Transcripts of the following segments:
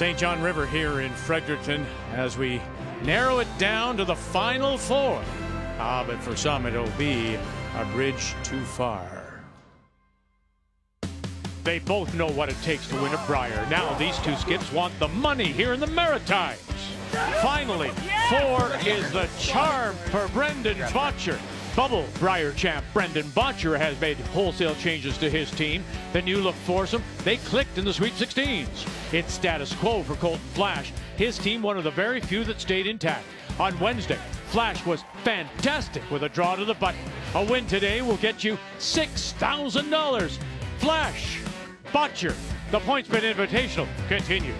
St. John River here in Fredericton as we narrow it down to the Final Four. But for some it'll be a bridge too far. They both know what it takes to win a Brier. Now these two skips want the money here in the Maritimes. Finally, 4 is the charm for Brendan Bottcher. Bubble Brier champ Brendan Bottcher has made wholesale changes to his team. The new look foursome, they clicked in the Sweet 16s. It's status quo for Colton Flasch. His team, one of the very few that stayed intact. On Wednesday, Flasch was fantastic with a draw to the button. A win today will get you $6,000. Flasch, Bottcher, the PointsBet Invitational continues.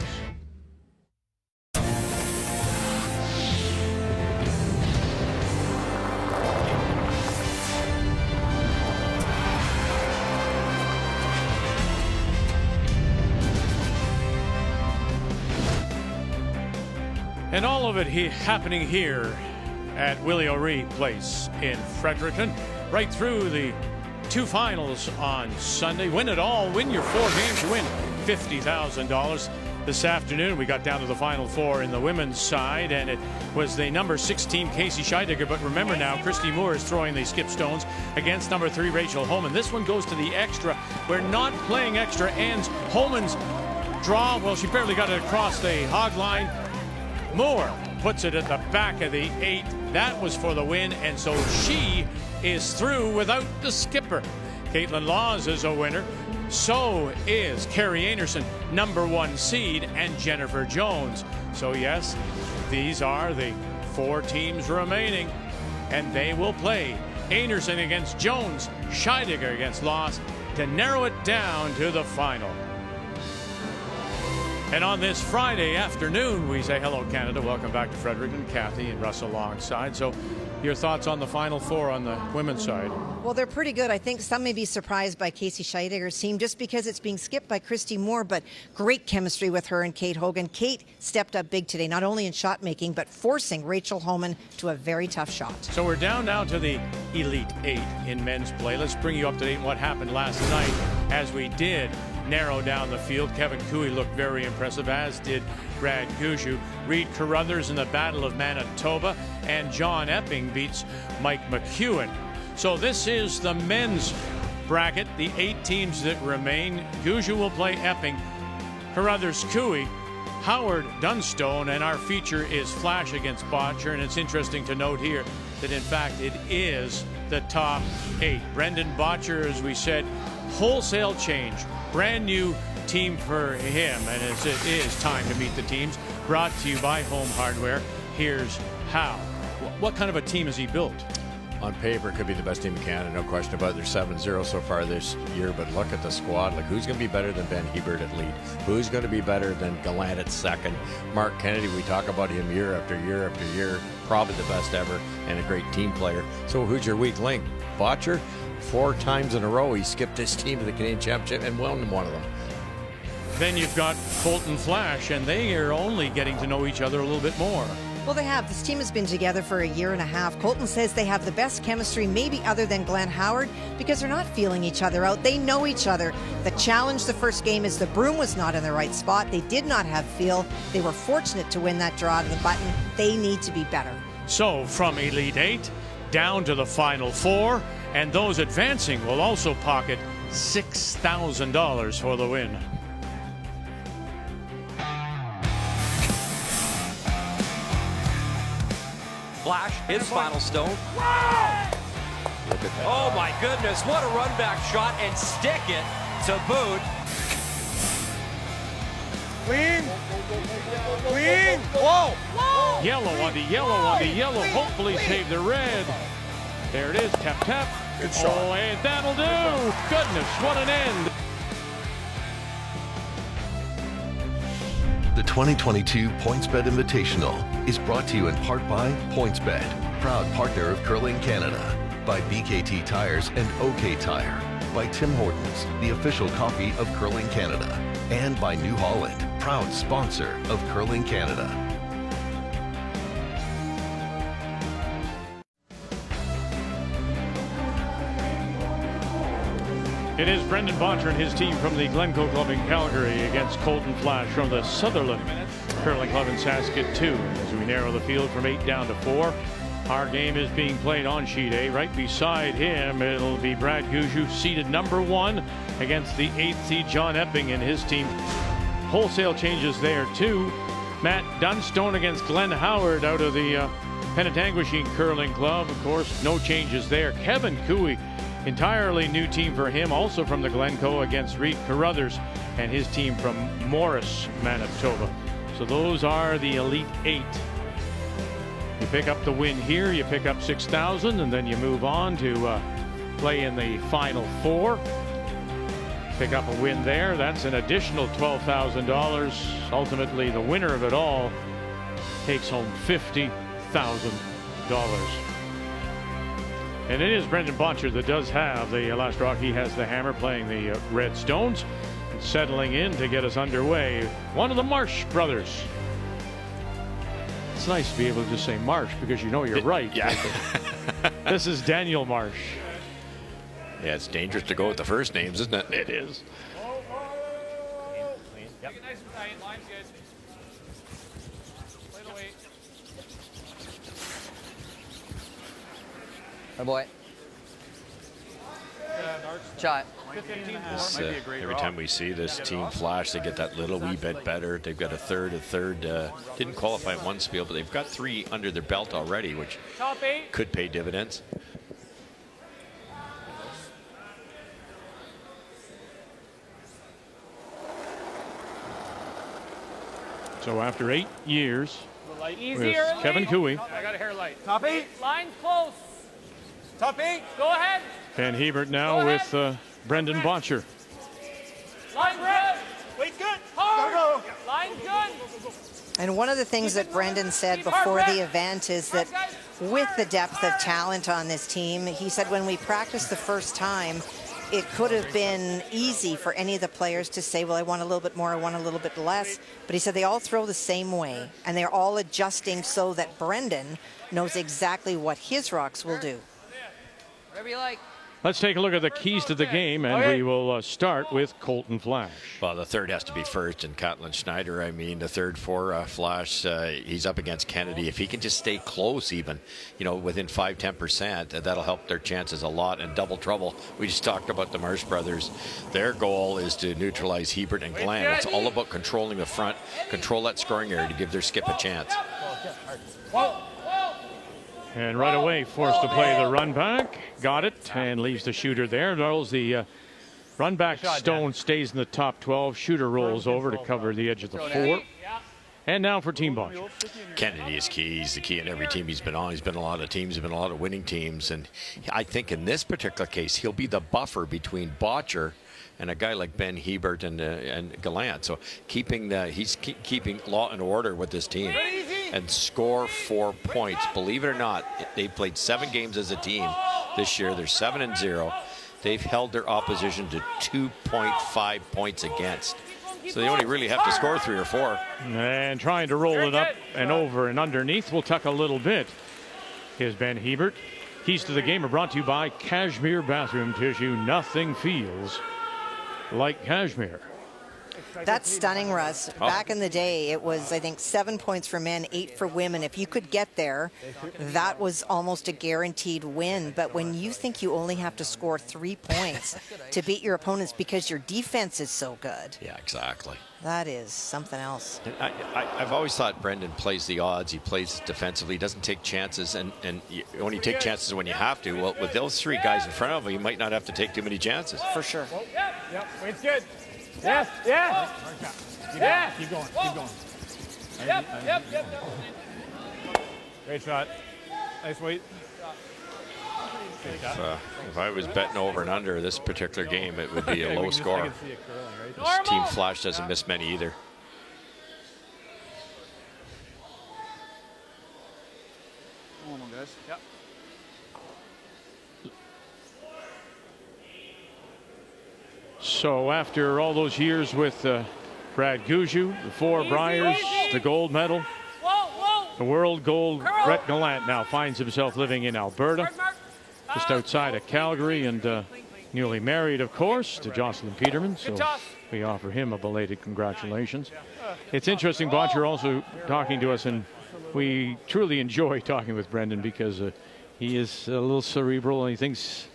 And all of it happening here at Willie O'Ree Place in Fredericton. Right through the 2 finals on Sunday. Win it all. Win your 4 games. You win $50,000. This afternoon we got down to the Final Four in the women's side, and it was the number 16 Casey Scheidegger. But remember now, Christy Moore is throwing the skip stones against number 3 Rachel Homan. This one goes to the extra. We're not playing extra ends. Homan's draw, well, she barely got it across the hog line. Moore puts it at the back of the 8. That was for the win, and so she is through without the skipper. Caitlin Laws is a winner. So is Carrie Anderson, number 1 seed, and Jennifer Jones. So yes, these are the 4 teams remaining, and they will play Anderson against Jones, Scheidegger against Laws to narrow it down to the final. And on this Friday afternoon, we say hello, Canada. Welcome back to Fredericton. Kathy and Russ alongside. So your thoughts on the Final Four on the women's side? Well, they're pretty good. I think some may be surprised by Casey Scheidegger's team just because it's being skipped by Christy Moore, but great chemistry with her and Kate Hogan. Kate stepped up big today, not only in shot making, but forcing Rachel Homan to a very tough shot. So we're down now to the Elite 8 in men's play. Let's bring you up to date on what happened last night as we did narrow down the field. Kevin Cooey looked very impressive, as did Brad Gushue. Reed Carruthers in the Battle of Manitoba, and John Epping beats Mike McEwen. So this is the men's bracket, the 8 teams that remain. Gushue will play Epping, Carruthers Cooey, Howard Dunstone, and our feature is Flasch against Bottcher. And it's interesting to note here that in fact it is the top 8. Brendan Bottcher, as we said, wholesale change, brand new team for him, and it is time to meet the teams. Brought to you by Home Hardware. Here's how. What kind of a team has he built? On paper, could be the best team in Canada, no question about it. They're 7-0 so far this year, but look at the squad. Like, who's going to be better than Ben Hebert at lead? Who's going to be better than Gallant at second? Mark Kennedy, we talk about him year after year after year, probably the best ever and a great team player. So who's your weak link? Bottcher? 4 times in a row he skipped his team to the Canadian Championship and won one of them. Then you've got Colton Flasch, and they are only getting to know each other a little bit more. Well, they have. This team has been together for a year and a half. Colton says they have the best chemistry, maybe other than Glenn Howard, because they're not feeling each other out. They know each other. The challenge the first game is the broom was not in the right spot. They did not have feel. They were fortunate to win that draw to the button. They need to be better. So from Elite 8 down to the Final Four, and those advancing will also pocket $6,000 for the win. Flasch, his final stone. Wow! Look at that. Oh my goodness, what a run back shot, and stick it to boot. Clean. Clean. Whoa. Whoa. Yellow on the yellow on the yellow. Hopefully save the red. There it is. Tap, tap. Good shot. Oh, and that'll do. Goodness, what an end. The 2022 PointsBet Invitational is brought to you in part by PointsBet, proud partner of Curling Canada, by BKT Tires and OK Tire, by Tim Hortons, the official coffee of Curling Canada, and by New Holland, proud sponsor of Curling Canada. It is Brendan Bottcher and his team from the Glencoe Club in Calgary against Colton Flasch from the Sutherland Curling Club in Saskatoon. As we narrow the field from 8 down to 4. Our game is being played on sheet A. Right beside him, it'll be Brad Gushue, seeded number 1 against the 8th seed John Epping and his team. Wholesale changes there too. Matt Dunstone against Glenn Howard out of the Penetanguishene Curling Club. Of course, no changes there. Kevin Cooey, entirely new team for him, also from the Glencoe against Reed Carruthers and his team from Morris, Manitoba. So those are the Elite 8. You pick up the win here, you pick up 6,000, and then you move on to play in the Final 4. Pick up a win there, that's an additional $12,000. Ultimately, the winner of it all takes home $50,000. And it is Brendan Bottcher that does have the last rock. He has the hammer, playing the Red Stones. And settling in to get us underway, one of the Marsh brothers. It's nice to be able to just say Marsh because you know you're right. Yeah. This is Daniel Marsh. Yeah, it's dangerous to go with the first names, isn't it? It is. Yep. Nice and tight. Line's good. Play the weight. Oh boy. Shot. Every time we see this team Flash, they get that little wee bit better. They've got a third. Didn't qualify in one spiel, but they've got 3 under their belt already, which could pay dividends. So after 8 years, with Easier. Kevin Cooey, I got a hair light. Top 8. Line's close. Top 8. Go ahead. Van Hebert now with Brendan Bottcher. Line red. Weight's good. Hard. Gotta go. Line's good. And one of the things that Brendan said before the event is that with the depth of talent on this team, he said when we practiced the first time, it could have been easy for any of the players to say, well, I want a little bit more, I want a little bit less. But he said they all throw the same way, and they're all adjusting so that Brendan knows exactly what his rocks will do. Whatever you like. Let's take a look at the keys to the game, and we will start with Colton Flasch. Well, the third has to be first, and Catlin Schneider, I mean, the third for Flash, he's up against Kennedy. If he can just stay close even, you know, within 5-10%, that'll help their chances a lot. And double trouble, we just talked about the Marsh brothers. Their goal is to neutralize Hebert and Glenn. It's all about controlling the front, control that scoring area to give their skip a chance. And right away, forced to play the run back. Got it, and leaves the shooter there. Rolls the run back stone, stays in the top 12. Shooter rolls over to cover the edge of the 4. And now for Team Bottcher. Kennedy is key. He's the key in every team he's been on. He's been in a lot of teams. He's been in a lot of winning teams. And I think in this particular case, he'll be the buffer between Bottcher and a guy like Ben Hebert and Gallant. So keeping law and order with this team and score 4 points. Believe it or not, they've played 7 games as a team this year. They're 7-0. They've held their opposition to 2.5 points against. So they only really have to score 3 or 4. And trying to roll it up and over and underneath. We'll tuck a little bit. Here's Ben Hebert. Keys to the game are brought to you by Cashmere Bathroom Tissue. Nothing feels like cashmere. That's stunning, Russ. Back in the day, it was, I think, 7 points for men, 8 for women. If you could get there, that was almost a guaranteed win. But when you think you only have to score 3 points to beat your opponents because your defense is so good. Yeah, exactly. That is something else. I've always thought Brendan plays the odds. He plays defensively. He doesn't take chances, and you only take chances when you have to. Well, with those 3 guys in front of him, you might not have to take too many chances. For sure. Yep. Weight's good. Yes. Yeah. Yeah. Keep going. Keep going. Yep. Great shot. Nice weight. If I was betting over and under this particular game, it would be a low score. This team Flash doesn't miss many either. Hold on, guys. Yep. So after all those years with Brad Gushue, the 4 Briers, the gold medal, the world gold, Brett Gallant now finds himself living in Alberta, just outside of Calgary, and Newly married, of course, to Jocelyn Peterman, so we offer him a belated congratulations. It's interesting, Bottcher also talking to us, and we truly enjoy talking with Brendan because he is a little cerebral and he thinks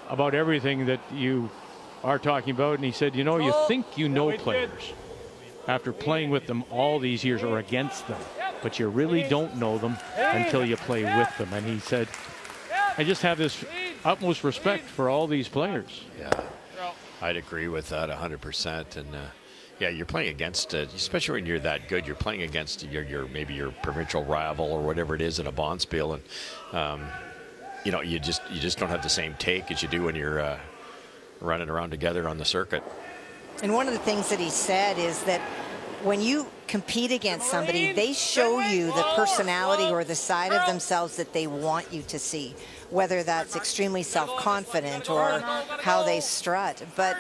about everything that you are talking about. And he said, you know, you think you know players after playing with them all these years or against them, but you really don't know them until you play with them. And he said, I just have this utmost respect for all these players. Yeah, I'd agree with that 100%. And yeah, you're playing against, especially when you're that good, you're playing against your maybe your provincial rival or whatever it is in a bonspiel, and you know, you just don't have the same take as you do when you're running around together on the circuit. And one of the things that he said is that when you compete against somebody, they show you the personality or the side of themselves that they want you to see, whether that's extremely self-confident or how they strut. But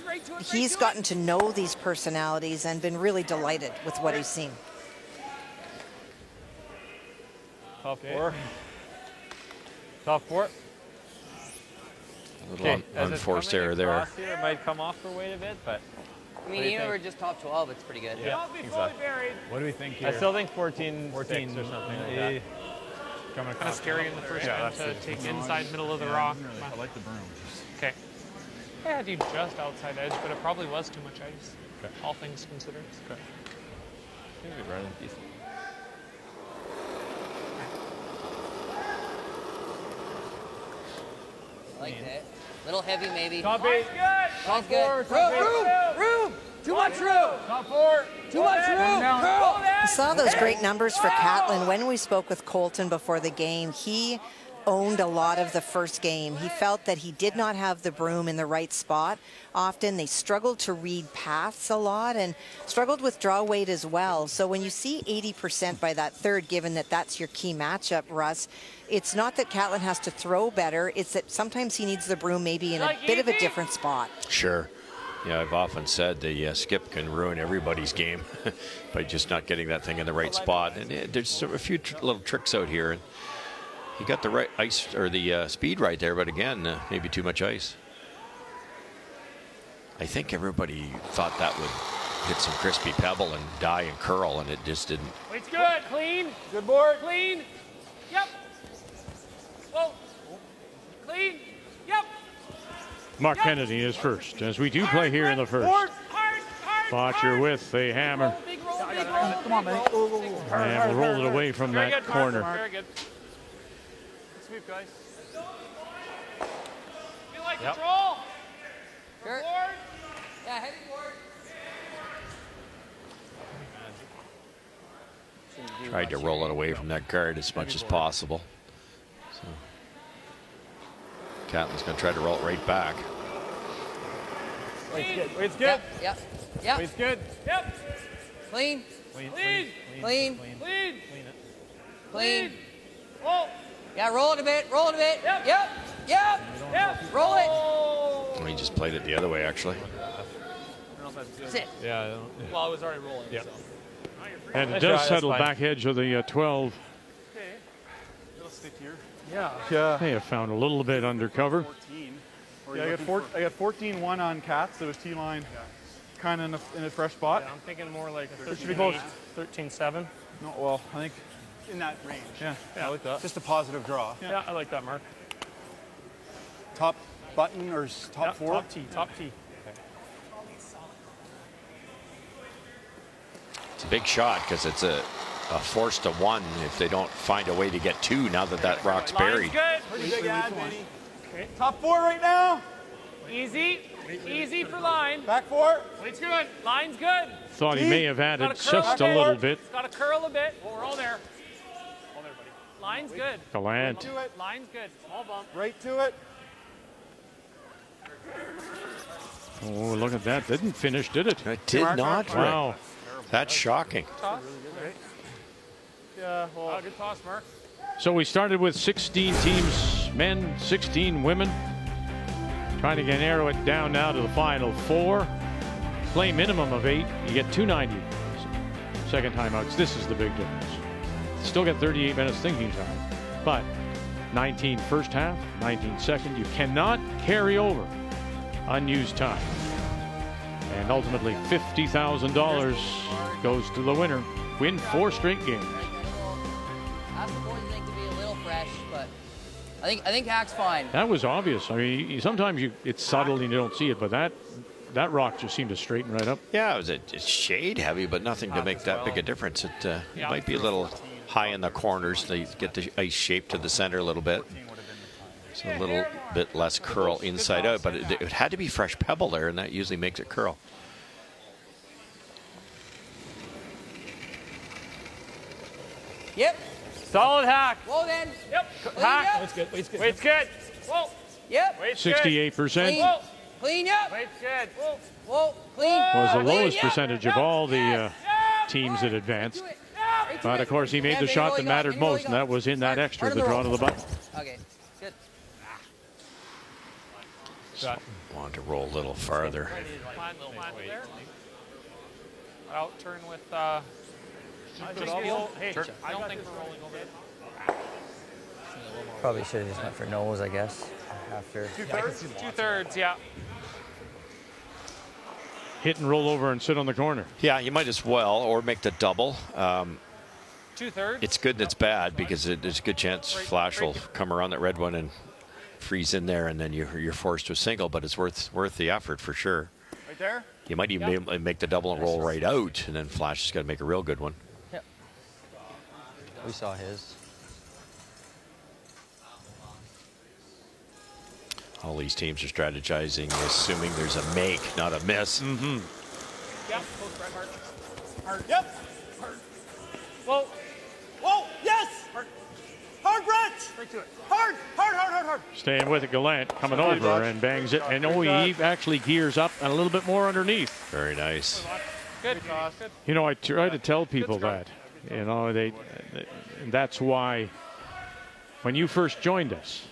he's gotten to know these personalities and been really delighted with what he's seen. Top four. Top four. A little unforced error there. It might come off for weight a bit, but I mean, even if we're just top 12, it's pretty good. yeah, exactly. What do we think here? I still think 14 or something like that. Kind Kind of scary in the first game to take inside middle of the rock. I like the broom. Okay. I had you just outside edge, but it probably was too much ice. Okay. All things considered. Okay. I think we're running decent. I like that. Little heavy, maybe. Top 8. Top four, top eight. Room! Too much room! Top 4. Too much room! We saw those great numbers for Catlin. When we spoke with Colton before the game, he owned a lot of the first game. He felt that he did not have the broom in the right spot. Often they struggled to read paths a lot and struggled with draw weight as well. So when you see 80% by that third, given that that's your key matchup, Russ, it's not that Catlin has to throw better, it's that sometimes he needs the broom maybe in a bit of a different spot. Sure. Yeah, I've often said the skip can ruin everybody's game by just not getting that thing in the right spot. And there's a few little tricks out here. And he got the right ice or the speed right there, but again, maybe too much ice. I think everybody thought that would hit some crispy pebble and die and curl, and it just didn't. It's good. Clean. Good board. Clean. Yep. Whoa. Clean. Yep. Mark Kennedy is first, as we do play here in the first. Bottcher with the hammer. Big roll, big roll. Come on, man. And we'll roll it away from Very that good, Mark. corner. Very good. Sweep, guys. Feel like control. Sure. Forward. Yeah, heavy board. Tried to roll it away from that guard as much as possible. So Catlin's going to try to roll it right back. Weight's good. Weight's good. Yep. Yep. Weight's good. Yep. Clean. Clean. Clean. Clean. Clean. Whoa. Yeah, roll it a bit. Roll it a bit. Yep. Yep. Yep. Yep. Roll it. Well, he just played it the other way, actually. Sit. Yeah. Well, I was already rolling. Yeah. So. And it Nice does try, settle that's fine. back edge of the 12. Okay. It'll stick here. Yeah. They have found a little bit undercover. 14. Yeah, I got 14-1 on Cats. It was T-line, kind of in a fresh spot. Yeah, I'm thinking more like a It should be close. 13-7. No, well, I think in that range. Yeah, I like that. Just a positive draw. Yeah, I like that, Mark. Top button or top Yeah, 4? Top T. Top T. It's a big shot because it's a force to 1 if they don't find a way to get 2 now that that rock's buried. Line's good. Pretty big ad, Benny. Okay. Top 4 right now. Easy. Easy for line. Back 4. Weight's good. Line's good. Thought he may have added Gotta curl just a bit. little bit. It's got to curl a bit. Well, we're all there. All there, buddy. Line's good. Gallant. To it. Line's good. Small bump. Right to it. Oh, look at that. Didn't finish, did it? It did not. Rick. Wow. That's shocking. Toss. Yeah, well, good toss, Mark. So we started with 16 teams, men, 16 women. Trying to narrow it down now to the final 4. Play minimum of 8. You get 290 second timeouts. This is the big difference. Still get 38 minutes thinking time. But 19 first half, 19 second. You cannot carry over unused time. And ultimately $50,000 goes to the winner. Win 4 straight games. Ask the boys think to be a little fresh, but I think Hack's fine. That was obvious. I mean, sometimes it's subtle and you don't see it, but that rock just seemed to straighten right up. Yeah, it was a shade heavy, but nothing to make that big a difference. It might be a little high in the corners to get the ice shape to the center a little bit. So a little bit less curl inside out, but it had to be fresh pebble there, and that usually makes it curl. Yep. Solid Hack. Whoa then. Yep. Hack. Weight's good. Weight's good. Whoa. Yep. Weight's good. 68%. Clean. Clean. Yep. Weight's good. Whoa. Whoa. Clean. Was the Clean, lowest yep. percentage of all the teams that advanced. But of course, he made the shot that mattered most, and that was in that extra, the draw to the button. Okay. Good. Want to roll a little farther. Out turn with. Just feel, hey, I don't think we're rolling over. Probably should have just went for nose, I guess. After 2/3, yeah. Hit and roll over and sit on the corner. Yeah, you might as well, or make the double. 2/3. It's good and it's bad because there's a good chance Flasch will come around that red one and freeze in there, and then you're forced to a single. But it's worth the effort for sure. Right there. You might even be able to make the double and roll right out, and then Flasch has got to make a real good one. Yep. We saw his. All these teams are strategizing, assuming there's a make, not a miss. Mm-hmm. Yep. Close, Brett, hard. Hard. Yep. Hard. Whoa. Whoa. Yes. Hard. Hard, Brett. Right to it. Hard. Hard. Hard. Hard. Hard. Staying with it, Gallant coming over and bangs it. And he actually gears up and a little bit more underneath. Very nice. Good. You know, I try to tell people that. You know, that's why when you first joined us,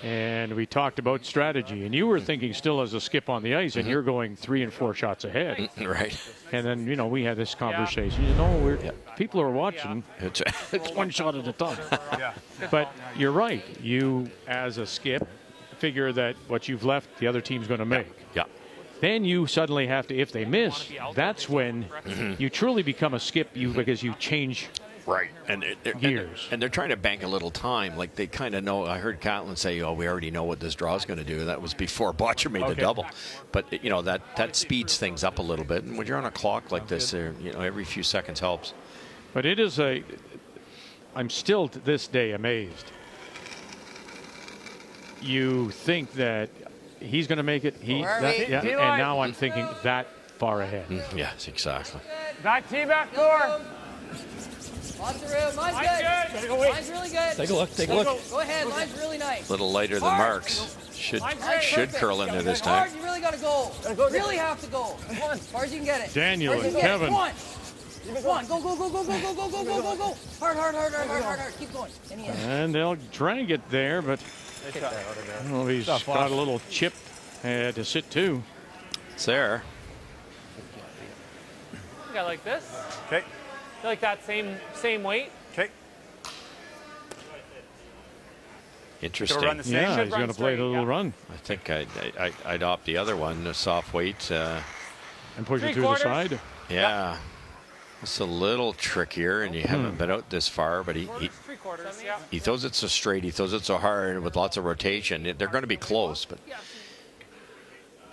and we talked about strategy, and you were thinking still as a skip on the ice, and you're going 3 and 4 shots ahead. Right. And then, you know, we had this conversation. You know, people are watching. It's It's one shot at a time. But you're right. You, as a skip, figure that what you've left, the other team's going to make. Yeah. Then you suddenly have to, if they miss, that's when you truly become a skip because you change. Right, and gears. And they're trying to bank a little time. Like they kind of know. I heard Catlin say, "Oh, we already know what this draw is going to do." That was before Bottcher made the double. But you know that speeds things up a little bit. And when you're on a clock like this, you know, every few seconds helps. But it is I'm still to this day amazed. You think that he's going to make it. And now I'm thinking that far ahead. Yes, exactly. Back team, back door. Lots of room. Mine's good. Mine's really good. Take a look. Take a look. Go ahead. Mine's really nice. A little lighter than Mark's. Should curl in there this time. Hard, you really got to go. Really have to go. Come on, as far as you can get it. Daniel and Kevin. Come on. Go. Hard. Keep going. And they'll drag it there, but he's got a little chip to sit too. It's there. I think I like this. Okay. I like that same weight. Okay. Interesting. Run the same. Yeah, he's going to play the little run. I think I'd opt the other one, the soft weight. And push it through the side. Yeah. It's a little trickier, and you haven't been out this far, but he 3/4, yeah. he throws it so straight, he throws it so hard with lots of rotation. They're going to be close, but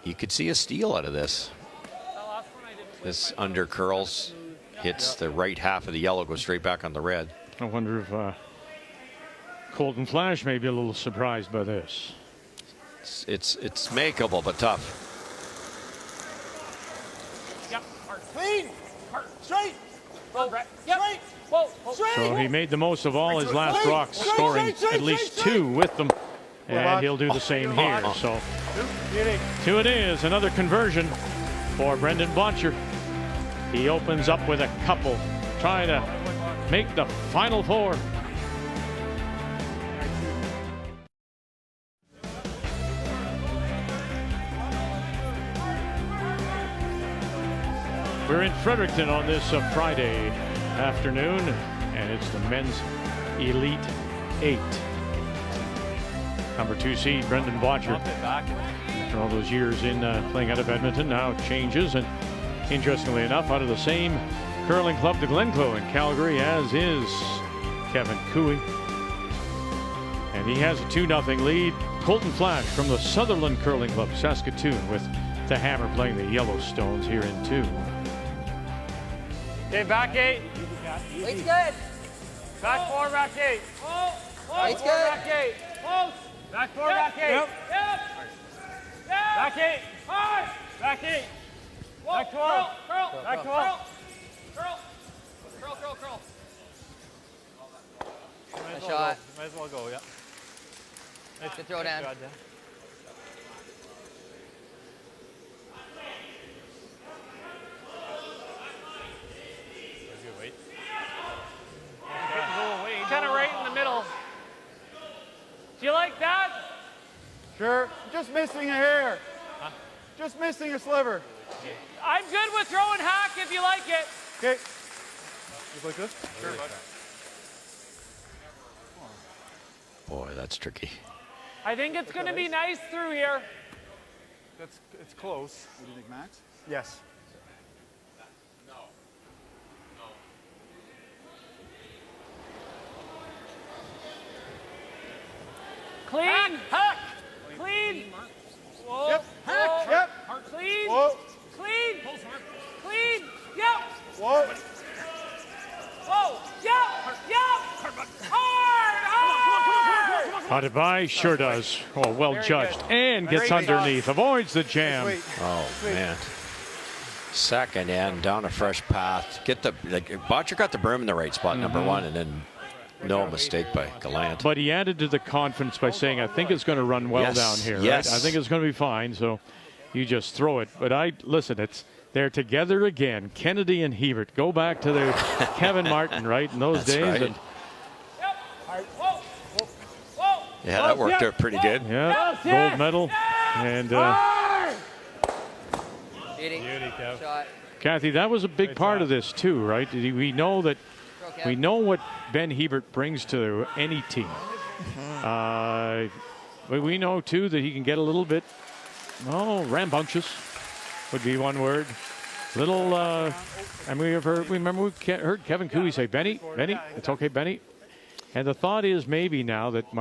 you could see a steal out of this. This under curls, hits the right half of the yellow, goes straight back on the red. I wonder if Colton Flasch may be a little surprised by this. It's makeable, but tough. Yep. Hard. Clean. Hard. Straight. Whoa, Brett. Yep. Straight. Whoa. Straight. So he made the most of all his last rocks, scoring at least 2 with them. And he'll do the same here. So 2 it is. Another conversion for Brendan Bottcher. He opens up with a couple, trying to make the Final Four. We're in Fredericton on this Friday afternoon, and it's the men's Elite 8. Number 2 seed, Brendan Bottcher. after all those years in playing out of Edmonton. Now changes, and interestingly enough, out of the same curling club, the Glenclo in Calgary, as is Kevin Cooey. And he has a 2-0 lead. Colton Flasch from the Sutherland Curling Club, Saskatoon, with the Hammer playing the Yellowstones here in 2. Okay, back 8. Weight's good. Back 4, back 8. Weight's good. Back 8. Close. Back 4, back 8. Yep. Back 8. Hard. Back 8. Back 12. Curl. Back 12. Curl. Curl. Nice shot. Might as well go, yeah. Good throw, Dan. Good, Dan. Kind of right in the middle. Do you like that? Sure. Just missing a hair. Huh? Just missing a sliver. I'm good with throwing hack if you like it. Okay. Just like this? Sure, bud. Boy, that's tricky. I think it's going to be nice through here. It's close. What do you think, Max? Yes. Clean. Hack. Clean. Whoa. Yep. Hack. Whoa. Yep. Clean. Whoa. Clean. Clean. Yep. Whoa. Whoa. Yep. Yep. Hard. Out it by, sure does. Oh, well Very judged. good. And gets underneath, avoids the jam. Oh, man. Second and down a fresh path. Bottcher got the broom in the right spot, number 1, and then no mistake by Gallant. But he added to the confidence by saying, I think it's going to run well down here. Yes. Right? I think it's going to be fine, so you just throw it. But listen, they're together again. Kennedy and Hebert go back to their Kevin Martin, right, in those days. Right. And yeah, that worked out pretty good. yeah, gold medal. And Beauty, shot. Kathy, that was a big part of this too, right? We know that we know what Ben Hebert brings to any team. But we know too that he can get a little bit, rambunctious would be one word. Little, and we heard Kevin Cooey say, Benny, it's okay, Benny. And the thought is maybe now that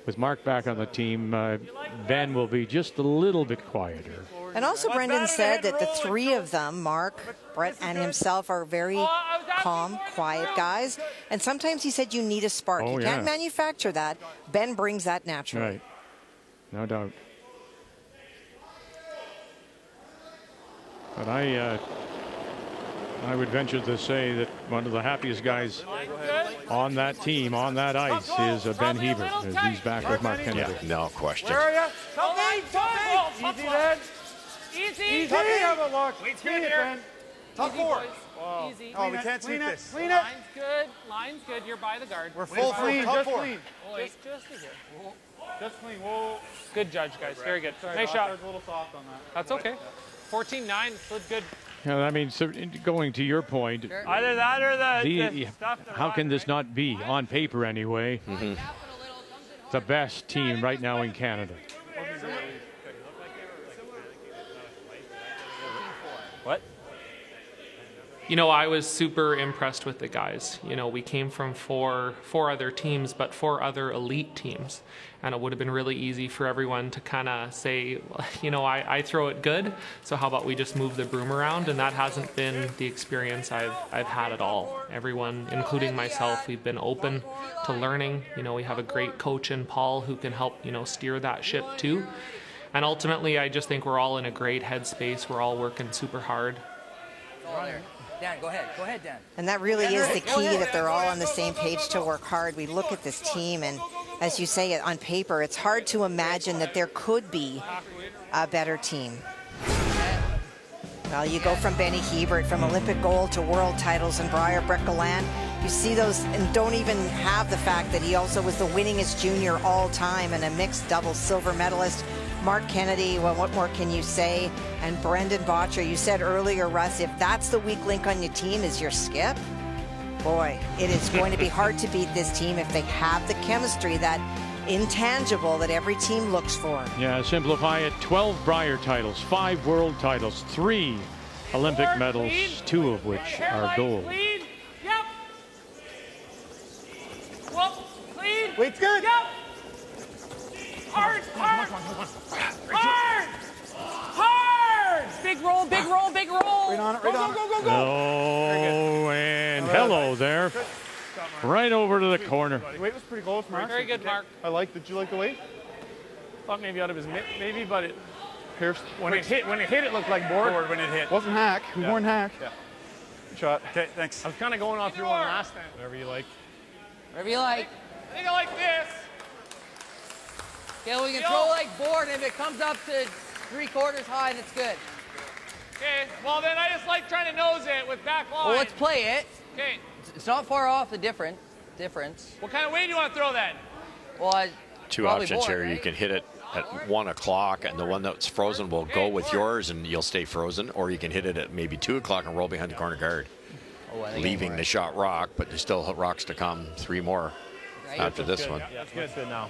with Mark back on the team, Ben will be just a little bit quieter. And also Brendan said that the 3 of them, Mark, Brett, and himself, are very calm, quiet guys. And sometimes he said you need a spark. You can't manufacture that. Ben brings that naturally. Right. No doubt. But I would venture to say that one of the happiest guys on that team, on that ice, is Ben Hebert, as he's back with Mark Kennedy. Yeah, no question. Where are you? Easy, then. Easy. Have a look. Wait's good here. Top 4. Wow. Easy. Oh, we can't sweep this. Clean it. Line's good. Line's good. You're by the guard. We're full. Clean. Top Just 4. clean. Just to here. Just clean. Whoa. Good judge, guys. Very good. Sorry, Nice shot. a little soft on that. That's okay. 14-9. Slid good. Yeah, I mean, so going to your point, Either that or the stuff. how can this not be, on paper anyway, the best team right now in Canada? What? You know, I was super impressed with the guys. You know, we came from four other teams, but 4 other elite teams. And it would have been really easy for everyone to kind of say, you know, I throw it good, so how about we just move the broom around? And that hasn't been the experience I've had at all. Everyone, including myself, we've been open to learning. You know, we have a great coach in Paul who can help, you know, steer that ship too. And ultimately, I just think we're all in a great headspace. We're all working super hard. Dan, go ahead, Dan. And that really is the key, that they're all on the same page to work hard. We look at this team, and as you say, on paper, it's hard to imagine that there could be a better team. Well, you go from Benny Hebert, from Olympic gold to world titles, and Brett Gallant. You see those, and don't even have the fact that he also was the winningest junior all time and a mixed double silver medalist. Mark Kennedy, well, what more can you say? And Brendan Bottcher, you said earlier, Russ, if that's the weak link on your team is your skip, boy, it is going to be hard to beat this team if they have the chemistry that intangible that every team looks for. Yeah, simplify it. 12 Brier titles, 5 world titles, 3 Olympic medals, 2 of which are gold. Clean. Yep. Whoop. Clean. Weight's good. Yep. Hard. Hard. Hard. Hard. Big roll. Big roll. Big roll. Right on it. Right on it. Go. Oh, and hello there. Right over to the corner. The weight was pretty close, Mark. Very good, Mark. Did you like the weight? Thought maybe out of his mitt, maybe, but it, Pierce. when it hit, it looked like board. When it hit. Wasn't hack. We weren't hack. Yeah. Good shot. Okay, thanks. I was kind of going off your one last time. Whatever you like. Whatever you like. Think of like this. Okay, we can throw like board, and if it comes up to 3/4 high, that's good. Okay, well then I just like trying to nose it with back line. Well, let's play it. Okay, It's not far off the difference. what kind of weight do you want to throw then? Well, Two probably options board, here. You right? can hit it at 1 o'clock, and the one that's frozen will go with yours, and you'll stay frozen. Or you can hit it at maybe 2 o'clock and roll behind the corner guard, Oh, I think leaving the shot rock. But there's still rocks to come. 3 more Right? after this one. Yeah, that's good now.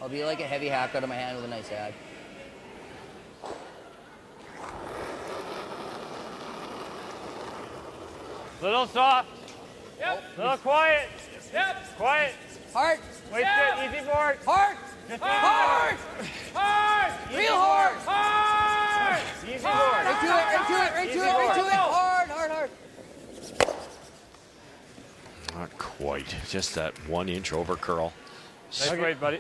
I'll be like a heavy hack out of my hand with a nice ad. Little soft. Yep. Little quiet. Yep. Quiet. Hard. Wait, good. Easy board. Hard. Hard. Hard. Real hard. Hard. Easy board. Right to it. Right to it. Hard. Not quite. Just that 1 inch over curl. Nice weight, buddy.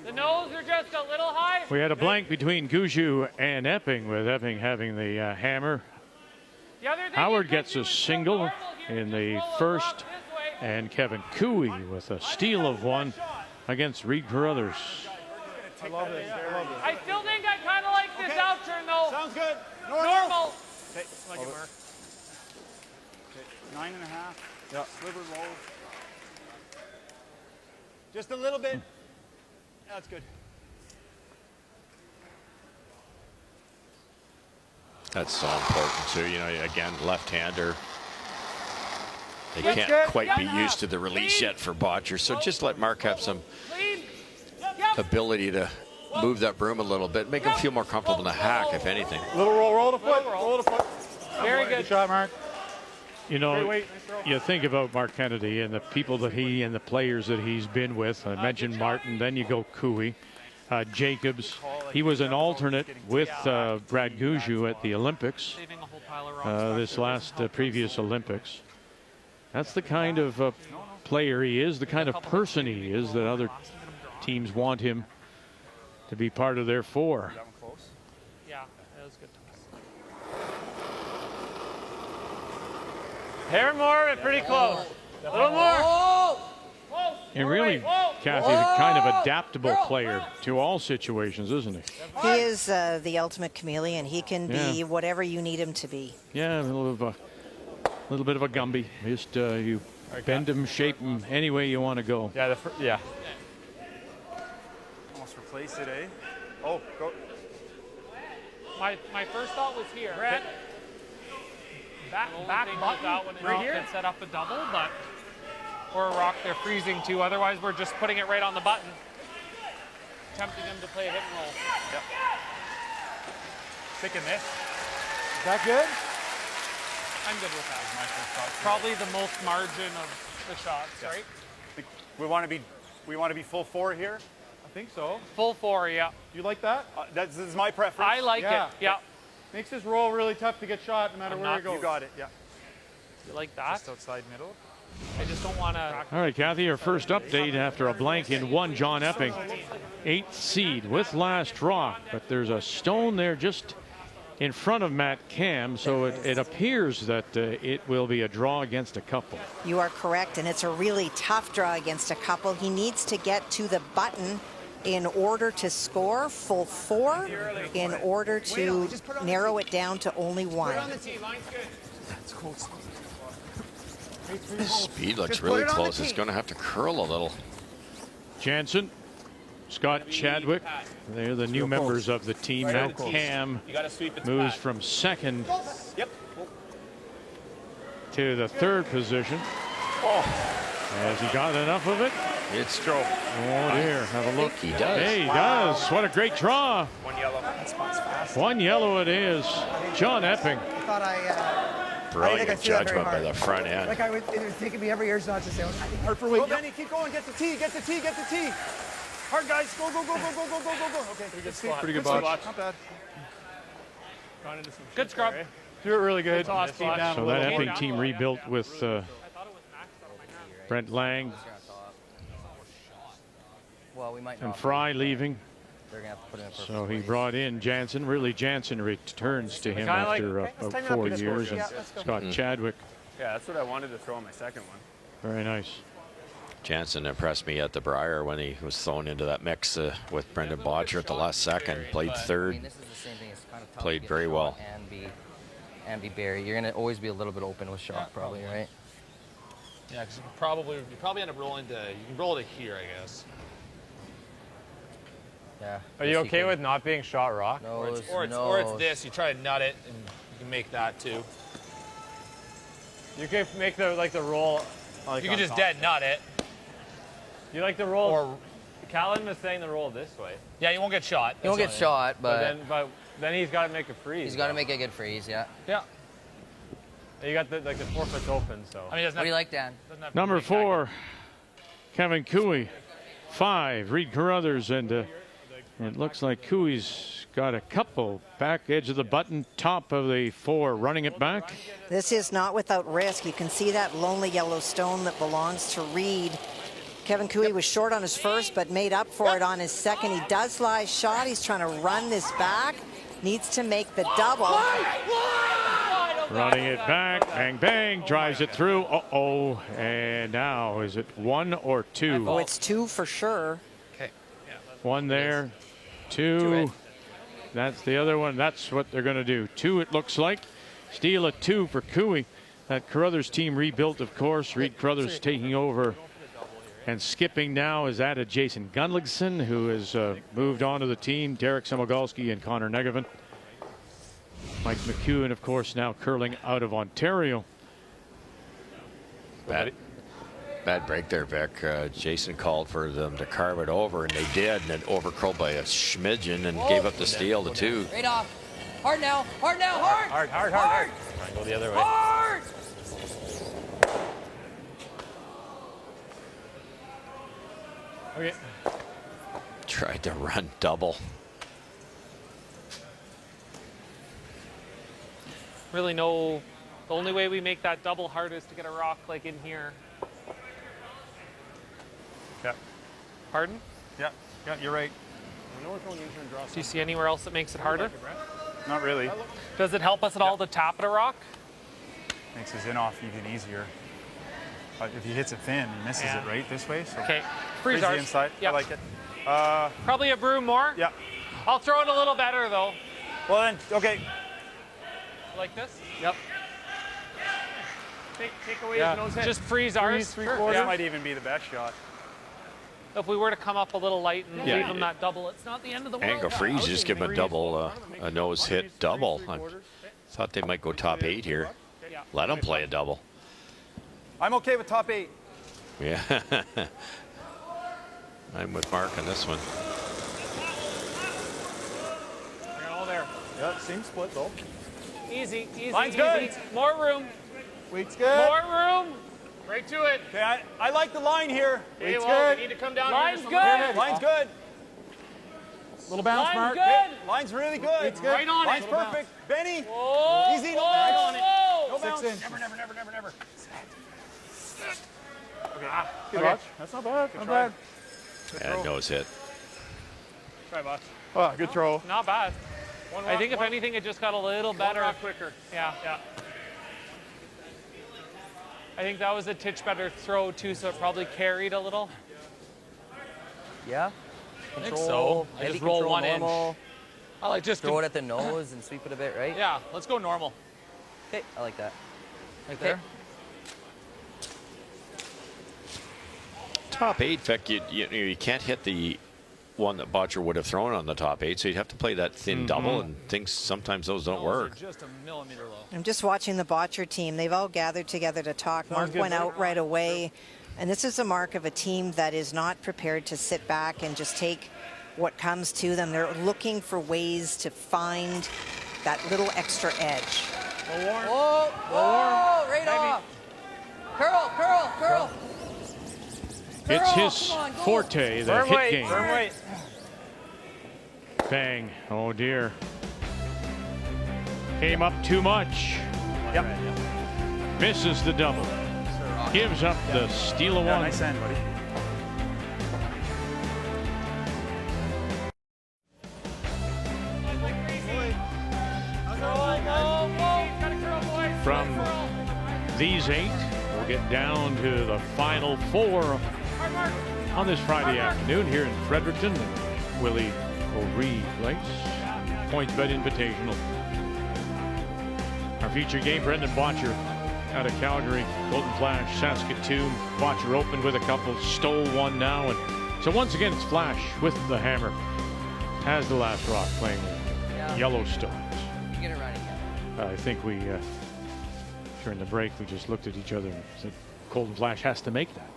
The nose are just a little high. We had a blank between Guju and Epping, with Epping having the hammer. The other thing Howard you gets can a do is single normal here, in just the roll it first, up this way. and Kevin Cooey with a steal of 1 against Reed Carruthers. I love this. I love this. I still think I kind of like this out turn though. Sounds good. Normal. Okay, like it, Mark. Okay, 9.5. Yeah. Sliver low. Just a little bit. That's good. That's so important too. You know, again, left-hander. They That's can't good. quite be Yep. used to the release yet for Bottcher. So just let Mark have some Clean. Yep. ability to move that broom a little bit, make him feel more comfortable in the hack, if anything. Little roll the foot. Roll the foot. Very Good good. shot, Mark. You know, Great weight. Nice throw. you think about Mark Kennedy and the people that he and the players that he's been with. I mentioned Martin, then you go Cooey, Jacobs. He was an alternate with Brad Guju at the Olympics, Saving a whole pile of rocks this last previous Olympics. That's the kind of player he is, the kind of person he is that other teams want him to be part of their 4. Yeah, that was good. Hair more, but pretty close. A little more. Oh! And really, Kathy, a kind of adaptable player to all situations, isn't he? He is the ultimate chameleon. He can be whatever you need him to be. Yeah, a little bit of a Gumby. Just you bend him, shape him any way you want to go. Yeah, yeah. Almost replace it, eh? Oh, go. My first thought was here. Brett. Back button. That one Right here. could set up a double, but or a rock they're freezing to. Otherwise, we're just putting it right on the button, tempting them to play a hit and roll. Yep. Thicken this. Is that good? I'm good with that. My first thought. Probably the most margin of the shots, right? We want to be full 4 here. I think so. Full 4, yeah. You like that? This is my preference. I like Yeah. it. Yeah. Makes this roll really tough to get shot no matter I'm where not- it goes. You got it. Yeah. You like that? Just outside middle. I just don't want to. All right, Kathy, our first update after a blank in 1, John Epping, 8th seed with last rock, but there's a stone there just in front of Matt Cam, so it appears that it will be a draw against a couple. You are correct, and it's a really tough draw against a couple. He needs to get to the button in order to score full 4, in order to narrow it down to only 1. That's close. Speed looks Just put really it on the close. It's tee. going to have to curl a little. Jansen, Scott Chadwick, they're the new members of the team. Matt Cam You got to sweep it. moves from 2nd Yep. to the third position. Has he got enough of it? It's Stroke. Oh dear, have a look. He does. Hey, he does. What a great draw. One yellow. That spot's fast. One yellow it is. John Epping. I thought I Brilliant threw that very judgment by hard. the front end. Like it was taking me every year not to say, I think Hard for weight. Go, Benny, keep going. Get the tee. Get the tee. Get the tee. Hard, guys. Go, go, go, go, go, go, go, go, go. Okay, pretty good spot. Pretty good spot. botch. Not bad. Good scrub. Do it really good. So that Epping team rebuilt with Brent Lang Well, we might and not. Fry leaving. They're gonna have to put in a So he brought in Jansen. Really, Jansen returns to him Kinda after like- about 4 years. And Scott Chadwick. Yeah, that's what I wanted to throw on my second one. Very nice. Jansen impressed me at the Briar when he was thrown into that mix with Brendan Bottcher at the last second. Played I third. mean, this is the same thing. It's kind of tough Played to get very shot well. And be buried. You're gonna always be a little bit open with shot, probably, right? Yeah, because you probably end up rolling to, you can roll to here, I guess. Yeah. Are you okay with not being shot rock? No, Or it's this. You try to nut it, and you can make that too. You can make the roll. Like You can just dead nut it. You like the roll? Or Callan was saying the roll this way. yeah, you won't get shot. You won't get shot, but then he's got to make a freeze. he's got to make a good freeze. Yeah. Yeah. You got the 4 foot's open, so. I mean, What do you like, Dan? Number 4, Kevin Cooey. 5, Reed Carruthers. And it looks like Cooey's got a couple back edge of the button, top of the 4, running it back. This is not without risk. You can see that lonely yellow stone that belongs to Reed. Kevin Cooey was short on his first, but made up for it on his second. He does lie shot. He's trying to run this back. Needs to make the double. Running it back, bang, bang, drives it through. Uh-oh, and now is it 1 or 2? Oh, it's 2 for sure. Okay. 1 there, 2. That's the other one. That's what they're going to do. 2, it looks like. Steal a 2 for Cooey. That Carruthers team rebuilt, of course. Reed Carruthers taking over. And skipping now is added Jason Gunligson, who has moved on to the team. Derek Samogolski and Connor Negevin. Mike McEwen, of course, now curling out of Ontario. Bad break there, Vic. Jason called for them to carve it over, and they did, and then overcurled by a smidgen and gave up the steal to 2. Right off. Hard now. Hard now. Hard. Hard. Try and go the other way. Hard. Okay. Tried to run double. Really no. The only way we make that double hard is to get a rock like in here. Yeah. Pardon? Yeah. Yeah, you're right. Do you see anywhere else that makes it harder? Not really. Does it help us at all to tap at a rock? Makes his in-off even easier. But if he hits it thin, he misses it right this way. So Okay. freeze Freeze the ours. inside. Yep. I like it. Probably a broom more. Yeah. I'll throw it a little better though. Well then, okay. Like this? Yep. Take away his nose hit. Just freeze ours. Freeze 3/4 might even be the best shot. If we were to come up a little light and Yeah. leave him that double, it's not the end of the world. Angle freeze, just give him a double, a nose hit double. I thought they might go top 8 here. Let them play a double. I'm okay with top 8. Yeah. I'm with Mark on this one. All there. Yeah, same split though. Easy, easy, Line's easy. good. More room. Weight's good. More room. Right to it. Okay, I like the line here. Hey, Weight's well, good. we need to come down. Line's here. good. Line's good. Little bounce, Line's Mark. good. Okay, line's really good. It's good. Right on Line's it. perfect. Benny. Whoa, Easy, no whoa, bounce on it. whoa. No bounce. 6 inches. Never. Good watch. That's not bad. Not bad. And nose hit. Try, boss. Oh, good throw. Not bad. One I think rock, if anything, it just got a little better. quicker. Yeah. I think that was a titch better throw too, so it probably carried a little. Yeah. I think so. I Heady just roll control, 1 inch. normal. I like just Throw it at the nose and sweep it a bit, right? Yeah, let's go normal. Okay, I like that. Right there. Top 8, Vic, you can't hit the one that Bottcher would have thrown on the top 8, so you'd have to play that thin double, and things sometimes those don't work. Just a millimeter low. I'm just watching the Bottcher team. They've all gathered together to talk. Mark went out right away. And this is a mark of a team that is not prepared to sit back and just take what comes to them. They're looking for ways to find that little extra edge. Whoa, whoa, right off. Curl, curl, curl. It's his forte, the hit game. Firm weight. Bang. Oh, dear. Came up too much. Yep. Misses the double. Gives up the steal of one. Nice end, buddy. From these 8, we'll get down to the final 4 on this Friday afternoon here in Fredericton, Willie O'Ree Place. PointsBet Invitational. Our feature game, Brendan Bottcher out of Calgary, Golden Flash, Saskatoon. Bottcher opened with a couple, stole one now, and so once again it's Flasch with the hammer. Has the last rock playing Yellowstones. You get it right again. I think we during the break we just looked at each other and said Golden Flash has to make that.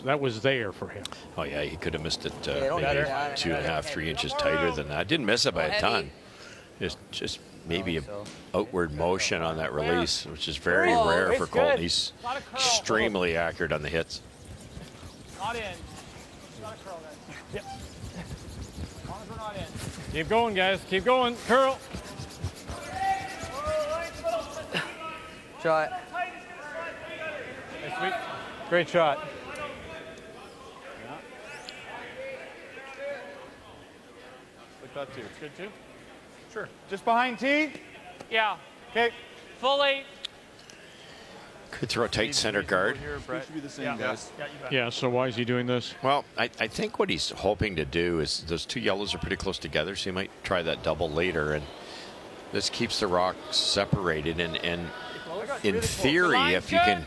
That was there for him. Oh yeah, he could have missed it maybe 2.5, 3 inches tighter than that. Didn't miss it by a ton. Just maybe a outward motion on that release, which is very rare for Colton. He's extremely accurate on the hits. Not in. Not a curl, guys. Yep. As long as we're not in. Keep going, guys. Keep going. Curl. Shot. Nice, great shot. Like that too. It's good too? Sure. Just behind tee? Yeah. Okay. Full 8. Could throw a tight center guard. Should be the same, guys. Yeah, so why is he doing this? Well, I think what he's hoping to do is those 2 yellows are pretty close together, so he might try that double later, and this keeps the rocks separated, and in theory, if you can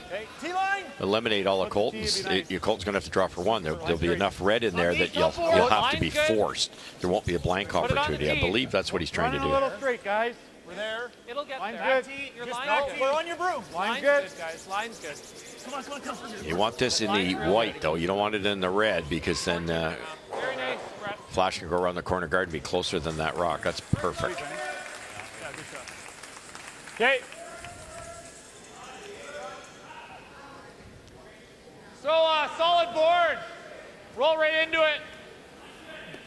eliminate all of Colton's, your Colton's going to have to draw for 1. There'll be enough red in there that you'll have to be forced. There won't be a blank opportunity. I believe that's what he's trying to do. A little straight, guys. We're there. It'll get Line's there. good. Your Just line's we're on your broom. Line's good, guys. Line's good. Come on, come on, come on. You want this in the white, though. You don't want it in the red, because then Very nice, Brett. Flasch can go around the corner guard and be closer than that rock. That's perfect. Okay. So, solid board. Roll right into it.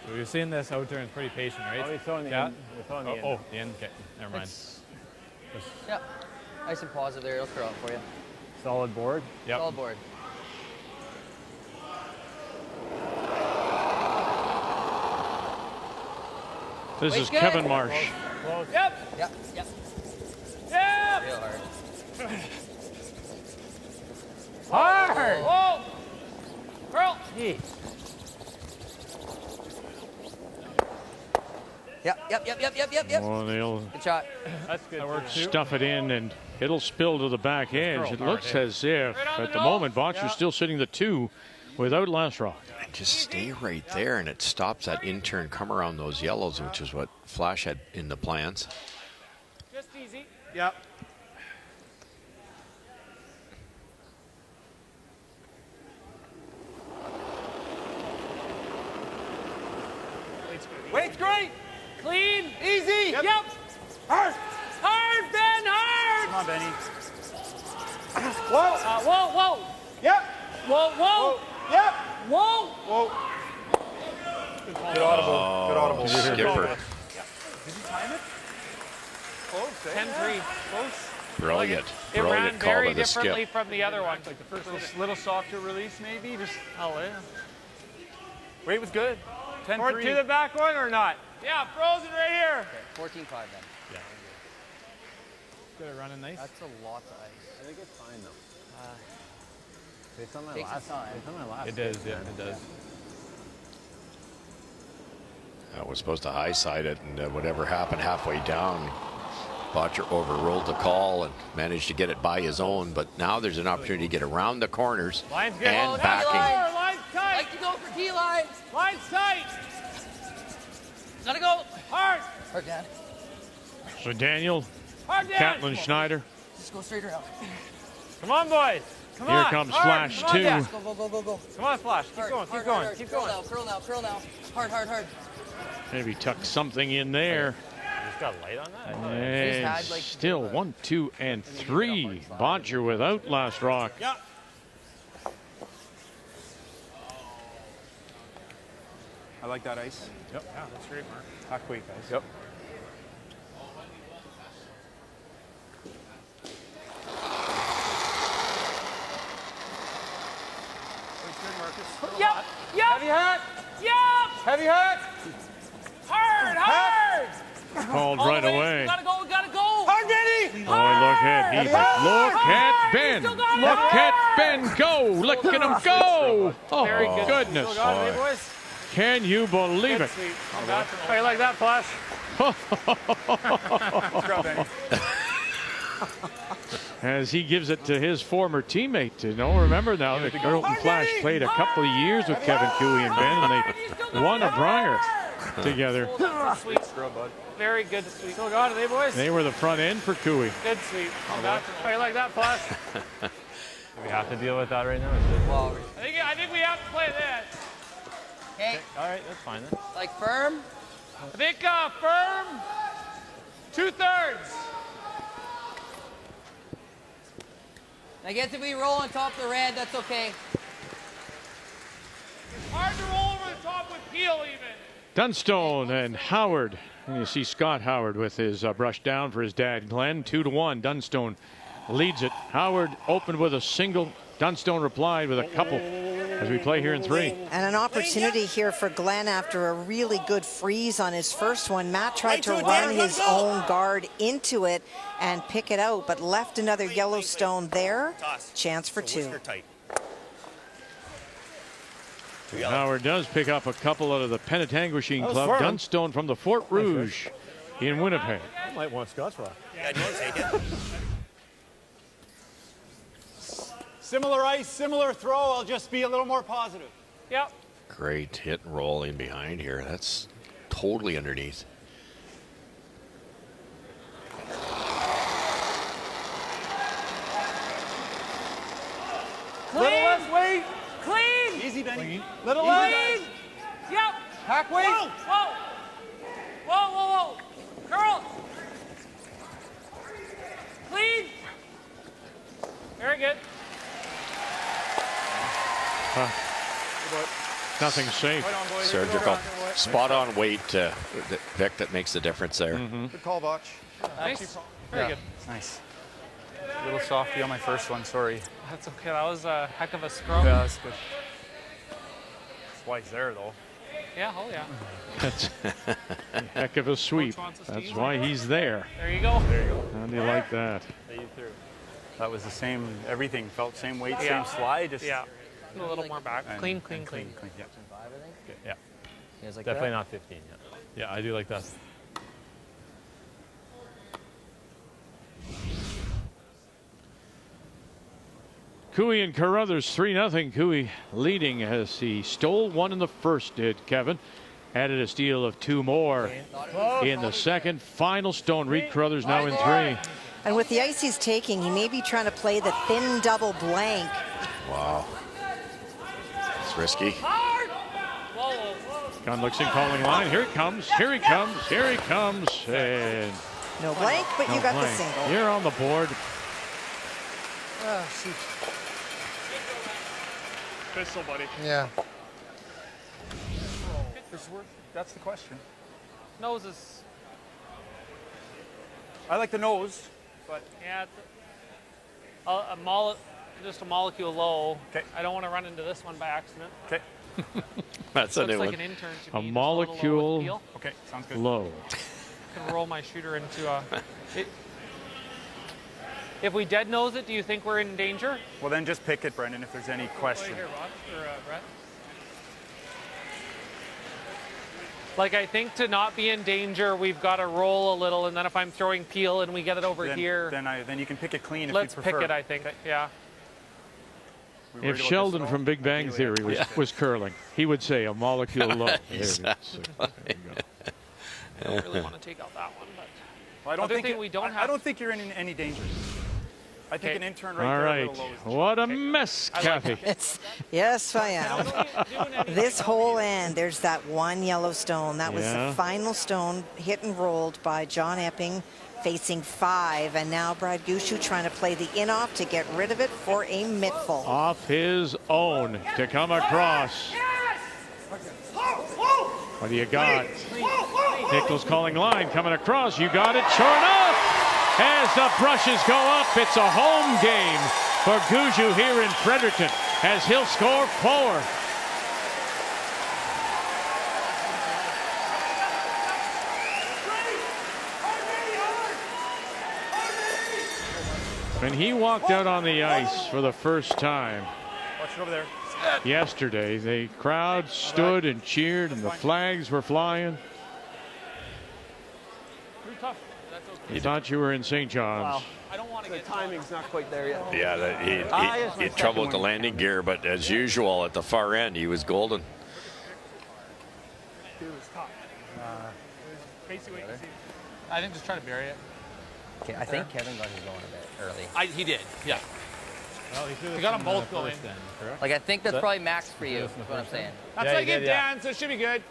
So you're seeing this out turn is pretty patient, right? Oh, he's throwing the end. He's throwing the end. Oh, the end. Okay, never mind. Yeah. Nice and positive there. It'll curl up for you. Solid board. Yep. Solid board. This is Kevin Marsh. Close. Yep. Yep. Yep. Yep. Real hard. Hard. Whoa. Curl. Jeez. Yep. Well, they'll Good shot. That's good. That works. stuff it in, and it'll spill to the back edge. It looks as if, at the moment, Bottcher's still sitting the 2 without last rock. Just stay right there, and it stops that in-turn come around those yellows, which is what Flasch had in the plans. Just easy. Yep. Weight's great. Clean. Easy. Yep. Hard. Hard, Ben, hard. Come on, Benny. Whoa. Whoa. Yep. Whoa. Yep. Whoa. Whoa. Good audible. Good audible. Skipper. Did you time it? Close, 10-3. Close. Brilliant. It ran Brilliant call very by the differently skip. from the other one. Like the first little softer release, maybe. Just Oh, yeah. weight was good. 10-3. To the back one or not? Yeah, frozen right here. Okay, 14-5 then. Yeah. Good at running nice. That's a lot of ice. I think it's fine though. Based on my takes its time. It does, yeah, it does. I was supposed to high side it, and whatever happened halfway down, Bottcher overruled the call and managed to get it by his own. But now there's an opportunity to get around the corners Line's good. and Oh, backing. Line's tight. Like to go for T-lines. Line's tight. Gotta go. Hard. Hard, Dad. So Daniel, Hard, Dad. Catlin Schneider. Just go straight around. Come on, boys. Come Here on. comes Hard. Flasch, Come on, too. Dad. Go, go, go, go, go. Come on, Flasch. Keep Hard, going, hard, keep going, hard, keep curl going. now, curl now, curl now. Hard, hard, hard. Maybe tuck something in there. Just got light on that. And had, like, still 1, 2, and 3. Bottcher without last rock. Yeah. I like that ice. Yep. Yeah, that's great, Mark. Hack weight, guys. Yep. Yep. Yep. Heavy hat. Yep. Heavy hat. Hard, hard. Called All the right way. away. Gotta go, gotta go. Hard, Benny. Boy, look at he. Look at Ben. Look at Ben go. Look at him go. Oh, Very good. goodness. Still got it, boys. Can you believe Good it? sweep. How you like that, Flash? As he gives it to his former teammate. You know, remember now that Carlton Flash played a couple of years with Kevin Cooley and Ben, and they won a Brier together. Sweep. Very good sweep. Still got it, eh, boys? They were the front end for Cooley. Good sweep. How you like that, Flash? Do we have to deal with that right now? Well, I think we have to play this. okay. All right, that's fine then. Like firm. I think firm. 2/3. I guess if we roll on top of the red, that's okay. Hard to roll over the top with Peel even. Dunstone and Howard. And you see Scott Howard with his brush down for his dad, Glenn. 2-1. Dunstone leads it. Howard opened with a single. Dunstone replied with a couple as we play here in 3. And an opportunity here for Glenn after a really good freeze on his first one. Matt tried to run his own guard into it and pick it out, but left another Yellowstone there. Chance for 2. Howard does pick up a couple out of the Penetanguishene Club. Dunstone from the Fort Rouge in Winnipeg. I might want Scott's rock. Yeah, do you want to take it? Similar ice, similar throw. I'll just be a little more positive. Yep. Great hit and roll in behind here. That's totally underneath. Clean. Little less weight. Clean. Easy, Benny. Little less. Clean. Yep. Hack weight. Whoa. Whoa. Whoa, whoa, whoa. Curl. Clean. Very good. Nothing safe. Right on, boys. Surgical. Spot on weight, Vic, that makes the difference there. Good call, Botch. Nice. Very good. Nice. A little softy on my first one, sorry. That's okay. That was a heck of a scrum. Yeah, that's good. That's why he's there, though. Yeah, oh yeah. That's a heck of a sweep. That's why he's there. There you go. There you go. How do you like that? That was the same, everything felt same weight, Yeah. same slide. Just Yeah. A little more back. and- Clean, and clean, clean. Yeah. Yeah. You guys like Definitely that? not 15 yet. Yeah, I do like that. Cooey and Carruthers 3-0. Cooey leading as he stole one in the first, did Kevin. Added a steal of 2 more in the second. Final stone. Reed Carruthers now in 3. And with the ice he's taking, he may be trying to play the thin double blank. Wow. It's risky. Gunlickson calling line. Here it comes. Here he comes. Here he comes. And No blank, but you no got blank. the single. You're on the board. Oh, shoot. Pistol, buddy. Yeah. That's the question. Nose is. I like the nose, but Yeah. Just a molecule low. Okay. I don't want to run into this one by accident. okay, That's a Looks new like one. an intern to A me. just molecule little low with peel. okay, sounds good. low. Can roll my shooter into a. If we dead nose it, do you think we're in danger? Well, then just pick it, Brendan, if there's any question. Here, Rod, or Brett. Like, I think to not be in danger, we've got to roll a little, and then if I'm throwing peel and we get it over Then, here, then you can pick it clean if let's you prefer. pick it, I think. Yeah. If Sheldon from Big Bang Theory was curling, he would say a molecule low. Exactly. I don't really want to take out that one, but well, I don't think you're in any danger. I think an intern right there. All right. What a mess, Kathy. Yes, I am. This whole end, there's that one yellow stone. That was the final stone hit and rolled by John Epping, facing 5. And now Brad Gushue trying to play the in-off to get rid of it for a mittful. Off his own to come across. What do you got? Nichols calling line, coming across. You got it, sure enough. As the brushes go up, it's a home game for Gushue here in Fredericton, as he'll score 4. When he walked out on the ice for the first time yesterday, the crowd stood and cheered and the flags were flying. You thought you were in St. John's. Wow. I don't want to get timing's not quite there yet. Yeah, he had trouble with the landing gear, but as usual at the far end, he was golden. I think just try to bury it. Okay, I think Kevin got his going a bit early. He did, yeah. Well, we got them both going. Then, correct? Like, I think that's probably max for you, is what I'm saying. That's like it, Dan, so it should be good.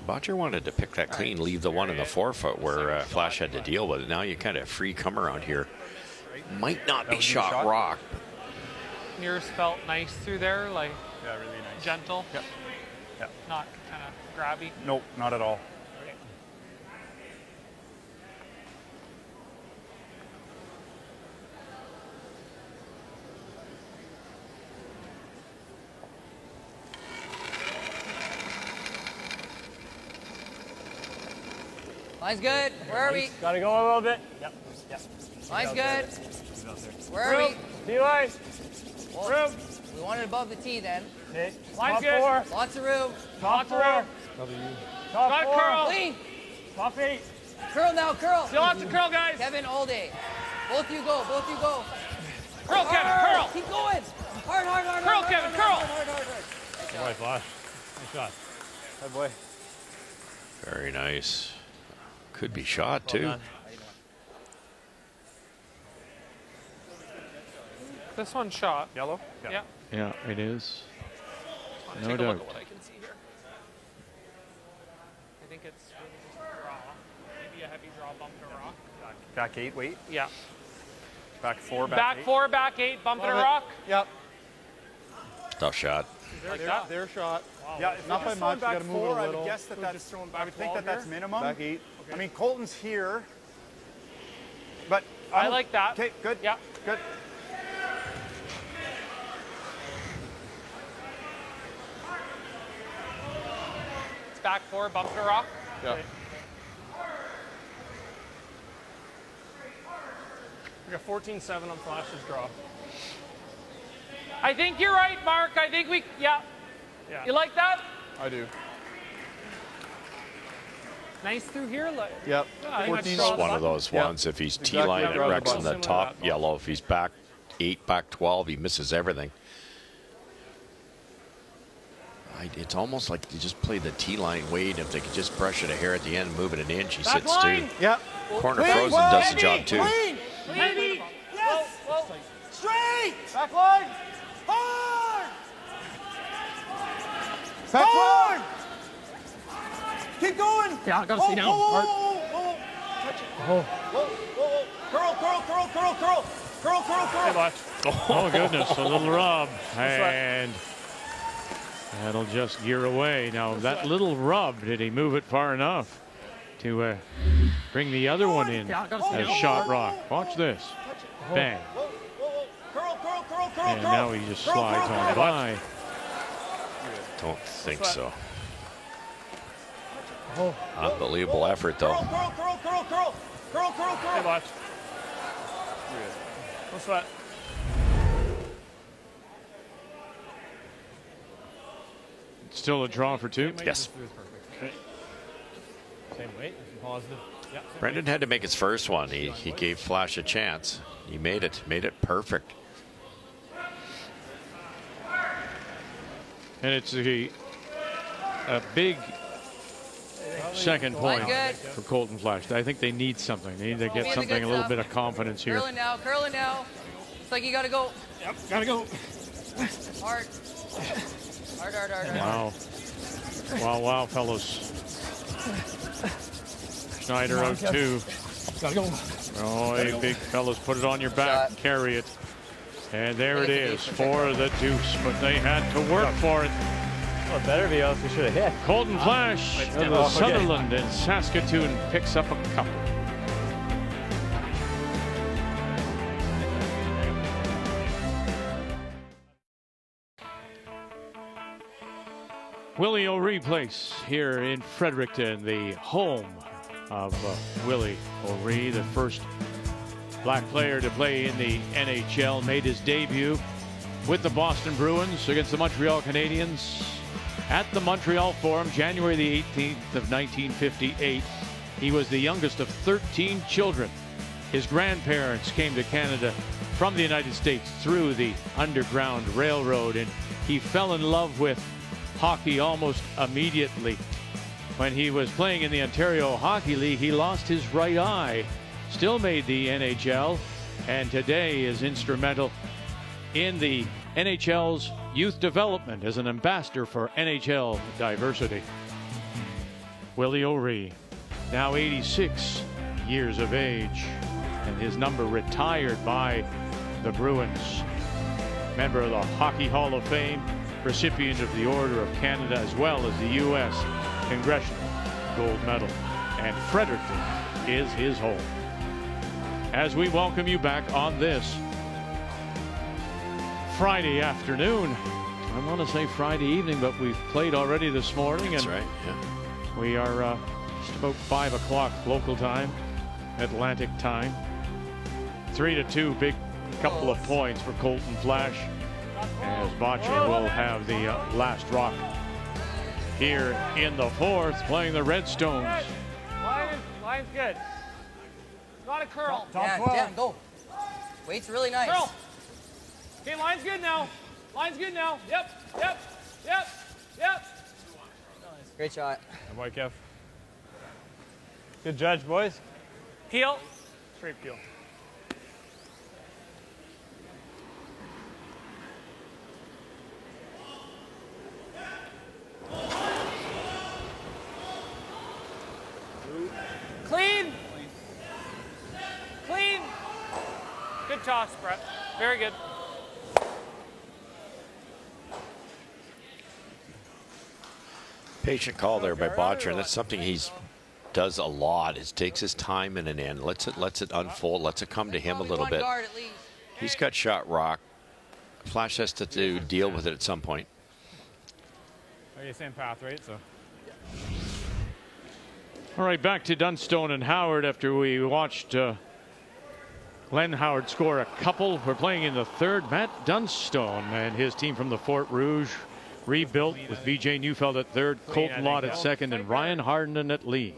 Bottcher wanted to pick that clean, leave the one in the 4-foot where Flasch had to deal with it. Now you kind of free come around here. Might not be shot rock. Yours felt nice through there, like really nice. Gentle. Yep. Not kind of grabby. Nope, not at all. Line's good. Where are we? Gotta go a little bit. Yep. Line's good. Where are we? D-line. Room. We want it above the tee then. Okay. Line's good. 4. Lots of room. Top 4. Top Got 4. curl. Clean. Top 8. Curl now, curl. Still lots of curl, guys. Kevin, all day. Both you go, both you go. Curl, Kevin, curl. Keep going. Hard. Curl, Kevin, curl. Good boy, Flasch. Nice shot. Good boy. Very nice. Could be shot, too. This one shot. Yellow? Yeah. Yeah, it is. No Take a doubt. look at what I can see here. I think it's really just a draw. Maybe a heavy draw bump to rock. Back 8, wait. Yeah. Back 4, back 8. 4, back 8, bump to rock. Yep. Tough shot. Like that. Their shot. Wow. Yeah, if not by much, you got to move it a little. I would guess that I would think that that's minimum. Back 8. Okay. I mean, Colton's here, but I like that. Okay, good. Yeah. Good. It's back 4, bump to rock. Yeah. Okay. We got 14-7 on Flash's draw. I think you're right, Mark. I think yeah. You like that? I do. Nice through here. Yep. It's one of those ones. If he's T-line, it wrecks in the top yellow. If he's back 8, back 12, he misses everything. It's almost like you just play the T-line Wade. If they could just brush it a hair at the end, move it an inch, he sits too. Yep. Corner frozen does the job too. Maybe. Yes. Whoa. Straight. Back line. Hard. Back Hard. Keep going. Yeah, I gotta see now. Touch it. Whoa. Curl. Oh, goodness, a little rub. And that'll just gear away. Now, that little rub, did he move it far enough to bring the other one in as shot rock? Watch this. Bang. And now he just slides on by. Don't think so. Unbelievable effort, though. Curl. Hey, watch. No sweat. Still a draw for 2? Yes. Okay. Same weight, positive. Brendan had to make his first one. He gave Flasch a chance. He made it perfect. And it's a big second point for Colton Flasch. I think they need something. They need to get something, a little bit of confidence here. Curling now. It's like you got to go. Yep, got to go. Hard. Wow, fellows. Schneider out two. Gotta go. Oh, hey, big fellas, put it on your back, carry it. And there it is for the deuce, but they had to work for it. Well, it better be, else we should have hit. Colton Flasch of the Sutherland and Saskatoon picks up a couple. Willie O'Ree Place here in Fredericton, the home of Willie O'Ree, the first black player to play in the NHL, made his debut with the Boston Bruins against the Montreal Canadiens at the Montreal Forum, January the 18th of 1958. He was the youngest of 13 children. His grandparents came to Canada from the United States through the Underground Railroad, and he fell in love with hockey almost immediately. When he was playing in the Ontario Hockey League, he lost his right eye, still made the NHL, and today is instrumental in the NHL's youth development as an ambassador for NHL diversity. Willie O'Ree, now 86 years of age, and his number retired by the Bruins. Member of the Hockey Hall of Fame, recipient of the Order of Canada, as well as the U.S. Congressional Gold Medal. And Fredericton is his home. As we welcome you back on this Friday afternoon, I want to say Friday evening, but we've played already this morning. That's and right, yeah. We are just about 5 o'clock local time, Atlantic time. 3-2, big couple of points for Colton Flasch, as Bottcher will have the last rock here in the fourth, playing the Redstones. Line's good. Got a curl. Yeah, go. Weight's really nice. Curl. Okay, line's good now. Yep. Great shot. Good boy, Kev. Good judge, boys. Peel. Straight peel. Clean. Good toss, Brett. Very good. Patient call there by Bottcher, and that's something he's does a lot. Is takes his time in an end, lets it unfold, lets it come to him a little bit. He's got shot rock. Flasch has to deal with it at some point. Okay, same path, right? So. All right, back to Dunstone and Howard after we watched Glenn Howard score a couple. We're playing in the third. Matt Dunstone and his team from the Fort Rouge rebuilt with VJ Neufeld at third, Colton Lott at second, and Ryan Harden at lead.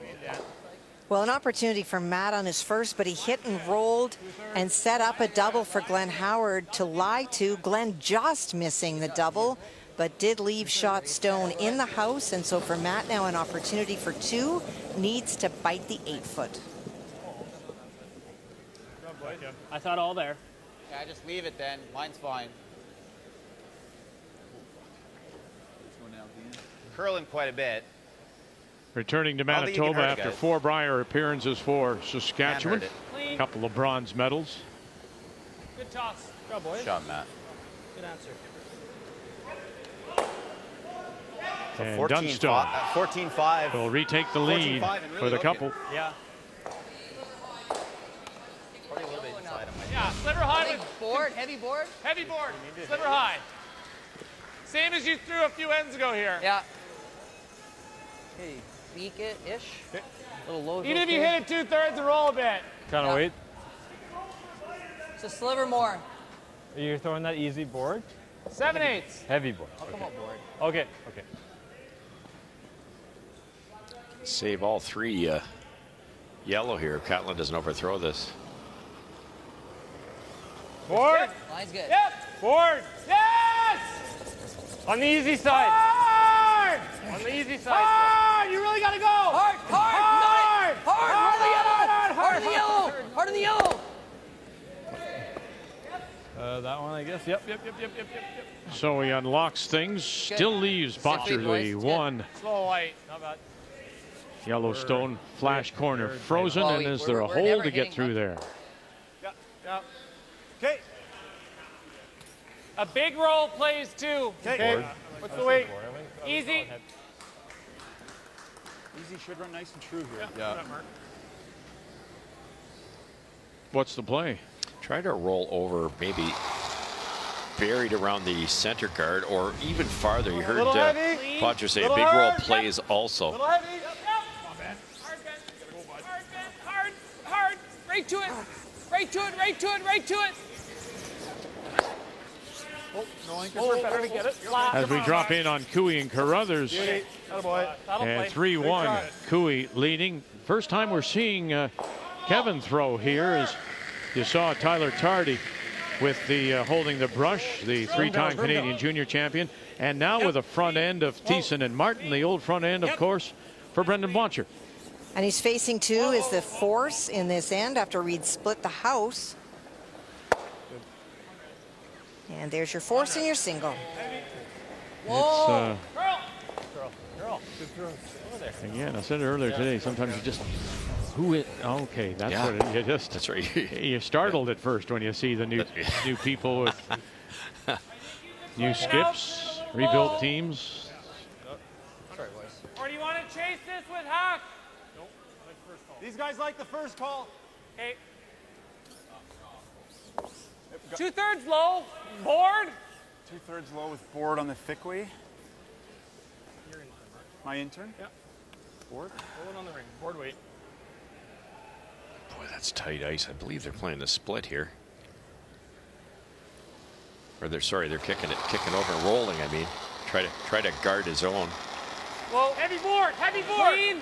Well, an opportunity for Matt on his first, but he hit and rolled and set up a double for Glenn Howard to lie to. Glenn just missing the double, but did leave shot Stone in the house. And so for Matt now, an opportunity for two, needs to bite the 8-foot. I thought all there. Yeah, just leave it then. Mine's fine. Curling quite a bit. Returning to Manitoba after 4 Brier appearances for Saskatchewan. A couple of bronze medals. Good toss. Good job, boys. Good shot, Matt. Good answer. And Dunstone 14-5 will retake the lead for the couple. Yeah. Probably a little bit inside him. Yeah, sliver high. Heavy board. Heavy board. Sliver high. Same as you threw a few ends ago here. Yeah. Okay, beak it-ish. Little low. Even if you hit it 2/3 and roll a bit. Kind of weight. It's a sliver more. You're throwing that easy board? 7/8. Heavy board. I'll come up board. Okay. Save all 3 yellow here. Catlin doesn't overthrow this. Forward. Line's good. Yep. Forward. Yes. On the easy side. Hard. On the easy side. Hard. You really gotta go. Hard. Hard. Hard. Hard on the yellow. Hard on the yellow. That one, I guess. Yep. So he unlocks things. Still leaves Bottcher the one. Slow white. Not bad. Yellowstone Flash corner frozen, Oh, and is there a we're hole never to get hitting, through there? Yep. Okay. A big roll plays too. Okay. What's the weight? Easy. Easy should run nice and true here. Yeah. What's the play? Try to roll over, maybe buried around the center guard, or even farther. You heard Bottcher say a big roll plays also. Little heavy. Hard, Ben. Hard. Right to it. Right to it. We're better to get it. As we drop in on Cooey and Carruthers. And 3-1, Cooey leading. First time we're seeing Kevin throw here, as you saw Tyler Tardy with the holding the brush, the three-time Canadian junior champion, and now with a front end of Thiessen and Martin, the old front end, of course, for Brendan Bottcher. And he's facing two is the force in this end after Reed split the house. And there's your force and your single. Whoa. Girl. Good throw. Again, I said it earlier today, sometimes you just, okay, that's what it, you just, that's right. You're startled at first when you see the new people with new skips, rebuilt teams. Or do you want to chase this with Hack? Nope. These guys like the first call. Okay. 2/3 low. Board. 2/3 low with board on the thick way. My intern? Yep. Board? Roll it on the ring. Board weight. Boy, that's tight ice. I believe they're playing the split here. Or they're kicking over and rolling, I mean. Try to guard his own. Whoa. Heavy board. Clean.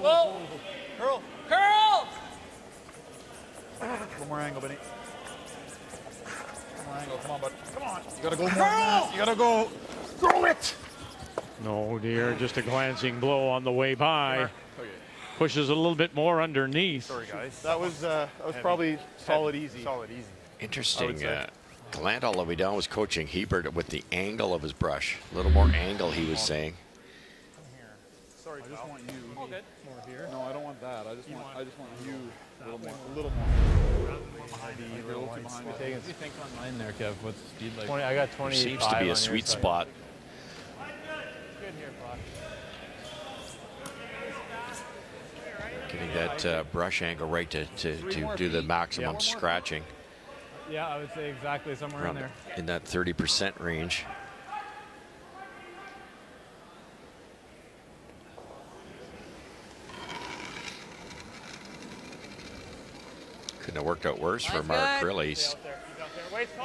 Whoa. Curl. One more angle, Benny. One more angle. Come on, bud. Come on. You gotta go more. Curl. You gotta go. Throw it. No, dear, just a glancing blow on the way by. Okay. Pushes a little bit more underneath. Sorry, guys. That was probably solid easy. Interesting. Glant all the way down was coaching Hebert with the angle of his brush. A little more angle, he was saying. Sorry, I just want you. All good. More here. No, I don't want that. I just want you a little more. A little more. What do you think on mine there, Kev? What's speed like? 20, I got 20. Seems to be a sweet spot. Good here, Flasch. Getting that brush angle right to do the maximum scratching. Yeah, I would say exactly somewhere in there. In that 30% range. Couldn't have worked out worse for Mark, really. He's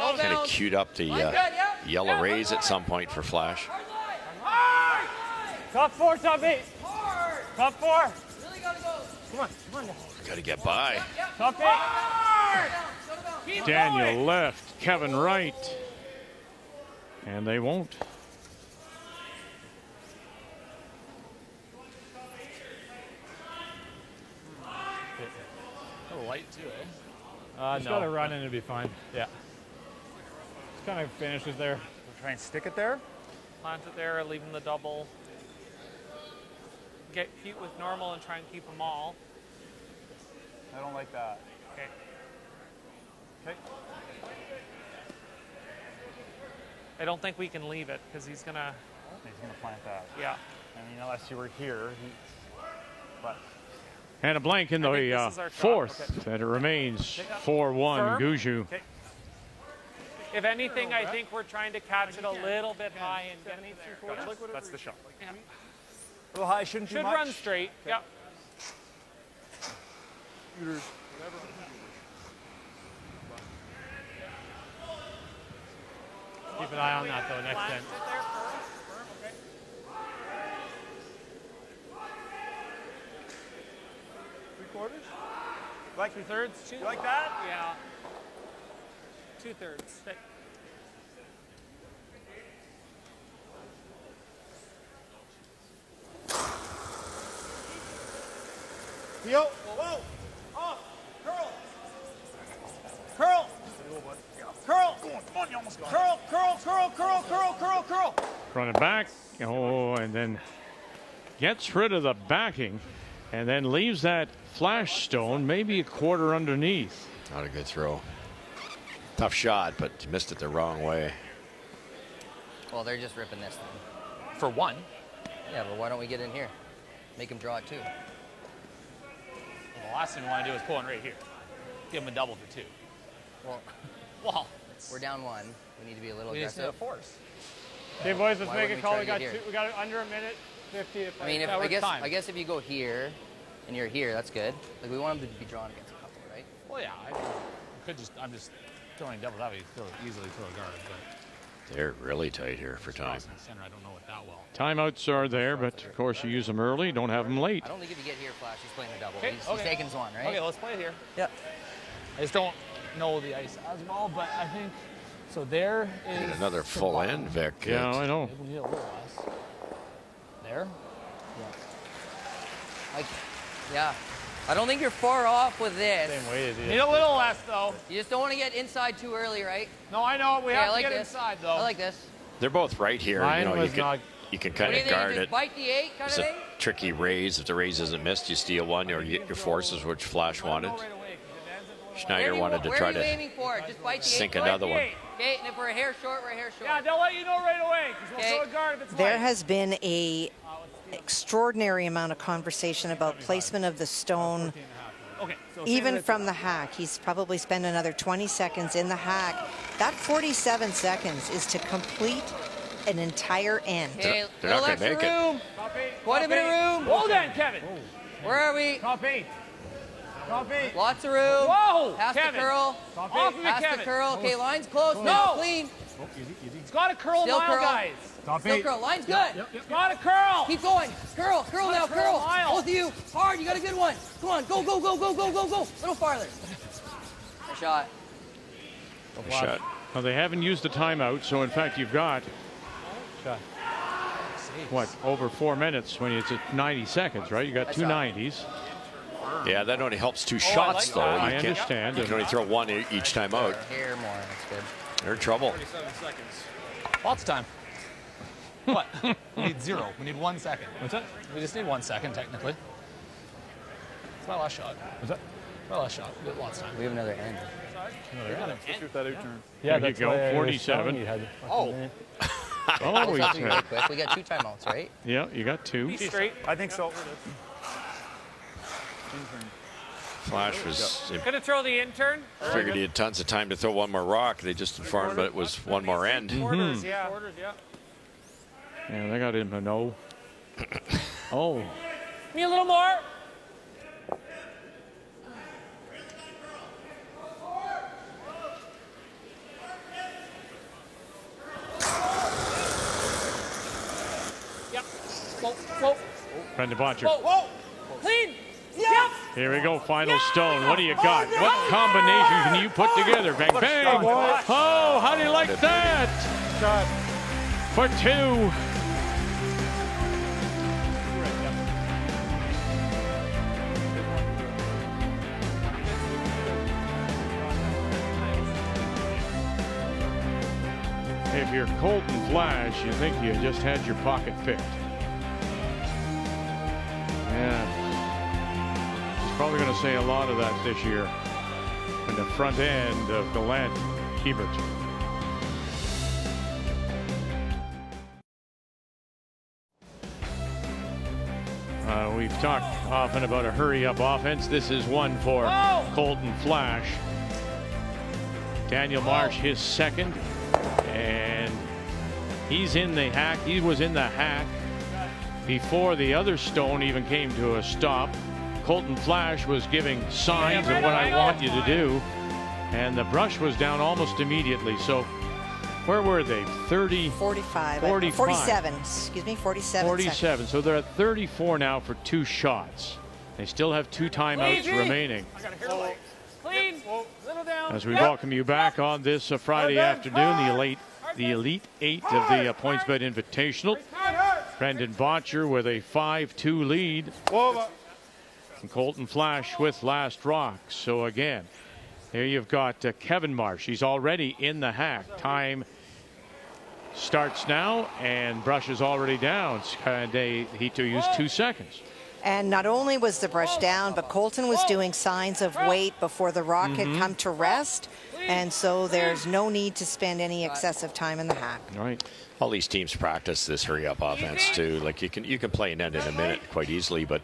kind of queued up the yellow rays at some point for Flash. Top 4, top 8. Top 4. Really gotta go. Come on. Got to get by. Top 8. Daniel left, Kevin right. And they won't. Oh, light too, eh? Just gotta run and it'll be fine. Yeah. Just kind of finishes there. We'll try and stick it there. Plant it there, leave them the double. Get cute with normal and try and keep them all. I don't like that. Okay. Okay. I don't think we can leave it because he's gonna plant that. Yeah. I mean, unless you were here, but. And a blank in the fourth, and it remains 4-1 Guju. Okay. If anything, I think we're trying to catch it a little bit high and get it there. That's the shot. Yeah. A little high, shouldn't Should run straight. Okay. Yep. Keep an eye on that though next time. Quarters? Like 2/3? You like that? Yeah. 2/3. Yo, whoa, off, curl, curl, curl, come on, you almost got curl, curl, curl, curl, curl, curl, curl. Run it back. Oh, and then gets rid of the backing and then leaves that flash stone maybe a quarter underneath. Not a good throw. Tough shot, but missed it the wrong way. Well, they're just ripping this thing. For one. Yeah, but why don't we get in here? Make them draw it too. The last thing we want to do is pull in right here. Give them a double for 2. Well, we're down 1. We need to be a little aggressive. We just need a force. Okay, boys, let's Why make wouldn't a call. we try to get here? We got under a minute 50. I mean, I guess if you go here and you're here, that's good. Like we want them to be drawn against a couple, right? Well, yeah. I'm just throwing double that way. Easily throw a guard, but They're really tight here for time. center, I don't know it that well. Timeouts are there, but of course you use them early. Don't have them late. I don't think if you get here, Flash, he's playing a double. Okay, He's taking one, right? Okay, let's play it here. Yep. I just don't know the ice as well, but I think so. There is And another full end, Vic. Yeah, I know. Maybe we need a little less. There. Yeah. I don't think you're far off with this. Same way as Need a little less, though. You just don't want to get inside too early, right? No, I know. We have I like to get this. inside, though. I like this. They're both right here. Mine you know, was not. you can What kind do you of think? guard Just it. bite the 8 kind It's of a thing? tricky raise. If the raise isn't missed, you steal one or you get your forces, which Flash wanted. Schneider wanted to try Where are you to aiming for? Just bite the 8. sink another one. Okay, and if we're a hair short, we're a hair short. Yeah, they'll let you know right away, because we'll throw a guard if it's There light. has been a extraordinary amount of conversation about placement of the stone, Okay, so even from the hack. He's probably spent another 20 seconds in the hack. That 47 seconds is to complete an entire end. Okay, They're not little gonna extra make it. room. Quite a bit of room. Hold on, Kevin. Where are we? Top 8. Top 8. Lots of room. Whoa, Pass Kevin. the curl. Top 8. Pass the curl. Okay, line's close. No. Now clean. It's got to curl Still mile, curl. guys. Still curl. Line's good. It's got to curl. Keep going. Curl. Curl now. curl Curl. mile. Both of you. Hard. You got a good one. Come on. Go, go, go, go, go, go, go. A little farther. Good shot. Shot. Well, they haven't used the timeout, so in fact you've got what, over 4 minutes when it's at 90 seconds, right? You got two 90s. Yeah, that only helps 2 shots, though. I You can't- understand. You can only throw one each time out. Hair more. That's good. They're in trouble. 47 seconds. Lots of time. What? We need 0. We need 1 second. What's that? We just need 1 second, technically. It's my last shot. What's that? My last shot. We have lots of time. We have another end. Shoot that out turn. There you go, 47. Oh, Oh, we he's really quick. We got 2 timeouts, right? yeah, you got 2. Straight. I think so. Flash was Gonna throw the intern. figured he had tons of time to throw one more rock. They just informed that it was one more end. Quarters, yeah. Quarters, yeah. Yeah, they got him a no. Oh, Me a little more. Yep. Whoa, whoa, Brendan Bottcher. whoa, whoa. Clean. Yep. Here we go, final stone. What do you got? What combination can you put together? Bang, bang. Oh, how do you like that? For 2. If you're Colton Flash, you think you just had your pocket picked. Yeah. He's probably going to say a lot of that this year in the front end of Gallant Hebert. We've talked often about a hurry-up offense. This is one for Colton Flash. Daniel Marsh, his second. And he's in the hack. He was in the hack before the other stone even came to a stop. Colton Flash was giving signs of what I want you to do. And the brush was down almost immediately. So where were they? 30? 45. 45. 47. Excuse me, 47 47. So they're at 34 now for 2 shots. They still have 2 timeouts remaining. Clean. Little down. As we welcome you back on this Friday afternoon, the Elite 8 of the PointsBet Invitational. Brendan Bottcher with a 5-2 lead. And Colton Flasch with last rock. So again, here you've got Kevin Marsh. He's already in the hack. Time starts now, and Brush is already down. He to use 2 seconds. And not only was the brush down, but Colton was doing signs of wait before the rock had come to rest. And so there's no need to spend any excessive time in the hack. Right. All these teams practice this hurry-up offense too. Like you can play an end in a minute quite easily, but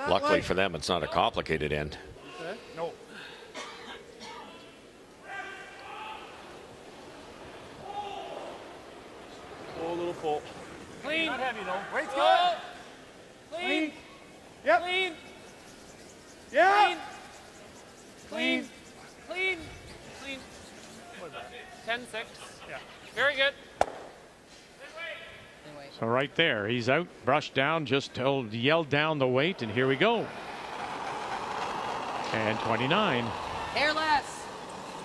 luckily for them, it's not a complicated end. No. Oh, a little full. Clean. Not heavy though. Weight's good. Clean. Yep. Clean. Yeah. Clean. Clean. Clean. 10-6. Yeah. Very good. So right there, he's out, brushed down, just yelled down the weight, and here we go. And 29. Hair less.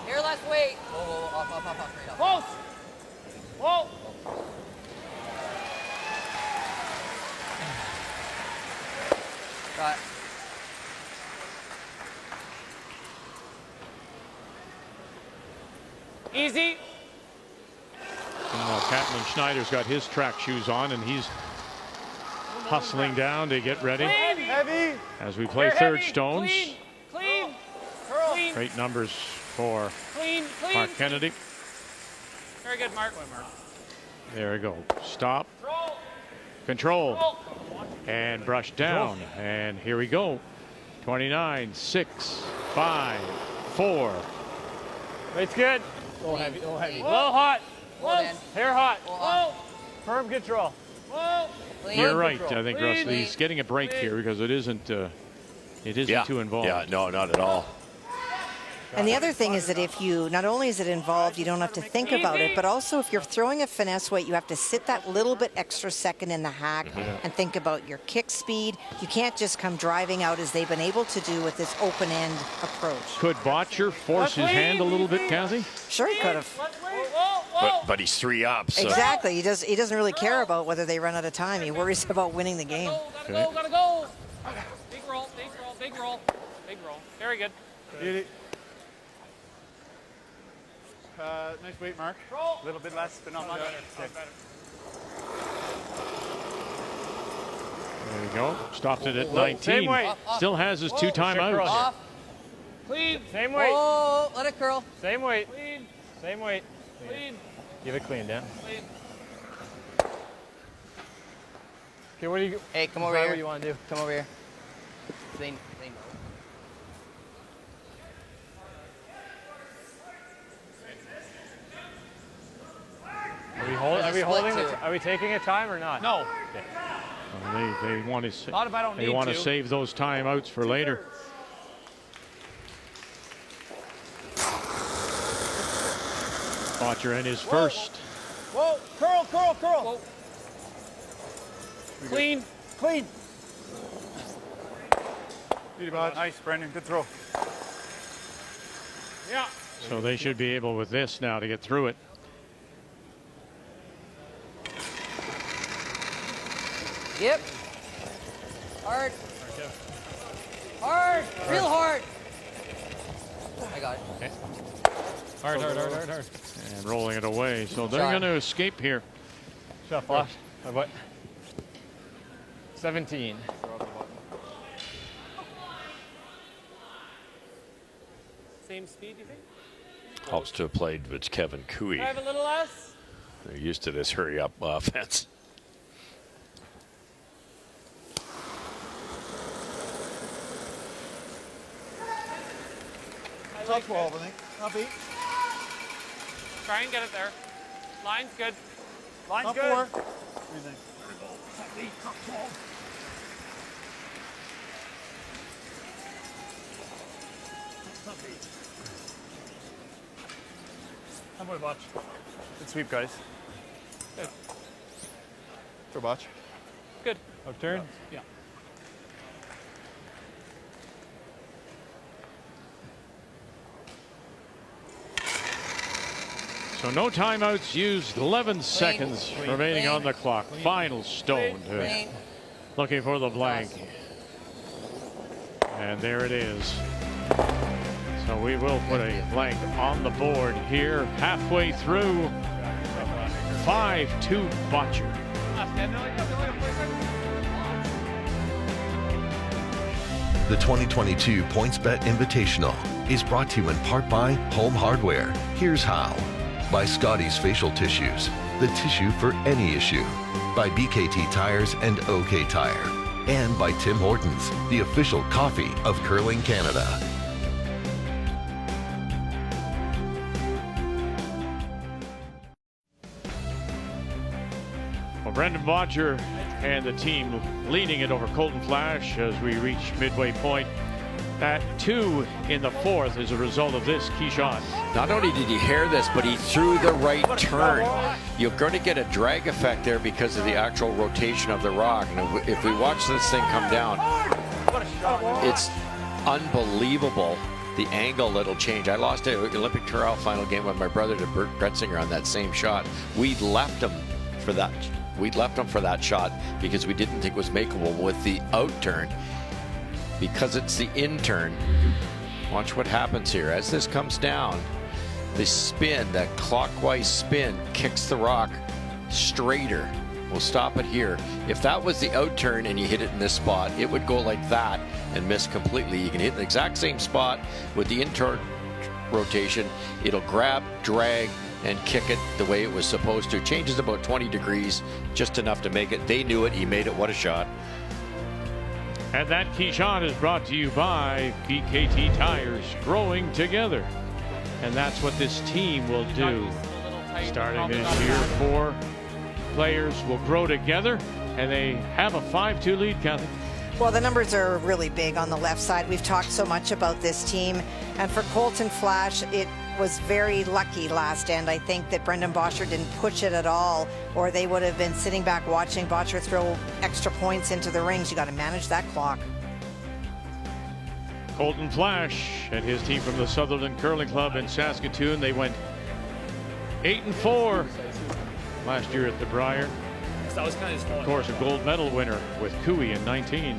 Hair less weight. Whoa, off, right off. Close. Whoa. Got. Easy. Catlin Schneider's got his track shoes on, and he's hustling down to get ready. Clean. Heavy. As we play third stones. Clean. Clean. Clean. Great numbers for Clean. Clean. Mark Kennedy. Very good, Mark. There we go. Stop. Control. And brush down. And here we go. 29, 6, 5, 4. It's good. A little heavy. A little heavy. A little hot. Whoa. Hair hot. Whoa. Firm control. Whoa. You're right. I think Russ, he's getting a break here because it isn't too involved. Yeah, no, not at all. And the other thing is that if you, not only is it involved, you don't have to think about it, but also if you're throwing a finesse weight, you have to sit that little bit extra second in the hack and think about your kick speed. You can't just come driving out as they've been able to do with this open end approach. Could Bottcher force his hand a little bit, Kathy? Sure, he could have. But he's 3 up. So. Exactly. He doesn't really care about whether they run out of time. He worries about winning the game. Gotta go. Big roll. Big roll. Very good. Beauty. Nice weight, Mark. A little bit less, but not much. Better. There you go. Stopped it at 19. Still has his 2 timeouts. Off. Clean. Same weight. Oh, let it curl. Same weight. Clean. Same weight. Clean. Give it clean, Dan. Clean. Okay, what do you? Hey, come over here. What do you want to do? Come over here. Clean. Are we taking a time or not? No. Okay. They want to. Not if I don't need to. They want to save those timeouts for later. Bottcher in his first. Whoa. Curl. Whoa. Clean. Beauty, bud. Nice, Brendan. Good throw. Yeah. So they should be able with this now to get through it. Yep. Hard. Hard. Real hard. I got it. Okay. Hard. And rolling it away. So they're going to escape here. Shot Flash. What? 17. Same speed, you think? Helps to have played with Kevin Cooey. Drive a little less. They're used to this hurry-up offense. Top 12, I think. Not beat. Try and get it there. Line's good. Line's good. 4. What do you think? Top 8, top 12. Top 8. How about Botch? Good sweep, guys. Good. For Botch. Good. Upturn? Yeah. So no timeouts used, 11 seconds remaining on the clock. Final stone looking for the blank. And there it is. So we will put a blank on the board here halfway through. 5-2 Bottcher. The 2022 PointsBet Invitational is brought to you in part by Home Hardware. Here's how. By Scotty's Facial Tissues, the tissue for any issue. By BKT Tires and OK Tire. And by Tim Hortons, the official coffee of Curling Canada. Well, Brendan Bottcher and the team leading it over Colton Flasch as we reach midway point. At 2 in the fourth as a result of this key shot. Not only did he hair this, but he threw the right turn. You're going to get a drag effect there because of the actual rotation of the rock. And if we watch this thing come down, it's unbelievable the angle that'll change. I lost an Olympic Tour final game with my brother to Bert Gretzinger on that same shot. We left him for that. We left him for that shot because we didn't think it was makeable with the out turn. Because it's the in turn. Watch what happens here. As this comes down, the spin, that clockwise spin, kicks the rock straighter. We'll stop it here. If that was the out turn and you hit it in this spot, it would go like that and miss completely. You can hit the exact same spot with the in-turn rotation. It'll grab, drag, and kick it the way it was supposed to. Changes about 20 degrees, just enough to make it. They knew it. He made it. What a shot. And that key shot is brought to you by BKT Tires, growing together. And that's what this team will do. Starting this year, 4 players will grow together, and they have a 5-2 lead, Kathy. Well, the numbers are really big on the left side. We've talked so much about this team. And for Colton Flasch, it was very lucky last end. I think that Brendan Bottcher didn't push it at all, or they would have been sitting back watching Bottcher throw extra points into the rings. You got to manage that clock. Colton Flasch and his team from the Sutherland Curling Club in Saskatoon. They went 8-4 last year at the Brier. Of course, a gold medal winner with Cooey in 19.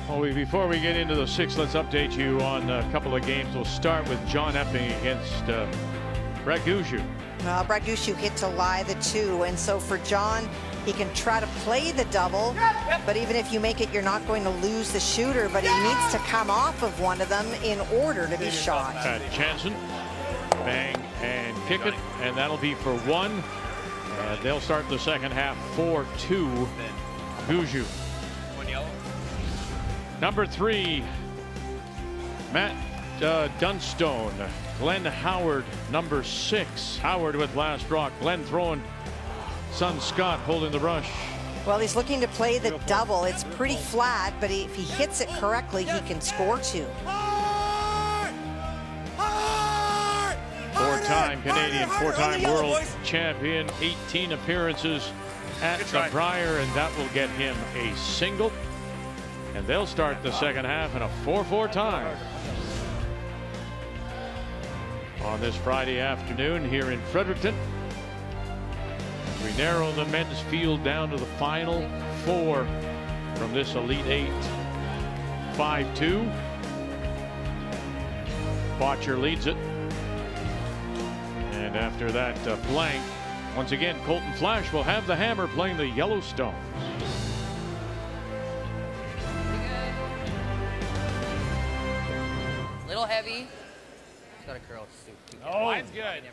Well, before we get into the 6, let's update you on a couple of games. We'll start with John Epping against Bragushu. Well, Bragushu hit to lie the 2, and so for John, he can try to play the double, but even if you make it, you're not going to lose the shooter, but he needs to come off of one of them in order to be shot. Pat Jansen, bang and kick it, and that'll be for 1. And they'll start the second half 4-2 Bragushu. Number 3, Matt Dunstone. Glenn Howard, number 6. Howard with last rock. Glenn throwing. Son Scott holding the rush. Well, he's looking to play the double. It's pretty flat, but if he hits it correctly, he can score 2. 4-time Canadian, 4-time world champion, 18 appearances at the Brier, and that will get him a single. And they'll start the second half in a 4-4 tie. On this Friday afternoon here in Fredericton, we narrow the men's field down to the final 4 from this Elite 8. 5-2. Bottcher leads it. And after that blank, once again, Colton Flasch will have the hammer playing the Yellowstones. Little heavy. It's got a curl. Oh, mine's good.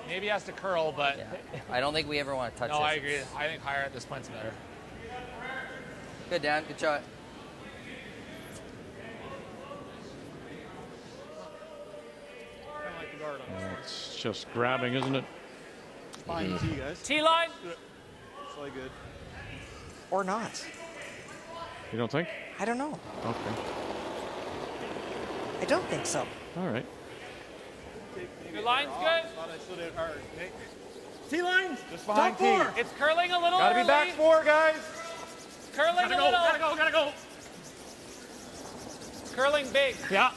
Maybe he has to curl, but yeah. I don't think we ever want to touch it. No, I agree. I think higher at this point's better. Good, Dan. Good shot. It's just grabbing, isn't it? Fine T, guys. T-line. It's all good. Or not. You don't think? I don't know. Okay. I don't think so. All right. Your line's good. Thought I stood out hard. Okay. T-line. Just behind T. It's curling a little. Gotta be back 4, guys. It's curling a little. Gotta go. Curling big. Yeah.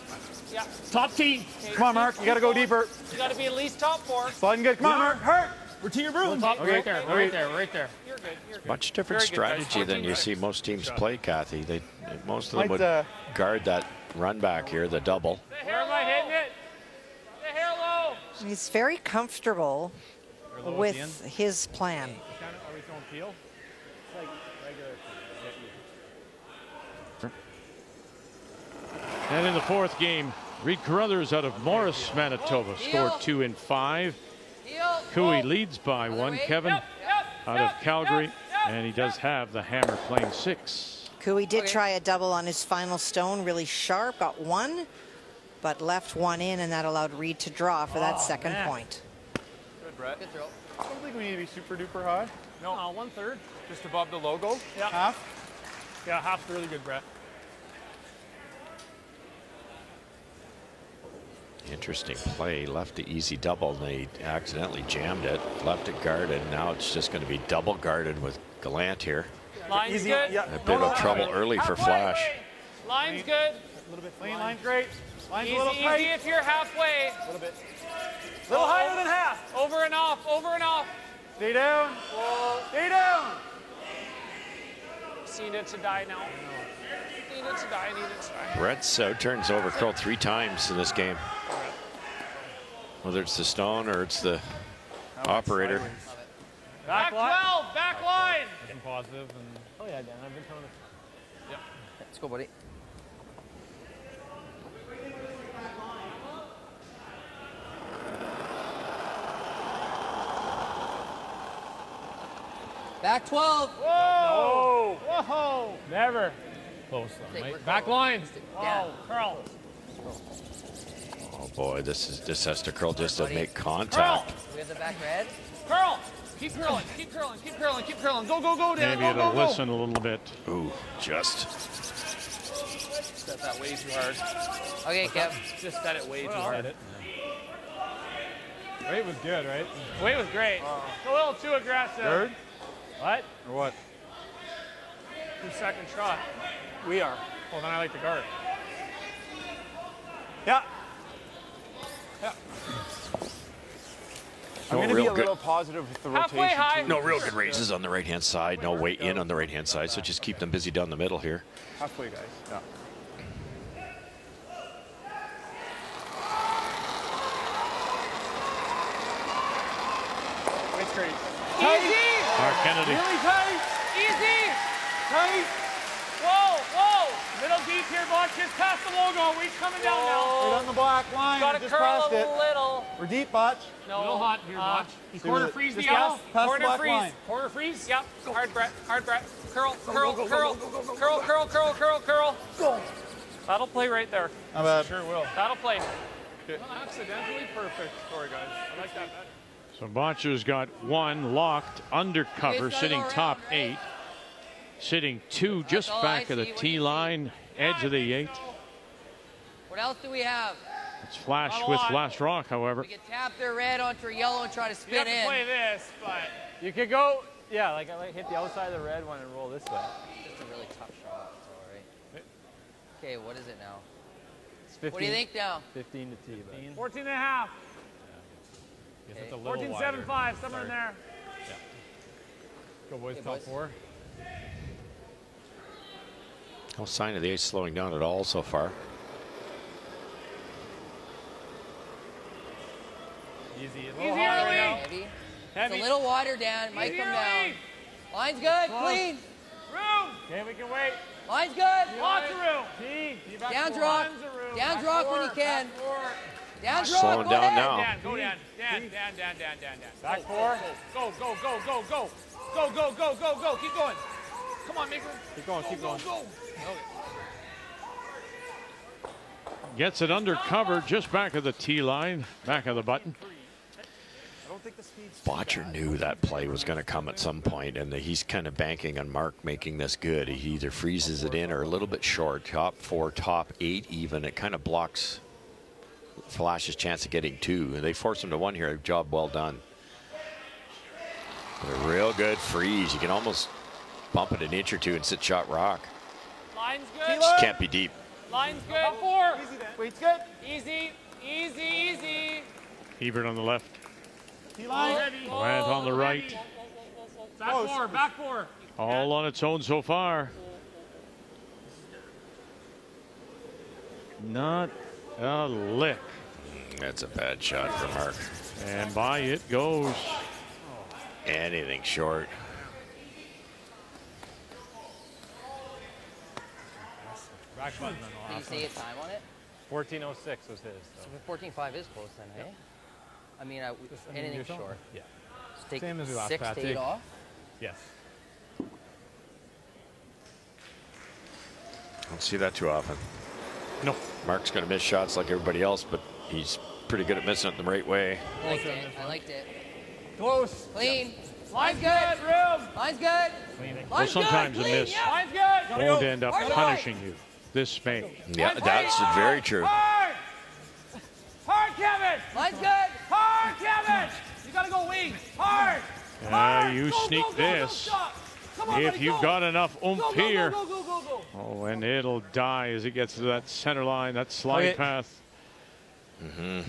Yeah. Top tee. Okay, Come on, Mark. You got to go deeper. You got to be at least top 4. Sliding good. Come on, Mark. Hurt. We're to your broom. Okay. Right there, right there, right there. You're good. You're good. Much different Very good, guys. strategy than you 14-6. see most teams play, Kathy. Most of them would Might, guard that run back here, the double. Where am I hitting it? The hair low. He's very comfortable with his plan. Are we throwing peel? It's like regular. And in the fourth game, Reed Carruthers out of Morris, Manitoba, scored 2 in 5. Cooey leads by 1. Kevin out of Calgary, and he does have the hammer playing 6. Cooey did try a double on his final stone, really sharp, got 1, but left 1 in, and that allowed Reed to draw for that second point. Good, Brett. Good throw. I don't think we need to be super duper high. No, 1/3. Just above the logo. Yeah. Half. Yeah, half's really good, Brett. Interesting play. Left the easy double, and they accidentally jammed it. Left it guarded. Now it's just going to be double guarded with Gallant here. Line's good. Yeah. A bit of trouble early for Flasch. Line's good. A little bit clean. Line's great. Line's Easy, a little tight. easy if you're halfway. A little bit. A little higher than half. Over and off, over and off. Stay down. Stay down. Need it to die now. Need it to die, need it to die. Brett turns over curl 3 times in this game. Whether it's the stone or it's the operator. Back 12, back line. Getting positive and oh yeah, Dan, I've been telling us. Yep. Let's go, buddy. Back 12. Whoa! Whoa! Never. Close though, right? Back line. Whoa, curl. Oh boy, this has to curl just to make contact. We have the back red. Curl. Keep curling, keep curling, keep curling, keep curling. Go, go, go, Dan. Maybe Go, it'll go, go. listen a little bit. Ooh, just. Set that way too hard. Okay, Kev. Just set it way too hard. Weight was good, right? Weight was great. A little too aggressive. Third? What? Or what? 2-second shot. We are. Well, then I like the guard. Yeah. No I'm going to be real a good- little positive with the Halfway rotation. high. too. No real good raises on the right-hand side. No weight in on the right-hand side, so just keep them busy down the middle here. Halfway, guys. Yeah. Weight's great. Easy. Mark Kennedy. Really tight. Easy. Tight. Whoa, whoa. Middle deep here, Bottcher. Just past the logo. Weight's coming down now. Right on the black line. Got to Just curl crossed a it. little. We're deep, Botch. No. A little hot here, Botch. Corner it. freeze the Just yellow. past the Corner black freeze. line. Corner freeze. Yep. Hard Brett. Hard Brett. Curl, curl, curl. Curl, curl, curl, curl, curl. Go. That'll play right there. How about? Sure will. That'll play. Accidentally perfect. Sorry, guys. I like that better. So Bottcher's got 1 locked under cover, Okay, sitting settle top around, 8. Sitting 2 just all back I of the see. What do tee you line, edge of the 8. What else do we have? It's Flasch Not a with lot. Last Rock, however. We can tap their red onto a yellow and try to You spin have to in. play this, but You could go, yeah, like I hit the outside of the red one and roll this way. Just a really tough shot. It's all right. Okay, what is it now? It's 15, What do you think now? 15 to tee, but 14 and a half. guess it's a little 14.75, wider. somewhere in there. Go boys, Okay, top boys. 4. No sign of the ace slowing down at all so far. Easy. A Easy little higher early. now. Heavy. Heavy. It's a little wider, Dan. Might Easy come early. down. Line's good. Close. Clean. Room. Okay, we can wait. Line's good. Lots of room. Tee. Tee back Down 4. drop. Tons of room. Down Back drop when four, you can. back four. Down drop. Slowing Go down ahead. now. Dan, go Dan. Dan. Back Go, 4. Go, go, go, go, go. Go, go, go, go, go. Keep going. Come on, make room. Keep going, keep going. Go. Gets it under cover, just back of the tee line, back of the button. I don't think the speed's Bottcher knew that play was going to come at some point, and he's kind of banking on Mark making this good. He either freezes it in or a little bit short. Top 4, top 8 even. It kind of blocks Flash's chance of getting 2. And they force him to 1 here. Job well done. But a real good freeze. You can almost bump it an inch or 2 and sit shot rock. Line's good. Just can't be deep. Line's good. Top 4. Easy then. Weight's good. Easy, easy, easy. Hebert on the left. Line. Grant on the right. Back 4, back 4. All on its own so far. Not a lick. That's a bad shot for Mark. And by it goes. Anything short. Back button Did you see a time on it? 14:06 was his. So 14.5 is close then, eh? I mean, anything short. Yeah. Just take Same as we last 6 to 8 off. Yes. Don't see that too often. No. Mark's going to miss shots like everybody else, but he's pretty good at missing it the right way. I liked it. I liked it. Close. Clean. Line's good. Room. Line's good. Well, sometimes a miss Line's good. won't end up punishing you. This may. Yeah, that's very true. Hard. Hard, Kevin. Line's good. Hard, Kevin. You got to go wing. Hard. You sneak this. If you've got enough oomph here. Oh, and it'll die as it gets to that center line, that slide path. Mm-hmm.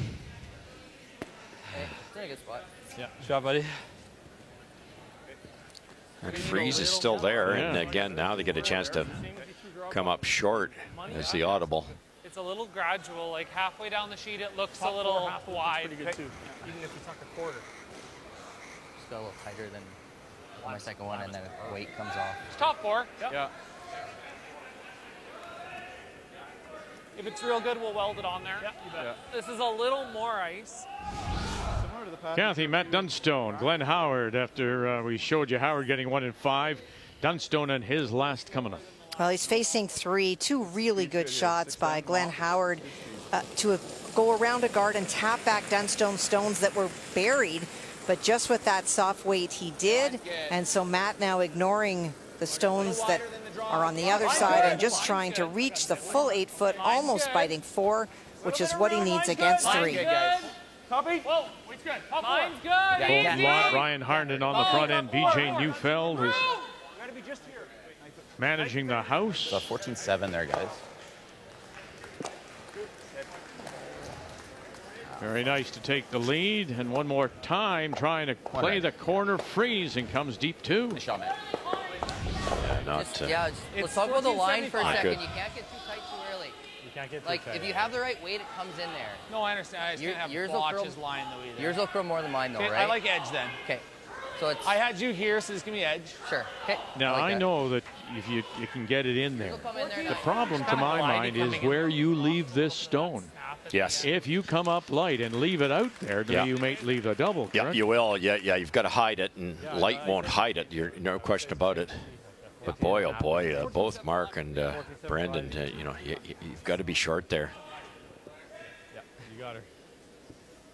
Hey, it's in a good spot. Yeah. Shot, buddy. That freeze is still there, and again, now they get a chance to come up short as the audible. It's a little gradual, like halfway down the sheet, it looks a little wide. Pretty good too. Even if you tuck a quarter. Just got a little tighter than my second one, and then weight comes off. It's top 4. Yep. Yeah. If it's real good, we'll weld it on there. Yeah, you bet. Yeah. This is a little more ice. Similar to the pass. Kathy, Matt Dunstone, Glenn Howard, after we showed you Howard getting 1 in 5. Dunstone and his last coming up. Well, he's facing 3, 2 really good shots by Glenn Howard to go around a guard and tap back Dunstone stones that were buried, but just with that soft weight he did. And so Matt now ignoring the stones that are on the other side and just trying to reach the full 8 foot, almost biting 4, which is what he needs against 3. Copy? Whoa, it's good. Mine's good. Golden lot, Ryan Harnden on the front end. BJ Neufeld is managing the house. 14-7 there, guys. Very nice to take the lead, and one more time trying to play the corner freeze, and comes deep too. Shot, man. Let's talk about the line for a second. Good. You can't get too tight too early. You can't get too Like, tight. if you have the right weight, it comes in there. No, I understand. I just can't have Yours will Bottcher's curl- line though either. Yours will curl more than mine, though, Okay, right? I like edge then. Okay. So it's... I had you here, so just give me edge. Sure. Okay. Now like I that. know that if you can get it in there. It'll come in there The nice. problem to my mind is where you leave this stone. Yes. If you come up light and leave it out there, then you may leave a double. Yeah, Correct? you will. Yeah, you've got to hide it, and light won't hide it. You're no question about it. But boy, oh boy, both Mark and Brendan, you've got to be short there. Yeah, you got her.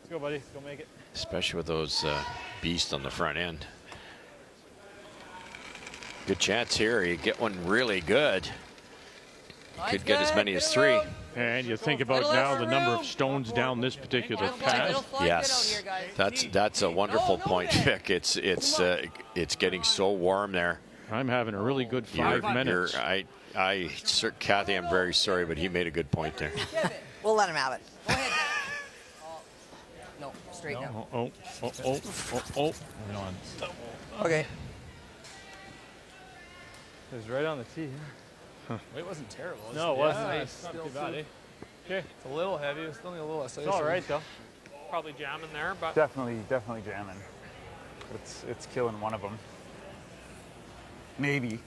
Let's go, buddy. Let's go make it. Especially with those beasts on the front end. Good chance here. You get one really good. Could get as many as 3. And you think about now the number of stones down this particular path. Yes, that's a wonderful point, Vic. It's getting so warm there. I'm having a really good 5 minutes. Kathy, I'm very sorry, but he made a good point there. We'll let him have it. Go ahead. No, straight now. Oh. Okay. It was right on the tee. Weight wasn't terrible. No, it wasn't. Nice. Not too bad, eh? Okay. It's a little heavy. It's only a little less. It's all right, though. Probably jamming there, but Definitely jamming. But it's killing one of them. Maybe.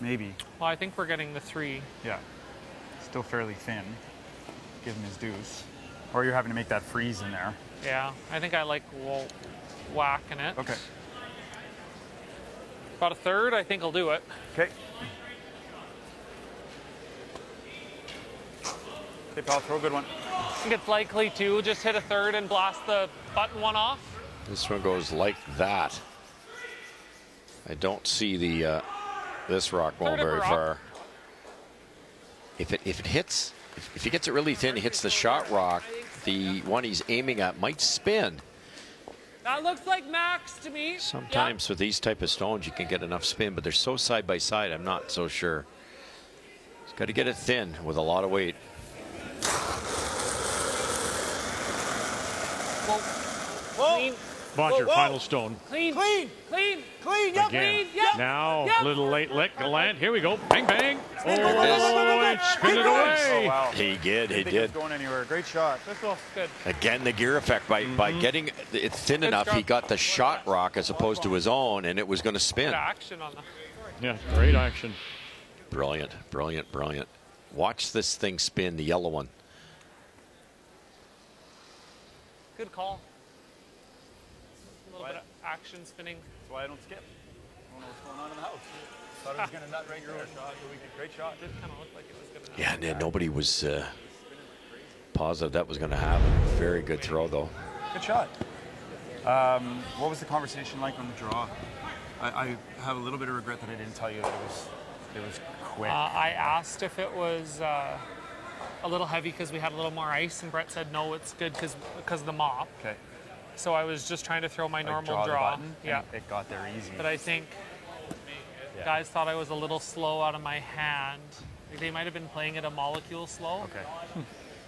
well, I think we're getting the 3. Yeah. Still fairly thin. Give him his dues. Or you're having to make that freeze in there. Yeah, I think I like whacking it. Okay. About a third, I think I'll do it. Okay. Okay, pal, throw a good one. I think it's likely to just hit a third and blast the button one off. This one goes like that. I don't see the this rock wall very far. If it hits, if he gets it really thin, he hits the shot rock. The one he's aiming at might spin. That looks like max to me. Sometimes with these type of stones, you can get enough spin, but they're so side by side. I'm not so sure. It's Got to get it thin with a lot of weight. Clean. Bottcher, final stone. Clean. Yep. Again. Clean. Yep. Now, Yep. little late lick. Gallant. Here we go. Bang, bang. Oh, and spin it Oh, away. wow. He did. He Didn't think it did. was going anywhere. Great shot. Good. Again, the gear effect by getting it thin enough, he got the shot rock as opposed to his own, and it was going to spin. Good action on the. Yeah, great action. Brilliant, brilliant, brilliant. Watch this thing spin, the yellow one. Good call. A little bit of action spinning. That's why I don't skip. I don't know what's going on in the house. Thought I was going to nut right your shot. Great shot. Did kind of look like it was going to. Yeah, and nobody was positive that was going to happen. Very good throw, though. Good shot. What was the conversation like on the draw? I have a little bit of regret that I didn't tell you that it was quick. I asked if it was a little heavy because we had a little more ice, and Brett said no, it's good because of the mop. Okay. So I was just trying to throw my normal draw. draw. The button, Yeah. It got there easy. But I think guys thought I was a little slow out of my hand. Like they might have been playing it a molecule slow. Okay.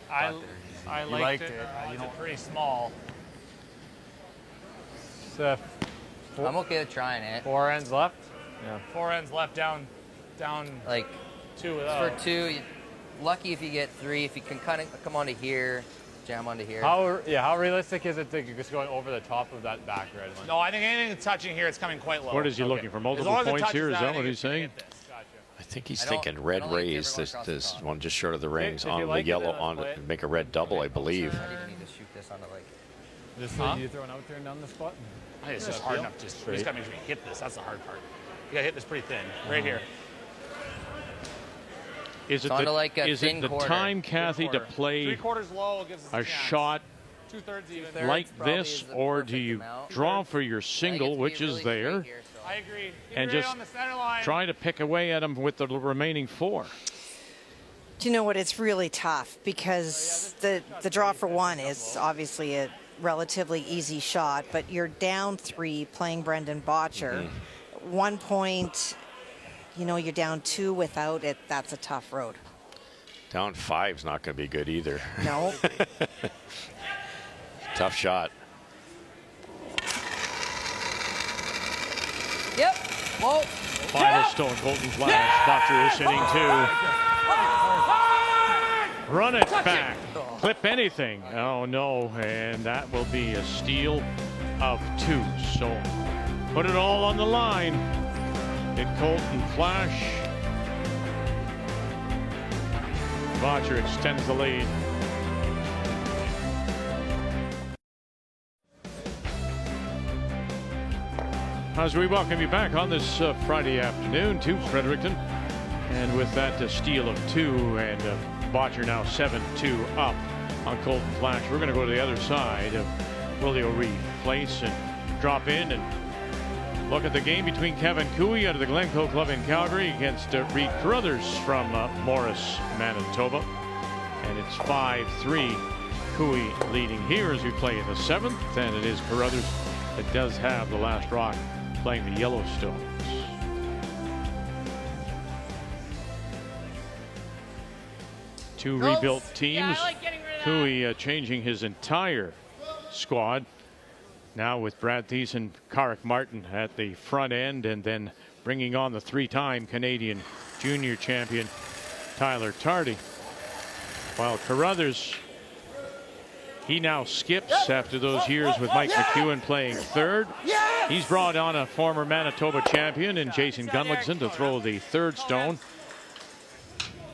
I liked it. You know, Pretty small. So, I'm okay with trying it. 4 ends left. Yeah. 4 ends left, down. Like 2 without. for 2, lucky if you get 3. If you can kind of come onto here, jam onto here. How realistic is it to just going over the top of that back red one? No, I think anything that's touching here, it's coming quite low. What is he looking for? Multiple points here? Is that what he's saying? I think he's thinking red rays. This one just short of the rings If on you the like it, yellow then on play it, it. make a red double, I believe. I didn't need to shoot this onto like. Just you throw an out there and down the spot. I think it's just hard enough. You just got to make sure you hit this. That's the hard part. You got to hit this pretty thin, right here. Is it It's onto the, like a is it thin the quarter. time, Kathy, to play 3/4 low gives us a chance. shot 2/3 even. Thirds like probably this, is the or perfect do you amount. draw for your I think single, it's which really is straight there, here, so. I agree. and Keep it just on the center line. try to pick away at him with the remaining 4? Do you know what? It's really tough because the draw for 1 is obviously a relatively easy shot, but you're down 3 playing Brendan Bottcher. 1 point, you're down 2 without it. That's a tough road. Down 5's not going to be good either. No. Tough shot. Yep. Whoa. Final stone, Colton Flasch. Bottcher is hitting 2. Run it back. Clip anything. Oh, no. And that will be a steal of 2. So put it all on the line. Hit Colton Flasch. Bottcher extends the lead. As we welcome you back on this Friday afternoon to Fredericton. And with that, a steal of 2, and Bottcher now 7-2 up on Colton Flasch. We're going to go to the other side of Willie O'Ree Place and drop in and look at the game between Kevin Cooey out of the Glencoe Club in Calgary against Reed Carruthers from Morris, Manitoba. And it's 5-3. Cooey leading here as we play in the 7th, and it is Carruthers that does have the last rock playing the Yellowstones. Two rebuilt teams. Cooey changing his entire squad. Now with Brad Thiessen, Carrick Martin at the front end, and then bringing on the 3-time Canadian junior champion Tyler Tardy. While Carruthers, he now skips after those years with Mike McEwen playing 3rd. He's brought on a former Manitoba champion in Jason Gunlickson to throw the 3rd stone.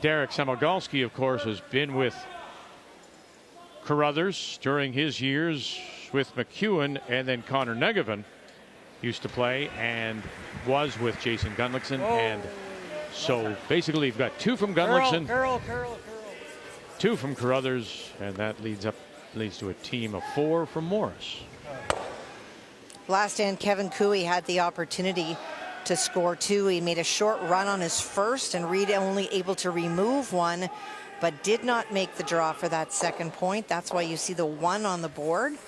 Derek Samogalski, of course, has been with Carruthers during his years with McEwen, and then Connor Negevin used to play and was with Jason Gunlickson. And so basically you've got 2 from Gunlickson, 2 from Carruthers, and that leads to a team of 4 from Morris. Last end, Kevin Cooey had the opportunity to score 2. He made a short run on his first, and Reed only able to remove 1, but did not make the draw for that 2nd point. That's why you see the 1 on the board.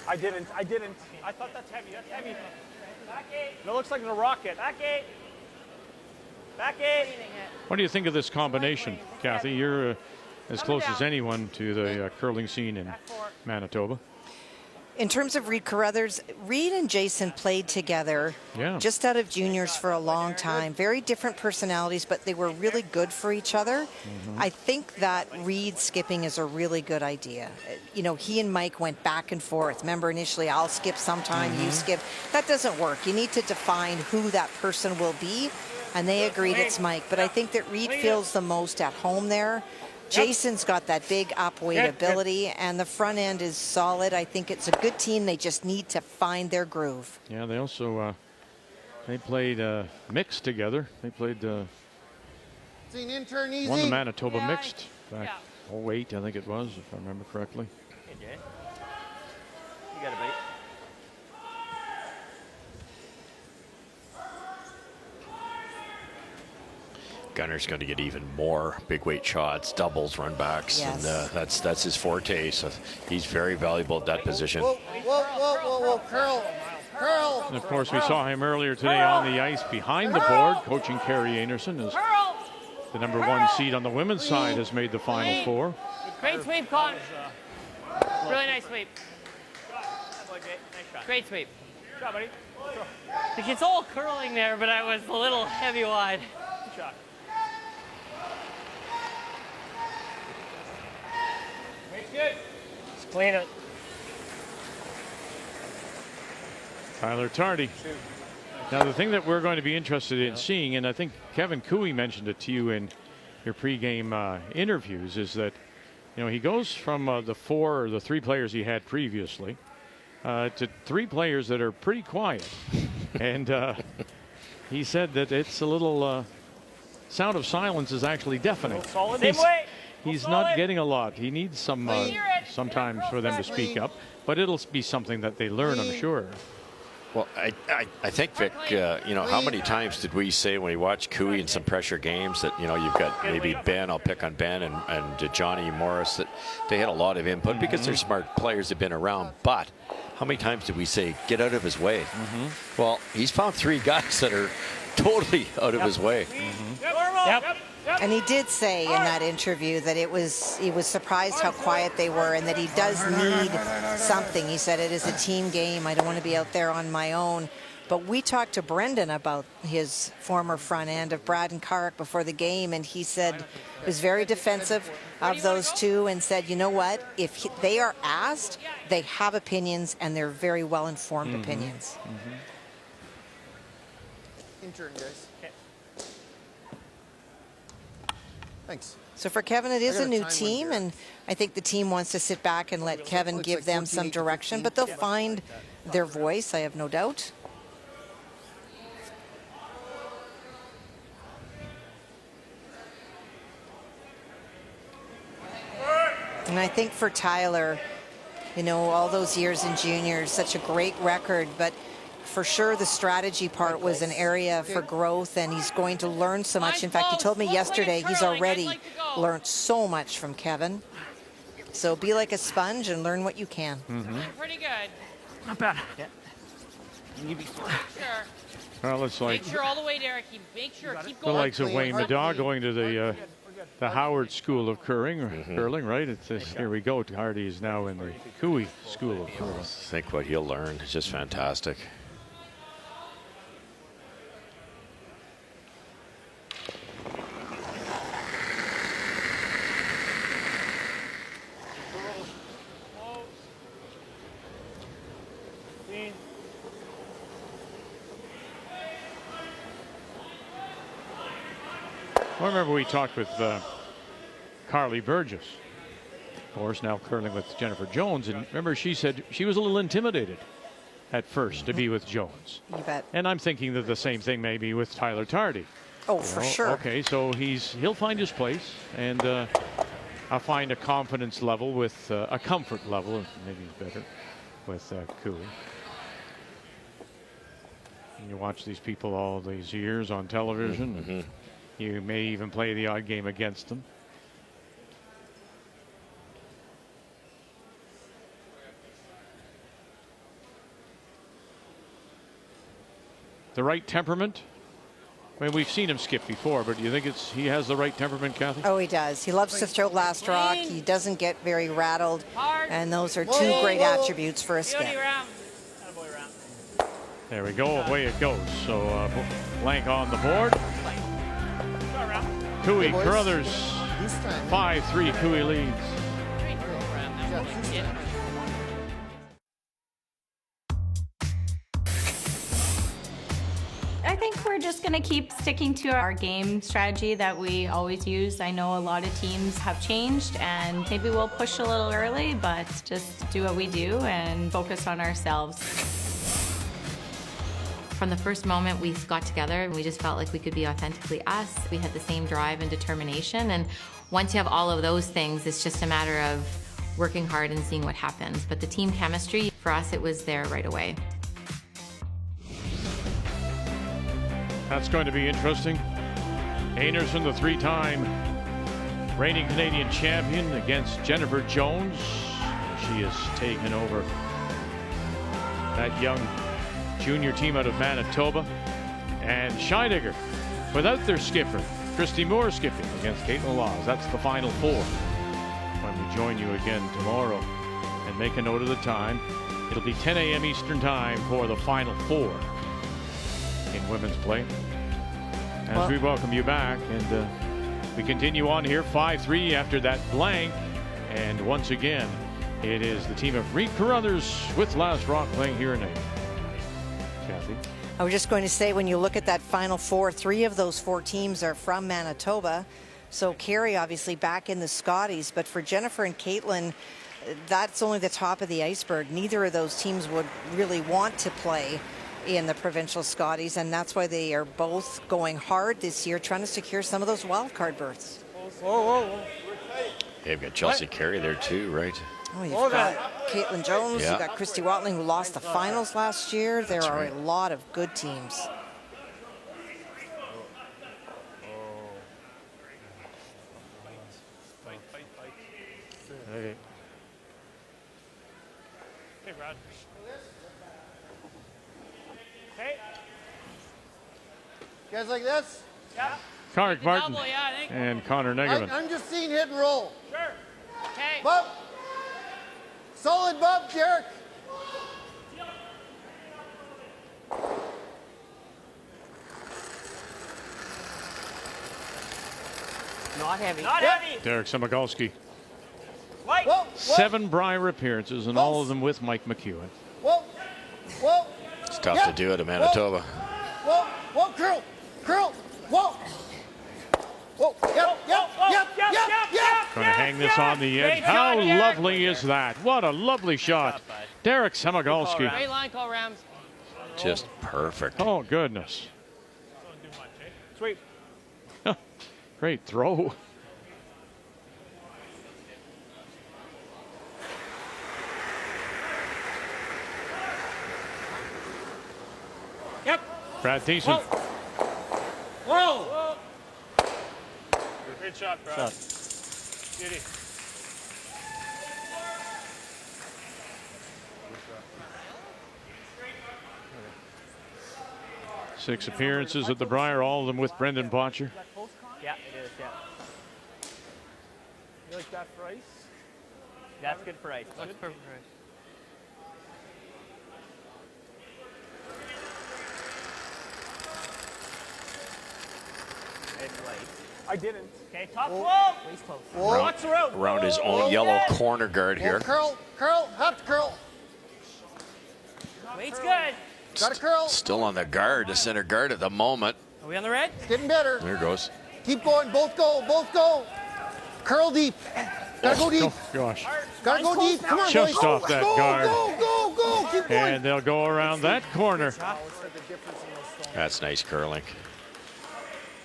I didn't. I thought that's heavy. That's heavy. It looks like a rocket. Back 8. Back 8. What do you think of this combination, Kathy? You're as close as anyone to the curling scene in Manitoba. In terms of Reed Carruthers, Reed and Jason played together just out of juniors for a long time. Very different personalities, but they were really good for each other. I think that Reed skipping is a really good idea. You know, he and Mike went back and forth. Remember, initially, I'll skip sometime, you skip. That doesn't work. You need to define who that person will be, and they agreed it's Mike. But I think that Reed feels the most at home there. Jason's got that big up-weight ability, and the front end is solid. I think it's a good team. They just need to find their groove. Yeah, they also they played mixed together. They played won the Manitoba mixed back 08, I think it was, if I remember correctly. Hey, Jay. You got a bait. Gunner's going to get even more big weight shots, doubles, run backs, and that's his forte. So he's very valuable at that position. Whoa, curl. And of course, we saw him earlier today on the ice behind the board, coaching Carrie Anderson, as the #1 seed on the women's side has made the Final Four. Great sweep, Con. Really nice sweep. Great sweep. Good job, buddy. Like, it's all curling there, but I was a little heavy wide. Good shot. Good. Just clean it. Tyler Tardy. Now, the thing that we're going to be interested in seeing, and I think Kevin Cooey mentioned it to you in your pregame interviews, is that, you know, he goes from the 3 players he had previously to 3 players that are pretty quiet. And he said that it's a little sound of silence is actually deafening. Solid. He's not getting a lot. He needs some sometimes for them to speak up, but it'll be something that they learn, I'm sure. Well, I think, Vic, you know, how many times did we say when we watched Cooey in some pressure games that, you know, you've got maybe Ben, I'll pick on Ben, and Johnny Morris, that they had a lot of input because they're smart players, have been around. But how many times did we say, get out of his way? Well, he's found 3 guys that are totally out of his way. And he did say in that interview that he was surprised how quiet they were and that he does need something. He said, it is a team game. I don't want to be out there on my own. But we talked to Brendan about his former front end of Brad and Carrick before the game, and he said he was very defensive of those 2 and said, you know what, if they are asked, they have opinions, and they're very well-informed opinions. Intern, guys. Thanks. So for Kevin, it is a new team, and I think the team wants to sit back and let Kevin give them some direction, but they'll find their voice, I have no doubt. And I think for Tyler, you know, all those years in juniors, such a great record, but for sure the strategy part was an area for growth, and he's going to learn so much. In fact, he told me yesterday he's already learned so much from Kevin. So be like a sponge and learn what you can. Pretty good. Not bad. Sure. Well, it's like Make sure all the way, Derek. Make sure. Keep the going. likes of Wayne Middaugh going to the Howard School of Curling, right? It's here we go. Hardy is now in the Cooey School of Curling. I think what he'll learn is just fantastic. I remember we talked with Carly Burgess, of course, now curling with Jennifer Jones, and remember she said she was a little intimidated at first to be with Jones. You bet. And I'm thinking that the same thing may be with Tyler Tardy. Oh, for sure. Okay, so he'll find his place, and I'll find a confidence level with a comfort level, maybe better, with Cooey. And you watch these people all these years on television. And you may even play the odd game against them. the right temperament? I mean, we've seen him skip before, but do you think he has the right temperament, Kathy? Oh, he does. He loves to throw last rock. He doesn't get very rattled. And those are two great attributes for a skip. There we go. Away it goes. So blank on the board. Cooey Carruthers 5-3. Cooey leads. I think we're just going to keep sticking to our game strategy that we always use. I know a lot of teams have changed, and maybe we'll push a little early, but just do what we do and focus on ourselves. From the first moment we got together, and we just felt like we could be authentically us. We had the same drive and determination, and once you have all of those things, it's just a matter of working hard and seeing what happens. But the team chemistry, for us, it was there right away. That's going to be interesting. Anderson, the 3-time reigning Canadian champion, against Jennifer Jones. She has taken over that young junior team out of Manitoba. And Scheidegger, without their skipper, Christy Moore skipping against Caitlin Laws. That's the final 4. When we join you again tomorrow, and make a note of the time, it'll be 10 a.m. Eastern time for the final 4 in women's play. As we welcome you back, and we continue on here 5-3 after that blank. And once again, it is the team of Reed Carruthers with Last Rock playing here in April. Kathy? I was just going to say, when you look at that final 4, 3 of those 4 teams are from Manitoba. So Carrie obviously back in the Scotties, but for Jennifer and Caitlin, that's only the top of the iceberg. Neither of those teams would really want to play in the provincial Scotties, and that's why they are both going hard this year, trying to secure some of those wild card berths. Yeah, you've got Chelsea Carey there too, right? Oh, you've got Caitlin Jones, you've got Christy Watling, who lost the finals last year. There are a lot of good teams. Okay. Hey, Brad. Hey. You guys like this? Yeah. Kark Martin double, yeah, I think. and Connor Negerman. I'm just seeing hit and roll. Sure. Okay. Bump. Solid bump, Derek. Not heavy. Not heavy. Derek Samagalski. Light. 7 Brier appearances, and all of them with Mike McEwen. Whoa. Whoa. It's tough to do it in Manitoba. Whoa. Whoa. Curl. Curl. Whoa. Whoa. Yep. Going to hang this on the edge. How lovely is that? What a lovely shot. Derek Samagalski. Great line call, Rams. Just perfect. Oh, goodness. Sweep. Great throw. Yep. Brad Thiessen. Whoa. Great shot, Brad. Beauty. 6 appearances at the Brier, all of them with Brendan Bottcher. Yeah, it is, yeah. You like that for ice? That's good for ice. That's perfect for ice. I didn't. Okay, top 12. Waist close. Watch around. Around his own yellow corner guard here. Curl. Have to curl. Weight's good. Got to curl. Still on the guard, the center guard at the moment. Are we on the red? Getting better. There goes. Keep going. Both go. Curl deep. Gotta go deep. Oh, gosh. Gotta go deep. Come on, Just boys. off that guard. Go. Keep going. And they'll go around that corner. That's nice curling.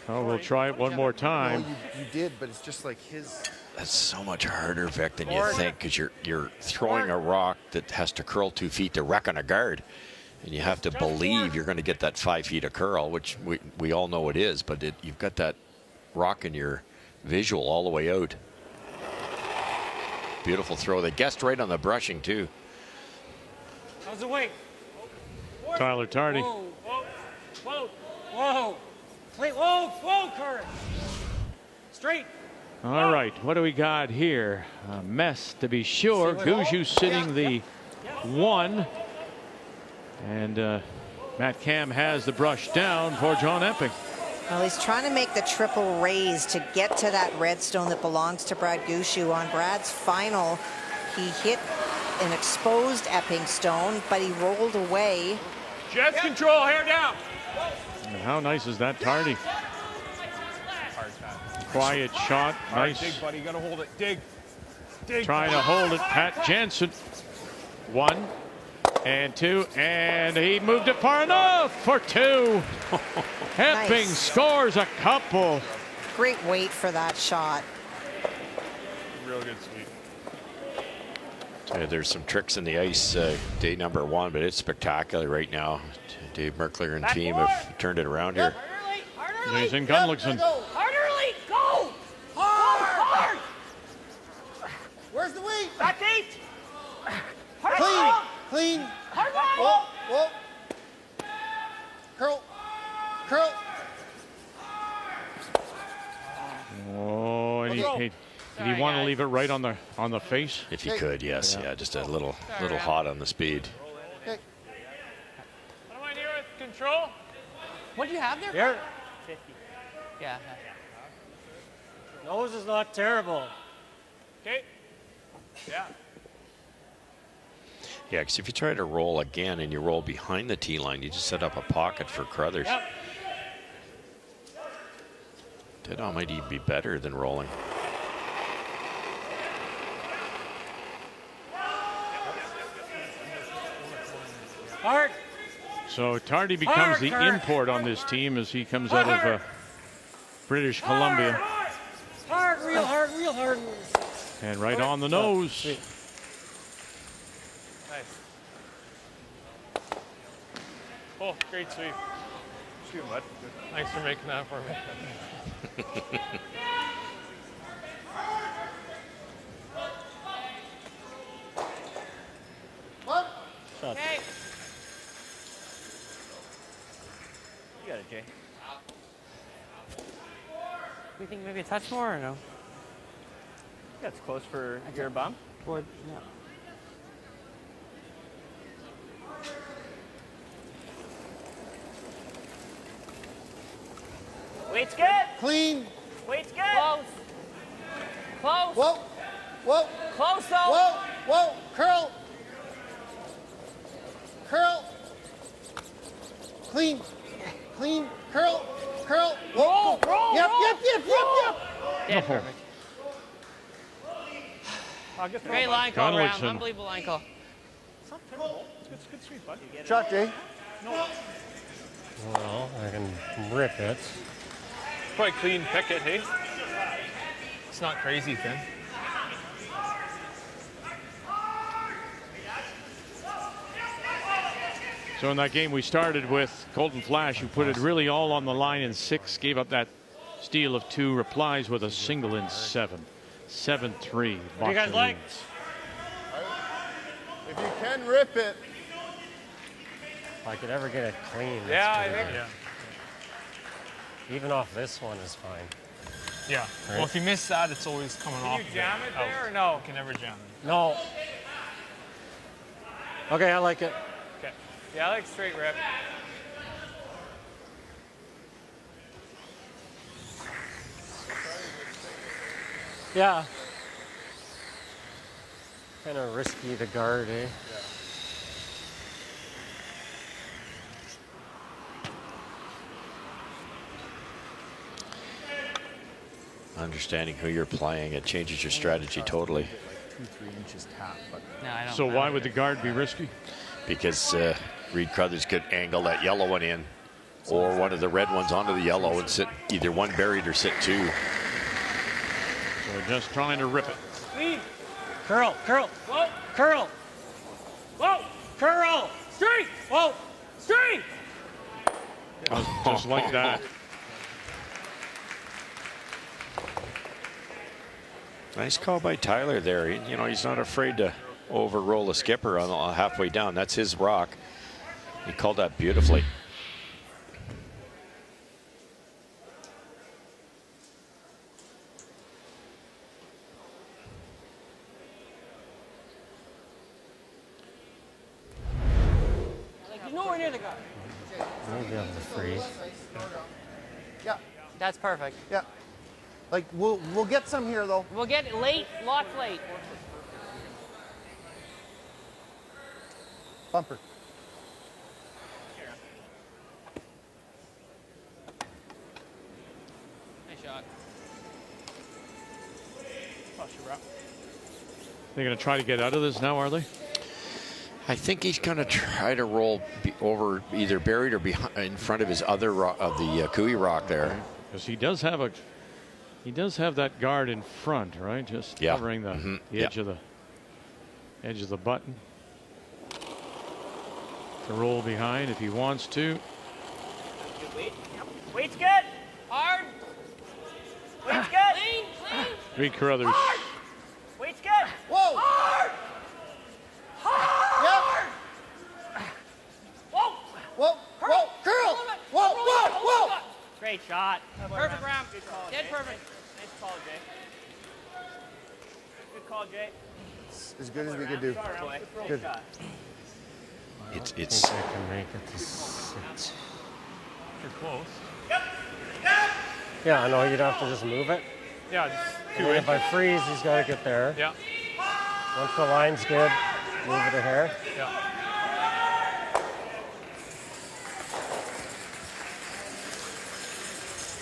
Oh, we'll try it one more time. You did, but it's just like his. That's so much harder, Vic, than you think, because you're throwing a rock that has to curl 2 feet to wreck on a guard. And you have to believe you're going to get that 5 feet of curl, which we all know it is, but you've got that rock in your visual all the way out. Beautiful throw. They guessed right on the brushing, too. How's the weight? Tyler Tardy. Whoa. Whoa. Wait, whoa, whoa, Curran. Straight. All right, what do we got here? A mess, to be sure. Gushue sitting the 1. And Matt Cam has the brush down for John Epping. Well, he's trying to make the triple raise to get to that redstone that belongs to Brad Gushue. On Brad's final, he hit an exposed Epping stone, but he rolled away. Jets control, hair down. And how nice is that tardy? Quiet shot, nice. Dig, buddy, you gotta hold it. Dig. Dig. Trying to hold it, Pat Jensen. 1 and 2, and he moved it far enough for 2. Epping scores a couple. Great weight for that shot. Real good sweep. There's some tricks in the ice, day number 1, but it's spectacular right now. Dave Merkler and team have turned it around here. Jason Gunlickson. Hard early, go! Hard! Where's the weight? Back 8. Clean. Clean. Hard line. Whoa. Curl. Curl. Oh, and did he want to leave it right on the face? If he could, yes. Yeah, just a little hot on the speed. What am I near with control? What do you have there? Here. 50. Yeah. Nose is not terrible. Okay. Yeah. Yeah, because if you try to roll again and you roll behind the tee line, you just set up a pocket for Crothers. Yep. That might even be better than rolling. Hard. So Tardy becomes the import on this team as he comes out of British Columbia. Hard, real hard, real hard. And right on the nose. Nice. Oh, great sweep. Shoot, bud. Thanks for making that for me. What? Shot. Hey. You got it, Jay. You think maybe a touch more or no? That's close for your bum. Or, no. Weight's good. Clean. Weight's good. Close. Close. Whoa. Whoa. Close though. Whoa. Whoa. Curl. Curl. Clean. Clean. Curl. Curl. Roll. Roll. Yep. Roll. Yep. Yeah, perfect. Great line call, Round. Unbelievable line call. It's good sweep, bud. Shot, Jay. No. Well, I can rip it. Quite clean pick it, hey? It's not crazy thin. So in that game we started with Colton Flasch, who put it really all on the line in 6, gave up that steal of 2, replies with a single in 7. 7-3. What do you guys like? If you can rip it. If I could ever get it clean. Yeah, I think. Yeah. Even off this one is fine. Yeah. Right. Well, if you miss that, it's always coming off. you jam it there or no? You can never jam it. No. Okay, I like it. Okay. Yeah, I like straight rip. Yeah. Kind of risky to guard, eh? Understanding who you're playing, it changes your strategy totally. 2-3 inches tap, but No, I don't. So why would the guard be risky? Because Reed Crothers could angle that yellow one in, or one of the red ones onto the yellow and sit either one buried or sit 2. So just trying to rip it. Lead. Curl, curl, whoa, curl. Whoa, curl. Straight. Whoa, straight. Just like that. Nice call by Tyler there. You know, he's not afraid to overroll a skipper on halfway down. That's his rock. He called that beautifully. We'll be able to freeze. Yeah. That's perfect. Yeah. Like we'll get some here though. We'll get late, lots late. Bumper. Nice shot. They're going to try to get out of this now, are they? I think he's going to try to roll over either buried or behind, in front of his other rock, of the Cooey rock there. Because he does have that guard in front, right? Just covering the edge of the button. To roll behind if he wants to. Weight's good. Hard. Weight's good. Clean. Reed Carruthers. Hard. Weight's good. Whoa. Hard. Hard. Yep. Whoa. Whoa. Whoa. Girl. Whoa. Whoa. Whoa. Great shot. Perfect round. Good call, Dead Jay. perfect. Nice call, Jay. Good call, Jay. As good as we could do. Good. It's. I can make it to 6. You're close. Yeah, I know. You'd have to just move it. Yeah, just And then if I freeze, he's got to get there. Yeah. Once the line's good, move it a hair. Yeah.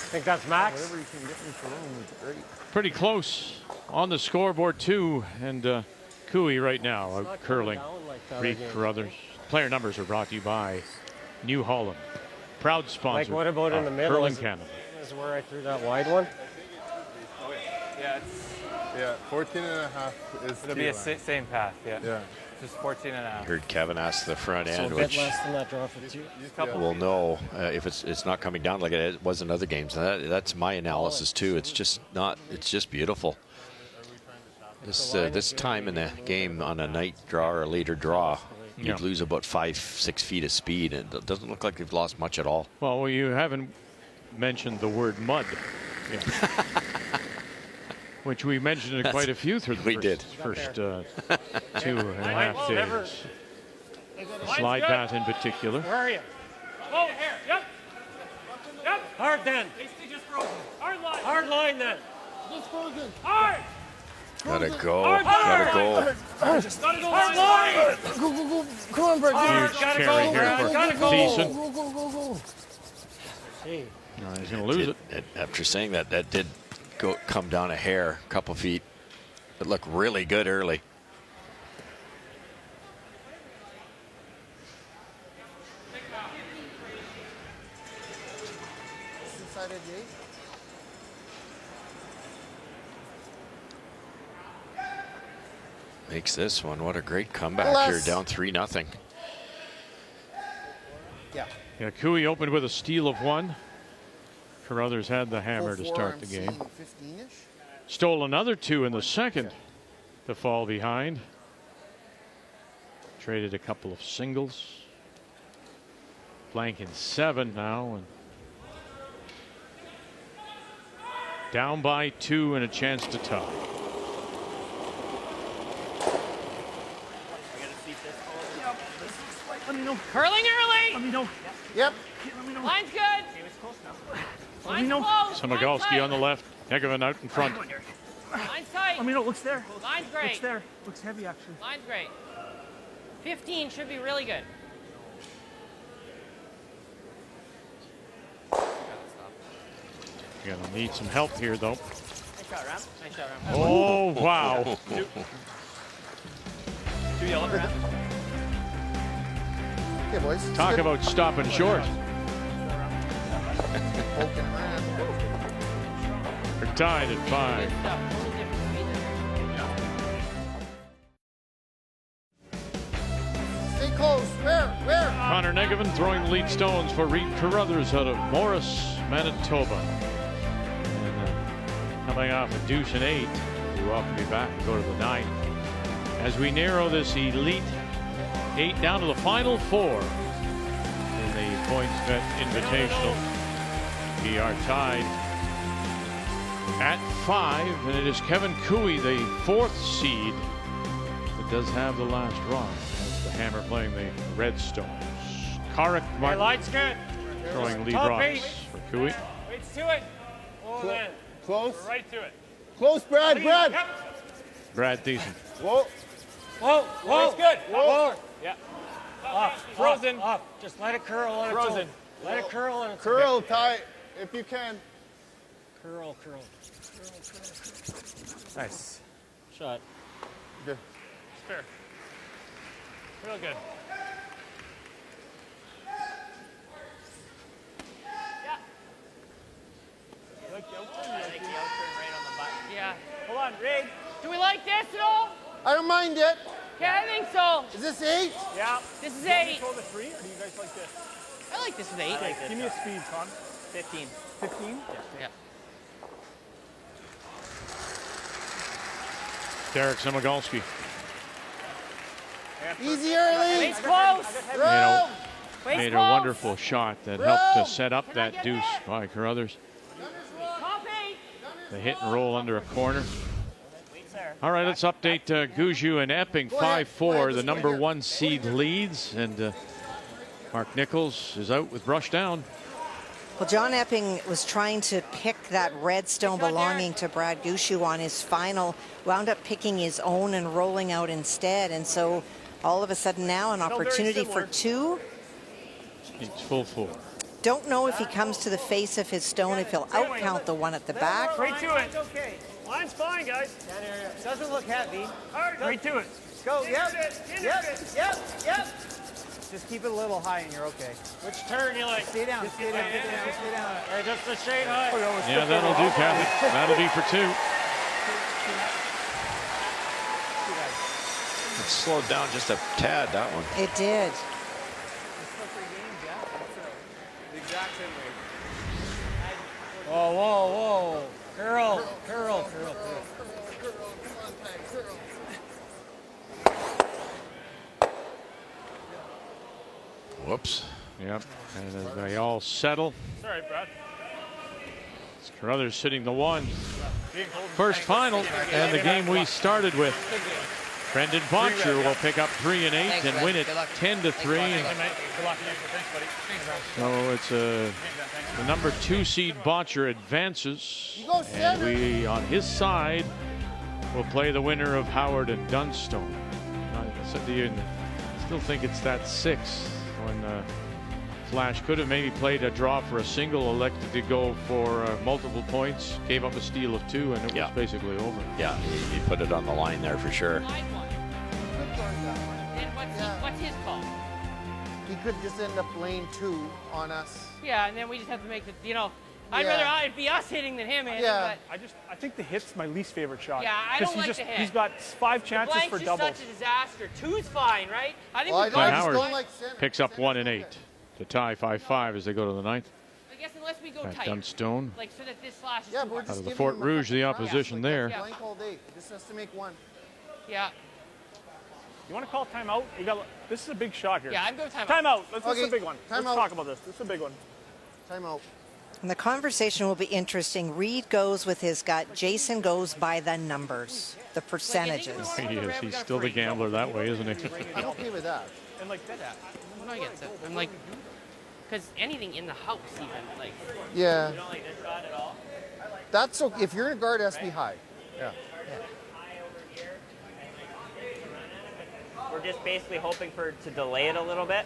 Think that's max? Whatever you can get me for room is great. Pretty close on the scoreboard too, and Cooey right now out curling. Reed Carruthers. Player numbers are brought to you by New Holland, proud sponsor. Like what about in the middle? Curling Is Canada. Is where I threw that wide one? Yeah, 14 and a half is It'll be a same path, yeah. Just 14 and a half. Heard Kevin ask the front So end, a bit which less than that draw for 2. we'll know if it's not coming down like it was in other games. That's my analysis too. It's just not. It's just beautiful. This time in the game on a night draw or a later draw, you'd lose about 5-6 feet of speed, and it doesn't look like they've lost much at all. Well, you haven't mentioned the word mud. Yeah. Which we mentioned in quite a few through the first 2.5 days. Slide path in particular. Where are you? Oh, here. Yep. Yep. Hard then. Basically just frozen. Hard line. Hard line then. Just frozen. Hard. Gotta go. Gotta go. Gotta go. Hard line. Go, go, go. Come on, Brett. Huge carry here for Thiessen. Go, go, go, go. Hey. No, he's going to lose it. After saying that, that did come down a hair, a couple feet. It looked really good early. Inside of the 8. Makes this one. What a great comeback here, down 3-0. Yeah, Cooey opened with a steal of 1. Carruthers had the hammer to start the game. 15-ish. Stole another 2 in the second to fall behind. Traded a couple of singles. Blank in 7 now. And down by 2 and a chance to tie. Let me know. Curling early. Let me know. Yep. Let me know. Line's good. Line's close. Samogolski on the left. Hegovan out in front. Line's tight. Let me know. Looks there. Line's great. Looks there. Looks heavy, actually. Line's great. 15 should be really good. You're gonna need some help here, though. Nice shot, Ram. Nice shot, Ram. Oh, wow. Two yellow, Ram. Okay, boys. Talk about stopping short. Poking around. We're tied at 5. Stay close. Where? Connor Negovan throwing the lead stones for Reed Carruthers out of Morris, Manitoba. And coming off a deuce and 8. We welcome you back and go to the 9th. As we narrow this Elite 8 down to the final 4 in the PointsBet Invitational. We are tied at 5, and it is Kevin Cooey, the 4th seed, that does have the last run. That's the hammer playing the Redstones. Karek Hey, Martin light's good. throwing lead Top rocks eight. for Cooey. Waits to it. Oh, man. Close. We're right to it. Close, Brad. Brad. Yep. Brad Thiessen. Whoa. Whoa, whoa. It's good. Whoa. Yeah. Off. Frozen. Off. Just let it curl. Let Frozen. it go. Let it curl. And it's Curl okay. tight if you can. Curl. Nice. Shot. Good. It's fair. Real good. Yeah. Hold on, Rig. Do we like this at all? I don't mind it. Yeah, I think so. Is this 8? Yeah. This is You want me 8. to throw the 3, or do you guys like this? I like this is 8. Give me a speed, Con. 15. 15? Yeah. Derek Simogalski. Easy early. Wait's close. Made a wonderful shot that helped to set up that deuce by Carruthers. Top 8. The hit and roll under a corner. All right, let's update Guju and Epping. 5-4, the number 1 seed leads, and Mark Nichols is out with brush down. Well, John Epping was trying to pick that red stone belonging to Brad Gushue on his final, wound up picking his own and rolling out instead, and so all of a sudden now an opportunity for 2. It's full 4. Don't know if he comes to the face of his stone, if he'll outcount the one at the back. Right to it. Okay. Line's fine, guys. Doesn't look heavy. Right to it. Go. Yep. Just keep it a little high and you're okay. Which turn you like? Stay down. Stay down. Hey, just a shade high. Yeah, that'll do, Kathy. That'll be for 2. It slowed down just a tad, that one. It did. Whoa. Curl. Whoops. Yep, and as they all settle, Sorry, Brad. it's Carruthers sitting the 1. First final, and the game we started with. Brendan Bottcher will pick up 3 and 8 and win it 10-3. So it's the number 2 seed Bottcher advances, and we on his side will play the winner of Howard and Dunstone. I said to you, I still think it's that 6 when Flasch could have maybe played a draw for a single, elected to go for multiple points, gave up a steal of 2, and it was basically over. Yeah, he put it on the line there for sure. What's his call? He could just end up laying 2 on us. Yeah, and then we just have to make the, I'd rather it'd be us hitting than him hitting, Yeah. but I think the hit's my least favorite shot. Yeah, I don't like the hit. He's got 5 chances blank's for just doubles. such a disaster. 2's fine, right? I think we Glenn go Howard picks up 1 and 8 to tie 5-5 as they go to the 9th. I guess unless we go At tight. Dunstone. Like so that this Flash is Yeah, too but we're hard. just Out of the giving Fort him a Rouge, the couple opposition there. Blank all day. Just has to make 1. Yeah. You want to call timeout? This is a big shot here. Yeah, I'm going timeout. Timeout. This is a big one. Timeout. Let's talk about this. This is a big one. Timeout. And the conversation will be interesting. Reed goes with his gut. Jason goes by the numbers, the percentages. He is. He's still the gambler that way, isn't he? I'm okay with that. And like that. When I get so, I'm like, because anything in the house, even like. Yeah. You don't like this shot at all. That's okay. If you're in a guard, it has to be high. Yeah. We're just basically hoping to delay it a little bit.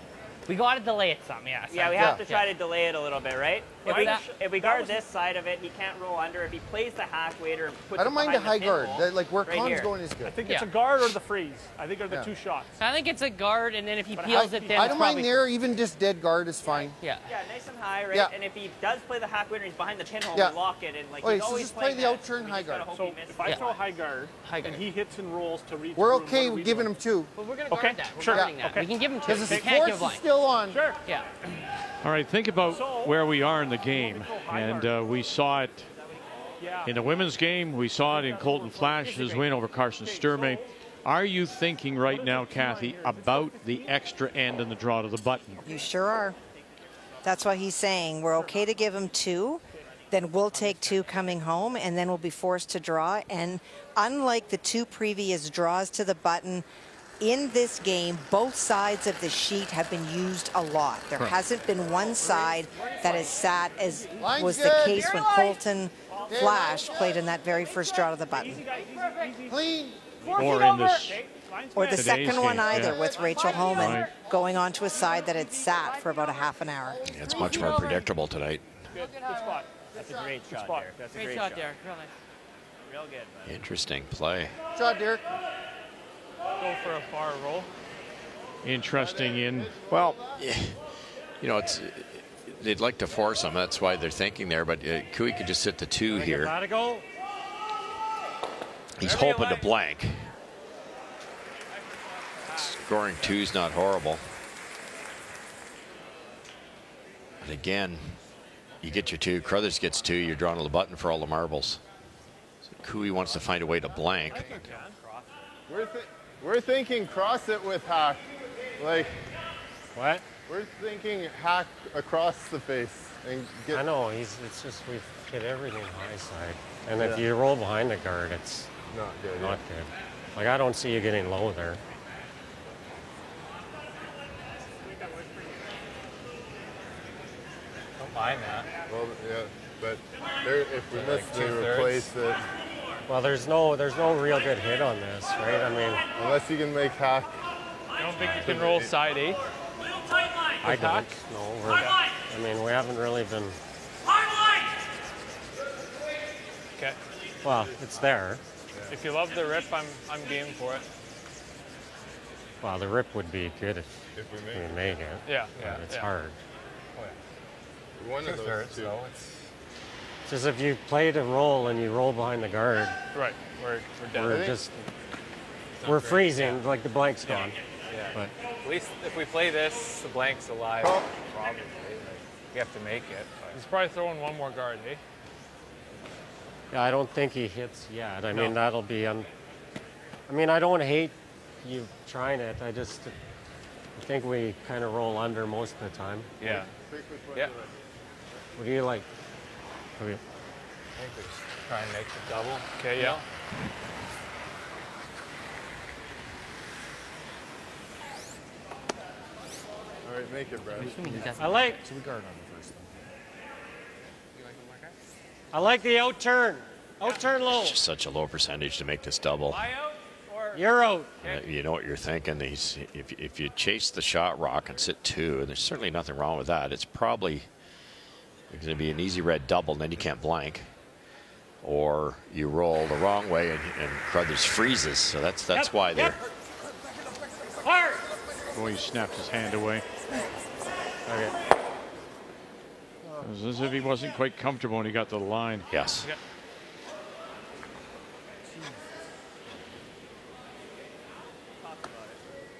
We got to delay it some, yeah. Yeah, we have to try to delay it a little bit, right? If we guard was- this side of it, he can't roll under. If he plays the hash waiter and puts I don't it mind behind the high guard. pinhole, That, like where right Con's here. going is good. I think it's a guard or the freeze. I think are the Yeah. 2 shots. I think it's a guard, and then if he But peels it, then I it's don't mind probably- there. Even just dead guard is fine. Yeah. Yeah, nice and high, right? Yeah. And if he does play the hack winner, he's behind the pinhole, Yeah. we lock it, and like Okay, he's so always just play playing the that. out turn We high just gotta guard. hope So he misses if I it. throw high guard, and he hits and rolls to reach. We're the room, okay what are we with giving doing? him 2. But we're gonna Okay, guard that. We're sure. guarding that. Okay. We can give him 2. Because We the can't force give is blank. still on. Sure. Yeah. All right, think about where we are in the game. And we saw it in the women's game. We saw it in Colton Flash's win over Carson Sturmey. Are you thinking right now, Kathy, about the extra end and the draw to the button? You sure are. That's why he's saying we're okay to give him 2. Then we'll take 2 coming home, and then we'll be forced to draw. And unlike the 2 previous draws to the button, in this game, both sides of the sheet have been used a lot. There Correct. hasn't been one side that has sat, as Line's was the good. case when Colton Flasch played in that very first draw to the button. Clean. Or in this. Or the Today's second one game, either, yeah. with Rachel Holman Right. going on to a side that had sat for about a half an hour. It's much more predictable tonight. Good spot. That's a great shot, Derek. That's a great shot. Derek. Real nice. Real good, man. Interesting play. Shot, Derek. Go for a far roll. Interesting in. Well, you know, they'd like to force him. That's why they're thinking there. But Cooey could just sit the 2 here. Gotta go. He's hoping to blank. Scoring 2's not horrible. And again, you get your 2. Crothers gets 2. You're drawing to the button for all the marbles. So Cooey wants to find a way to blank. We're thinking cross it with hack. Like, What? we're thinking hack across the face and get. I know, it's just we've hit everything high side. And Yeah. if you roll behind the guard, it's Not good. not good. Like, I don't see you getting low there. Don't mind that. Well, yeah, but if we miss, they 2/3. replace it. Well, there's no real good hit on this, right? I mean, Unless you can make hack. You don't think you can roll side 8? I don't. No, I mean, we haven't really been. Okay. Well, it's there. If you love the rip, I'm game for it. Well, the rip would be good if we make it. Yeah, but yeah, it's yeah. hard. One of those 2. It's just if you play to roll and you roll behind the guard, Right. We're down. we're freezing, like the blank's gone. Yeah. But At least if we play this, the blank's alive. Oh. Probably. We have to make it. He's probably throwing one more guard, eh? yeah, I don't think he hits yet. I No. mean, that'll be. I mean, I don't hate you trying it. I think we kind of roll under most of the time. Yeah. Yeah. What do you like? I think we just try and make the double. Okay, yeah. All right, make it, Brad. I like. So we guard on the first one. I like the out turn. Out turn low. It's just such a low percentage to make this double. You're out. You know what you're thinking. If you chase the shot rock and sit 2, and there's certainly nothing wrong with that, it's probably going to be an easy red double, and then you can't blank. Or you roll the wrong way and Crothers freezes. So that's why they're. Hard. Boy, he snapped his hand away. Okay. It was as if he wasn't quite comfortable when he got to the line. Yes. Okay.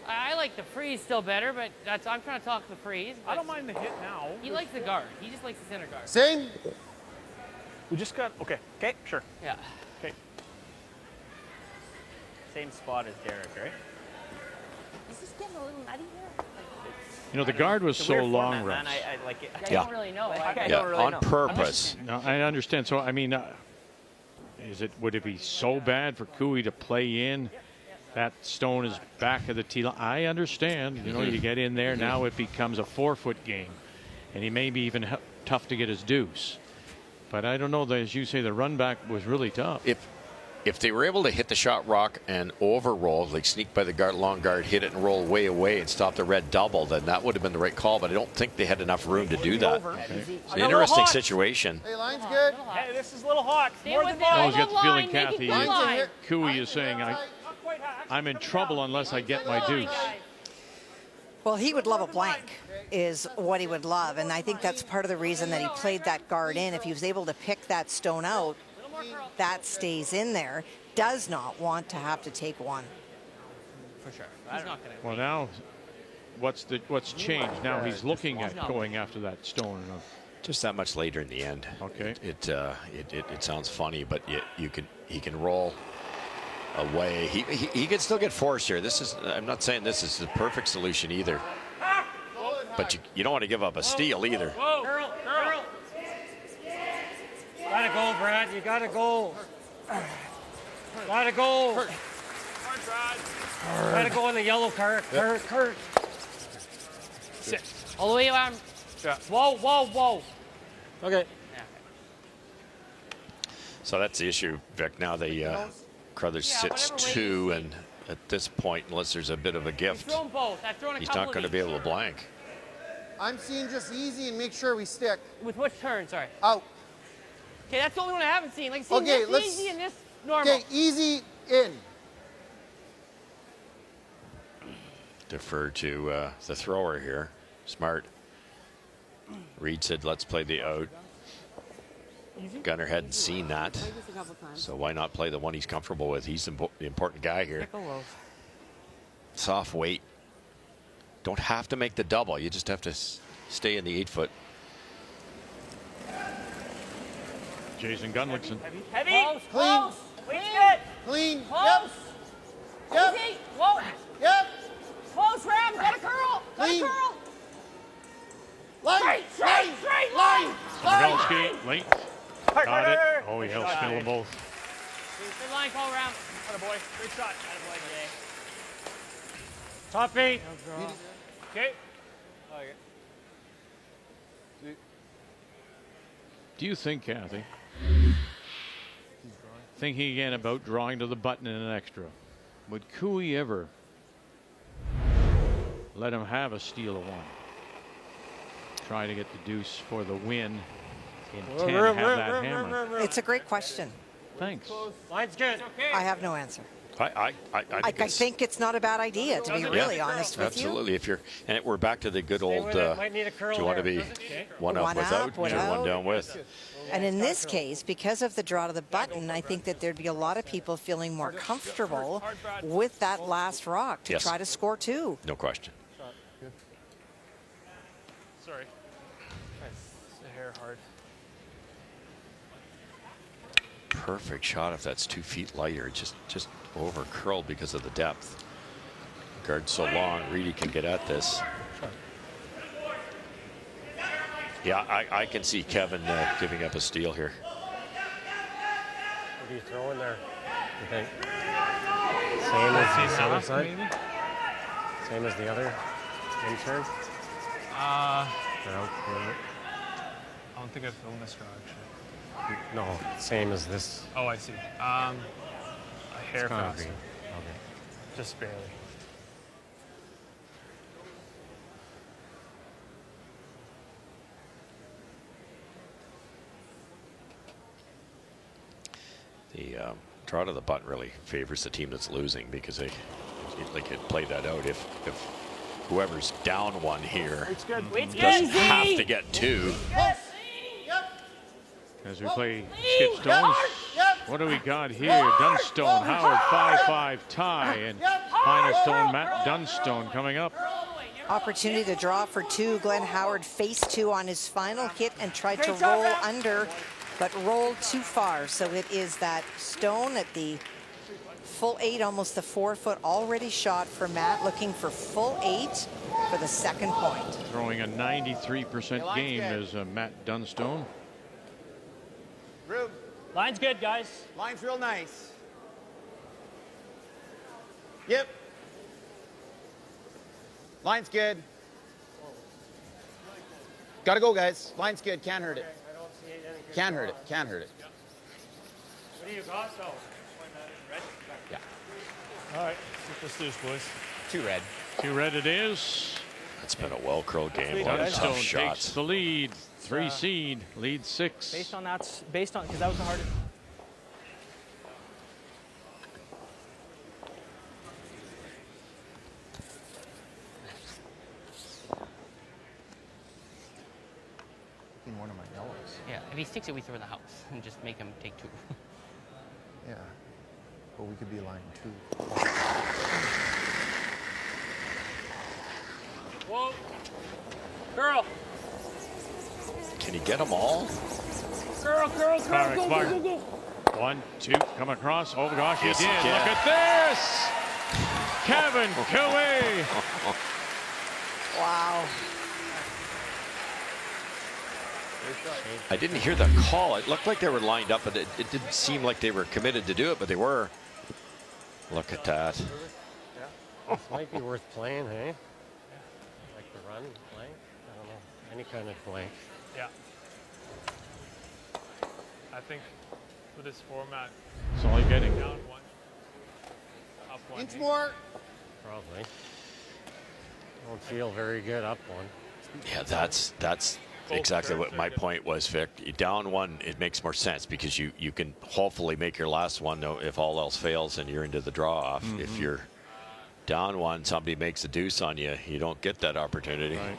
I like the freeze still better, but I'm trying to talk the freeze. I don't mind the hit now. He likes the guard. He just likes the center guard. Same. We just got. Okay. Okay. Sure. Yeah. Okay. Same spot as Derek, right? Is this getting a little nutty here? You know, the guard was It's a so weird long, format, man. Russ. I like it. I Yeah. don't really know. I Yeah, don't really on know. purpose. No, I understand. So, I mean, would it be so bad for Cooey to play in? That stone is back of the tee line. I understand. You know, you get in there, now it becomes a 4-foot game. And he may be even tough to get his deuce. But I don't know, as you say, the run back was really tough. If they were able to hit the shot rock and overroll, like sneak by the guard, long guard, hit it and roll way away and stop the red double, then that would have been the right call. But I don't think they had enough room to do that. It's an interesting situation. Hey, line's good. Hey, this is a little hot. Stay More with than it. I mine. always get the feeling, Make it Kathy, good line. Cooey is saying, I'm in trouble unless I get my deuce. Well, he would love a blank, is what he would love. And I think that's part of the reason that he played that guard in. If he was able to pick that stone out, that stays in there. Does not want to have to take one. For sure. He's not going to. Well, now, what's changed? Now he's looking at going after that stone. Just that much later in the end. Okay. It sounds funny, but he can roll away. He can still get forced here. I'm not saying this is the perfect solution either. But you don't want to give up a steal either. Whoa, girl. Gotta go, Brad. You gotta go. Gotta go. Come on, Brad. Try to go in the yellow cart. Cart. Sit. All the way around. Yeah. Whoa, whoa, whoa. Okay. So that's the issue, Vic. Now the Crothers sits 2, and at this point, unless there's a bit of a gift, I've thrown both. I've thrown a he's couple not going to of be each. able to blank. I'm seeing just easy and make sure we stick. With which turn? Sorry. Out. Okay, that's the only one I haven't seen. Like, see Okay, this easy and this normal. Okay, easy in. Defer to the thrower here. Smart. Reed said, let's play the out. Gunner hadn't seen that, so why not play the one he's comfortable with? He's the important guy here. Soft weight. Don't have to make the double. You just have to stay in the 8-foot. Jason Gunlickson. Heavy. Clean. Close. Weight's good. Clean. Close. Yep. Easy. Whoa. Yep. Close, Ram. Got a curl. Clean. Got a curl. Line. Straight line. Pavelski, late. Got it. Oh, he held skill of both. Good line call, Ram. Attaboy. Great shot. Attaboy, Jay. Top 8. Okay. Do you think, Kathy, thinking again about drawing to the button in an extra, would Cooey ever let him have a steal of 1? Try to get the deuce for the win. In 10, have that hammer. It's a great question. Thanks. Line's good. I have no answer. I think it's not a bad idea, to be really honest with you. Absolutely. If you're, and we're back to the good old. Might need a curl do you want to be one up without, or one down with? And in this case, because of the draw to the button, I think that there'd be a lot of people feeling more comfortable with that last rock to try to score 2. No question. Sorry. It's a hair hard. Perfect shot if that's 2 feet lighter. Just over curled because of the depth. Guard so long, Reedy can get at this. Yeah, I can see Kevin giving up a steal here. What are you throwing there, you think? Same as the other side? Same as the other in-turn? I don't think I've thrown this draw, actually. No, same as this. Oh, I see. A hair faster. Okay. Just barely. The draw to the button really favors the team that's losing because they could play that out if whoever's down 1 here doesn't have to get 2. As we play Skip Stones, what do we got here? Dunstone, Howard, 5-5 tie, and final stone, Matt Dunstone coming up. Opportunity to draw for 2. Glenn Howard faced 2 on his final hit and tried to roll under, but rolled too far. So it is that stone at the full 8, almost the 4-foot already shot for Matt, looking for full 8 for the second point. Throwing a 93% game is Matt Dunstone. Line's good, guys. Line's real nice. Yep. Line's good. Gotta go, guys. Line's good. Can't hurt it. Can't hurt it. Can't hurt it. What do you got, though? Yeah. All right. Let's do this, boys. 2 red. 2 red it is. It's been a well-curled game. A lot of tough Dunstone shots. takes the lead. 3 seed, lead 6. Based on that, because that was the hardest. One of my yellows. Yeah, if he sticks it, we throw in the house and just make him take 2. Yeah. But we could be line 2. Whoa. Girl. Can he get them all? Girl, All right, go, Clark. go, go, go. 1, 2, come across. Oh gosh, he Yes, did. he can. Look at this. Kevin Cooey. Wow. I didn't hear the call. It looked like they were lined up, but it didn't seem like they were committed to do it, but they were. Look at that. This might be worth playing, hey? Like the run, blank? I don't know. Any kind of blank. Yeah. I think with this format, That's all you're getting. down one, up one. Inch more. Probably. Don't feel very good up one. Yeah, that's exactly what my point was, Vic. You down one, it makes more sense because you can hopefully make your last one, though, if all else fails and you're into the draw off. If you're down one, somebody makes a deuce on you, you don't get that opportunity. Right.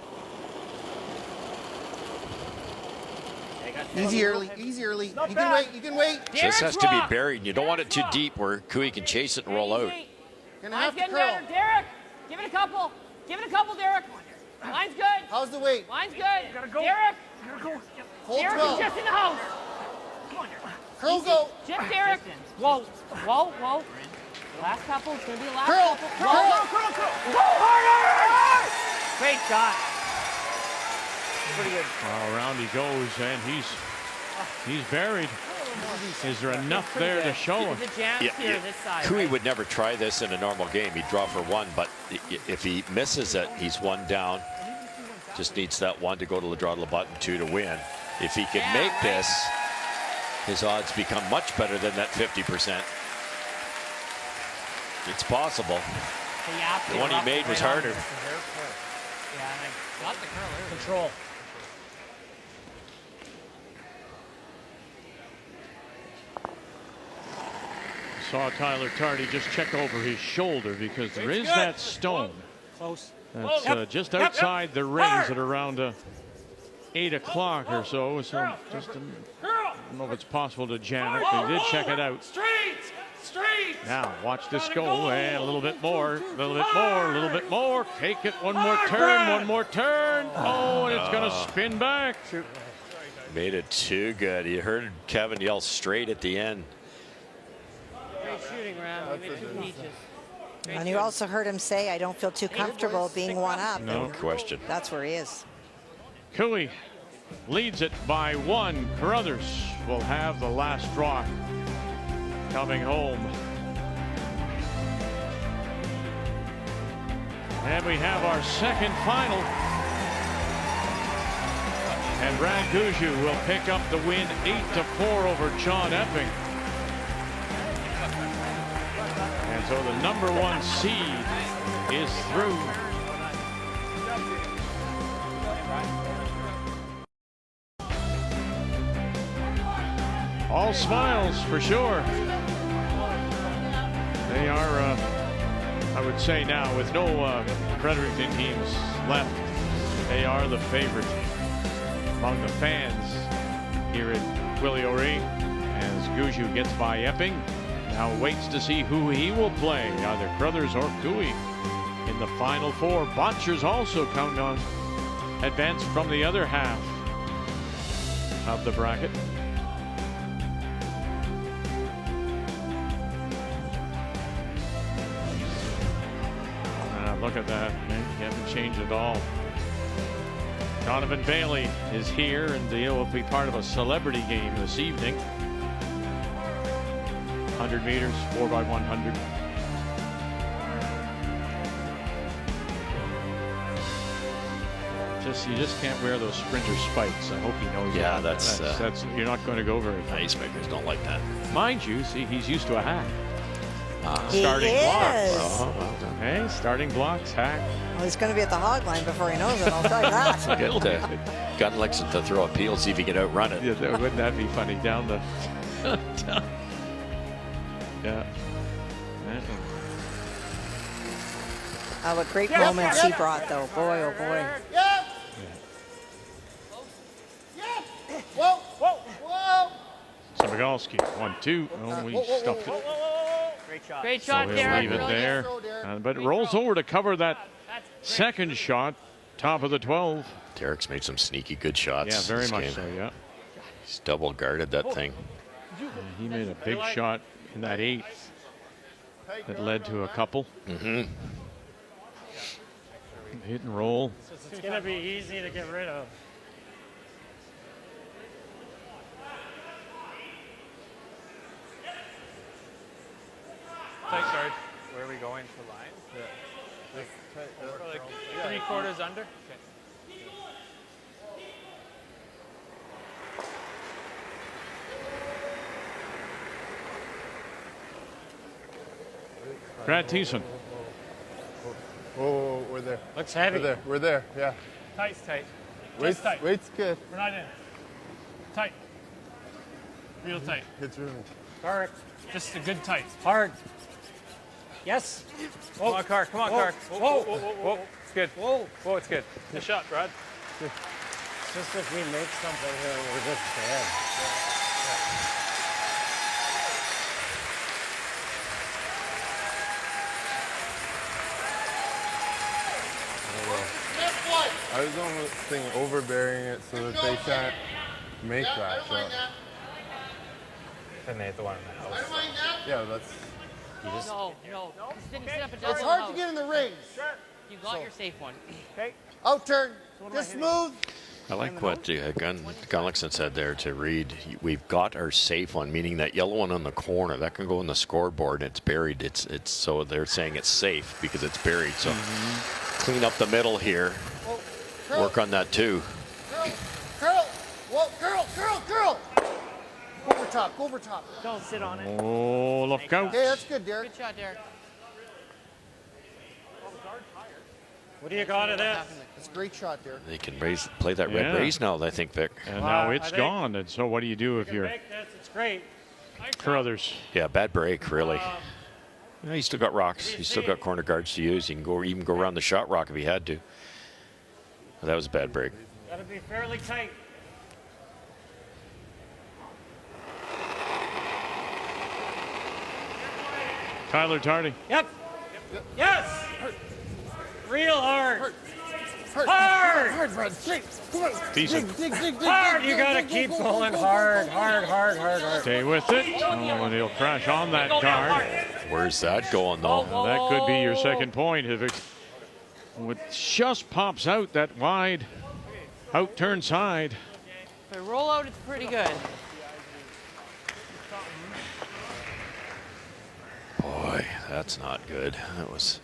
Easy early. Easy early. You can wait. You can wait. This has to be buried, and you don't want it too deep where Cooey can chase it and roll out. Gonna have to Line's curl. getting better. Derek, give it a couple. Give it a couple, Derek. Line's good. How's the weight? Line's good. Derek. Hold Derek 12. is just in the house. Curl go. Just Derek. Whoa, whoa, whoa. Last couple. It's going to be the last Curl. couple. Curl. Whoa. Go harder. Great shot. Pretty good. Well, around he goes, and he's buried. Is there enough there to show him? The jams here, this side. Cooey would never try this in a normal game. He'd draw for one, but if he misses it, he's one down. Just needs that one to go to the draw to the button, two to win. If he can make this, his odds become much better than that 50%. It's possible. The one he made was harder. Yeah, and I got the curl early. Control. Saw Tyler Tardy just check over his shoulder because there is that stone. Close. That's just outside the rings at around 8 o'clock or so. So just I don't know if it's possible to jam it, but he did check it out. Straight. Now watch this go, and a little bit more, a little bit more, a little bit more. Take it, one more turn, one more turn. Oh, and it's going to spin back. Made it too good. You heard Kevin yell straight at the end. Great shooting, Ram. We made two peaches. And you also heard him say, I don't feel too comfortable being one up. No question. That's where he is. Cooey leads it by one. Carruthers will have the last draw coming home. And we have our second final. And Brad Gushue will pick up the win 8-4 over John Epping. And so the #1 seed is through. All smiles for sure. They are, I would say now, with no Fredericton teams left, they are the favorite among the fans here at Willie O'Ree as Gushue gets by Epping. Now waits to see who he will play, either Carruthers or Cooey in the Final Four. Bottcher's also counting on advance from the other half of the bracket. Look at that, he hasn't changed at all. Donovan Bailey is here, and he'll be part of a celebrity game this evening. 100 meters, 4x100. You just can't wear those Sprinter spikes. I hope he knows. Yeah, that. that's you're not going to go very far. Icemakers don't like that. Mind you, see, he's used to a hack. He Starting is. blocks. Oh, well done. Hey, starting blocks, hack. Well, he's going to be at the hog line before he knows it, I'll tell you that. Get Gunlickson to throw a peel, see if he can outrun it. Yeah, wouldn't that be funny? Down the... Yeah. Oh, what great moments he brought, though. Boy, oh boy. Yeah. Whoa. Whoa. Whoa. Sabagalski, 1-2. Oh, we stuffed it. Great shot. Great shot, So Derek. we'll leave it there. But it rolls over to cover that second shot, top of the 12. Derek's made some sneaky good shots. Yeah, very this much game. so, yeah. He's double guarded that thing. Yeah, he made a big shot in that 8 that led to a couple. Mm-hmm. Hit and roll. It's going to be easy to get rid of. Thanks, Art. Where are we going for lines? 3/4 under? Okay. Brad Thiessen. Whoa, we're there. Looks heavy. We're there, yeah. Tight's tight. Weight's Just tight. Weight's good. We're not in. Tight. Real tight. Hits room. Hard. Just a good tight. Hard. Yes. Come on, Carr. Come on, Whoa. Carr. Whoa. Whoa. It's good. Whoa. Whoa, it's good. Good shot, Brad. It's just if we make something here, we're just dead. I was almost thinking overbearing it so that they can't make that shot. Then they hit the one in the house. Yeah, that's. No. Sit up and It's hard to get in the range. You got your safe one. Okay. Out turn. So Just smooth. I like what Gunlickson said there to Reed. We've got our safe one, meaning that yellow one on the corner that can go in the scoreboard. And it's buried. It's so they're saying it's safe because it's buried. So clean up the middle here. Curl. Work on that too. Curl. Whoa, curl. Go over top. Don't sit on it. Oh, look out. Okay, that's good, Derek. Good shot, Derek. What do you got of that? It's a great shot, Derek. They can play that red raise now, I think, Vic. And now it's gone. And so what do you do if you're It's great. Carruthers? Yeah, bad break, really. Yeah, he's still got rocks. He's still got corner guards to use. He can even go around the shot rock if he had to. Well, that was a bad break. Got to be fairly tight. Tyler Tardy. Yep. Yes. Real hard. Hard. Hard, Brad. Straight. Come on. Decent. Dig. Hard. You got to keep going hard. Stay with it. Oh, and he'll crash on that guard. Where's that going, though? And that could be your second point. If it just pops out that wide out turn side. If I roll out, it's pretty good. Boy, that's not good. That was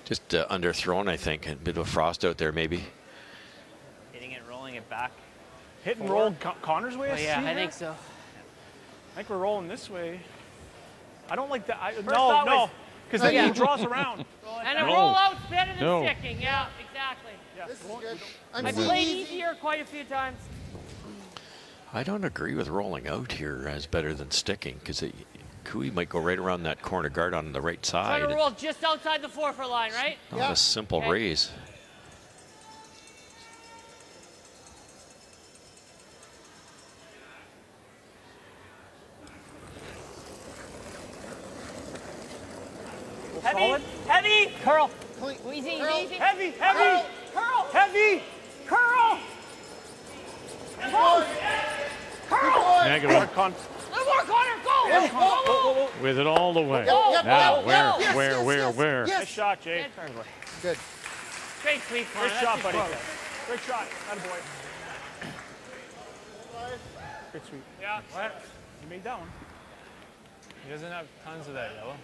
just underthrown, I think. A bit of a frost out there, maybe. Hitting it, rolling it back. Hit and roll Connor's way? Oh, yeah, I think so. I think we're rolling this way. I don't like that. thought No. was- Because then he draws around. And a No. roll out's better than No. sticking. Yeah, exactly. This is good. I played easier quite a few times. I don't agree with rolling out here as better than sticking because Cooey might go right around that corner guard on the right Try side. to roll just outside the 4-foot line, right? Not a simple Okay. raise. Heavy. Curl. Easy. Heavy. Curl. Heavy. Curl. Close. Curl. Negative. One more corner. Go. With it all the way. Yep. Now, Yes. where? Nice shot, Jay. Good. Great sweep. Great shot, buddy. Great shot. Attaboy. Great sweep. Yeah. What? He made that one. He doesn't have tons of that yellow.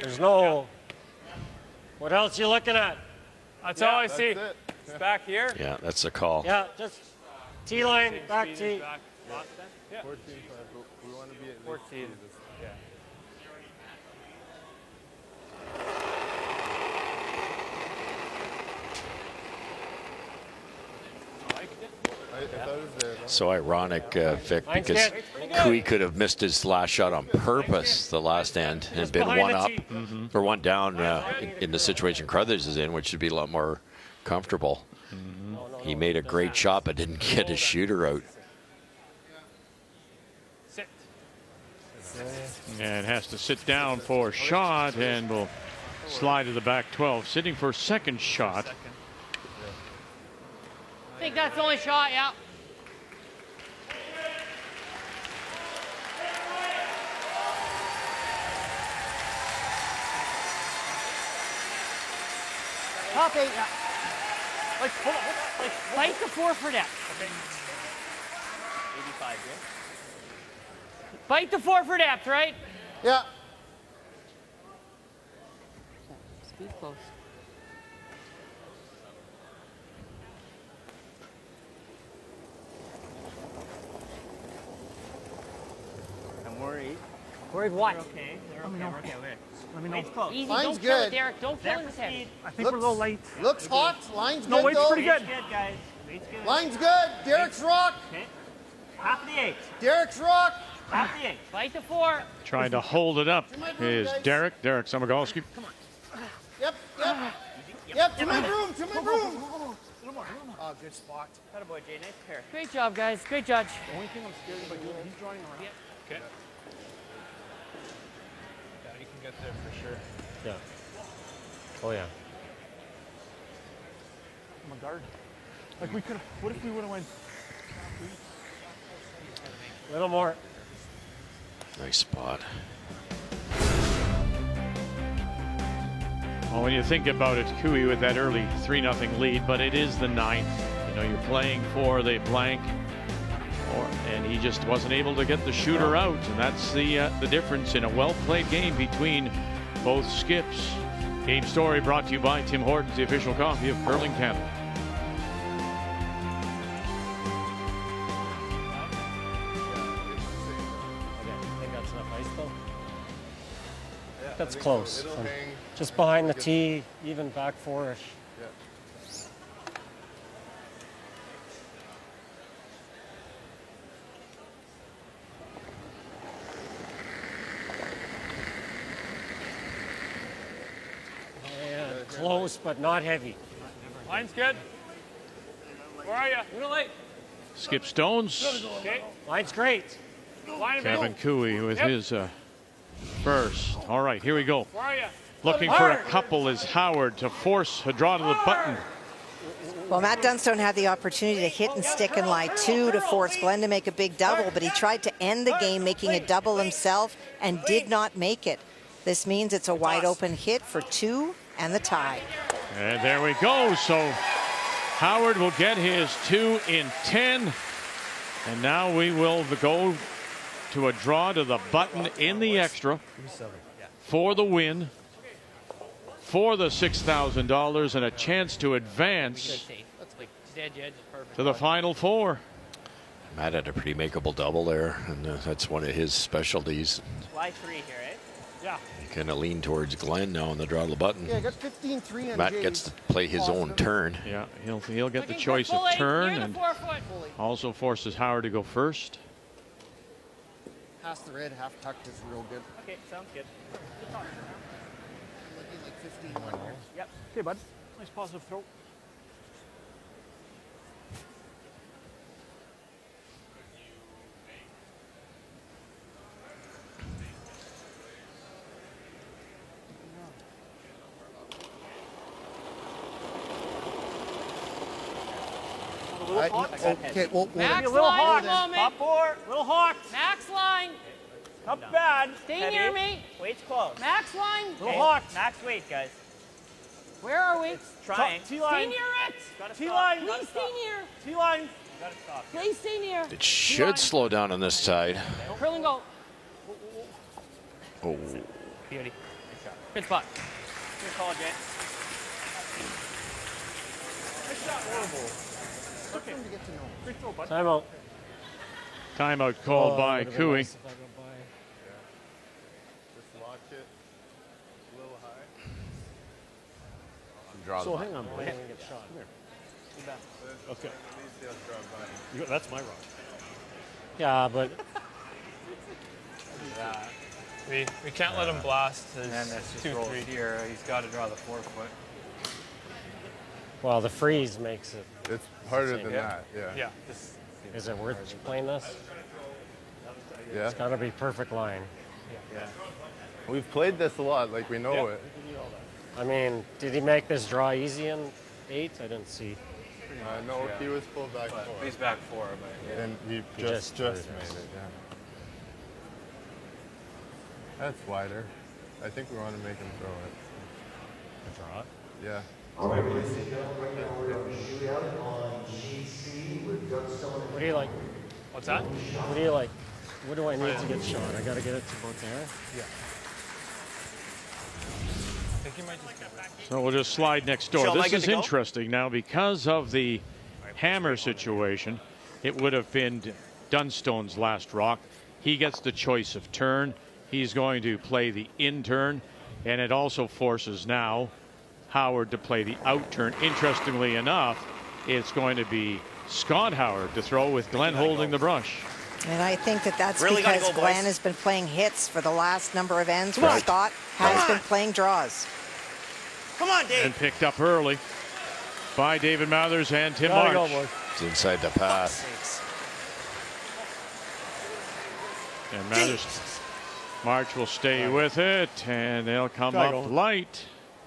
There's no. What else you looking at? That's all I That's see. it. It's back here. Yeah, that's the call. Yeah, just T-line, Same back speed T. as back. Lost then? Yeah. 14 times. We want to be at 14. Yeah. I thought it was there. So ironic, Vic, Mine's because good. Cooey could have missed his last shot on purpose the last end and been behind one the up tee. or one down in the situation Carruthers is in, which should be a lot more comfortable. He made a great shot but didn't get his shooter out. Sit. And has to sit down for a shot and will slide to the back 12. Sitting for second shot. I think that's the only shot. Yeah. Top 8. Yeah. Like, hold on. Like, bite the 4 depth. Okay. 85, yeah? Bite the 4 depth, right? Yeah. Speed close. Worried what? Okay, okay. Let me know. Close. Easy, Line's don't kill good. it, Derek. Don't kill him with head. I think we're a little late. Looks hot. Line's No, good weight's though. pretty good. Weight's good, guys. Weight's good. Line's good. Derek's rock. Okay. Half of the 8. Derek's rock. Half the 8. Fight the 4. Trying to hold it up is Derek Samagalski. Yep. To my room. Oh, good spot. Attaboy, Jay. Nice pair. Great job, guys. Great judge. The only thing I'm scared about doing, he's drawing around. Yeah. Okay. Yeah, you can get there for sure. Yeah. Oh, yeah. I'm a guard. Like, we could. What if we would have went? A little more. Nice spot. Well, when you think about it, Cooey with that early 3-0 lead, but it is the 9th. You know, you're playing for the blank, and he just wasn't able to get the shooter out, and that's the difference in a well-played game between both skips. Game story brought to you by Tim Hortons, the official coffee of Curling Canada. That's close. Just behind the tee, even back 4-ish. Yeah, close, but not heavy. Line's good. Where are you? A little late. Skip Stones. Okay. Line's great. Line Kevin Cooey with his first. All right, here we go. Where are you? Looking for a couple is Howard to force a draw to the button. Well, Matt Dunstone had the opportunity to hit and stick and lie 2 to force Glenn to make a big double, but he tried to end the game making a double himself and did not make it. This means it's a wide open hit for 2 and the tie. And there we go. So Howard will get his 2 in 10. And now we will go to a draw to the button in the extra for the win, for the $6,000 and a chance to advance to the Final Four. Matt had a pretty makeable double there, and that's one of his specialties. Fly 3 here, eh? Yeah. You kind of lean towards Glenn now on the draw to the button. Yeah, I got 15-3 on Matt Jay's. gets to play his own turn. Yeah, he'll get the choice of turn, and also forces Howard to go first. Past the red, half tucked is real good. Okay, sounds good. Looking like 15-1 here. Yep. Okay, bud. Nice positive throw. Okay, well, Max a little line hot. moment. Top 4. Little hot. Max line. Not bad. Stay Heavy. near me. Weight's close. Max line. Little hot. Max weight, guys. Where are we? Trying. Stay T-line. near it. T-line. Please stay near. T-line. Gotta stop. Please stay near. It should slow down on this side. Curling go. Oh. Beauty. Good spot. Good call, Jay. Timeout. Timeout called by Cooey. Just watch it a little high. Draw the So button. hang on, boy. Get shot. Okay. That's my rock. Yeah, but We can't let him blast his And that's just 2-3. roll here. He's got to draw the 4-foot. well, the freeze makes it. It's harder than that, yeah. Yeah. Is it worth playing this? Yeah. It's got to be perfect line. Yeah. We've played this a lot, like we know it. I mean, did he make this draw easy in 8? I didn't see. No, he was full back 4. He's back 4, but And he He just just made it, yeah. That's wider. I think we want to make him throw it. Draw it? Yeah. All right, ladies and gentlemen, right now we're going to shootout on GC with Dunstone. What do you like? What's that? What do you like? What do I need to get shot? I got to get it to about there? Yeah. I think he might just get back. So we'll just slide next door. Shall I This get is to go? interesting now because of the hammer situation. It would have been Dunstone's last rock. He gets the choice of turn. He's going to play the in turn, and it also forces now Howard to play the out turn. Interestingly enough, it's going to be Scott Howard to throw with Glenn holding the brush. And I think that that's Really gotta because go, Glenn boys. has been playing hits for the last number of ends, while Scott has been playing draws. Come on, Dave. And picked up early by David Mathers and Tim Gotta March. go, boys. It's inside the path. And Mathers, March will stay with it, and they'll come Gotta up go. light.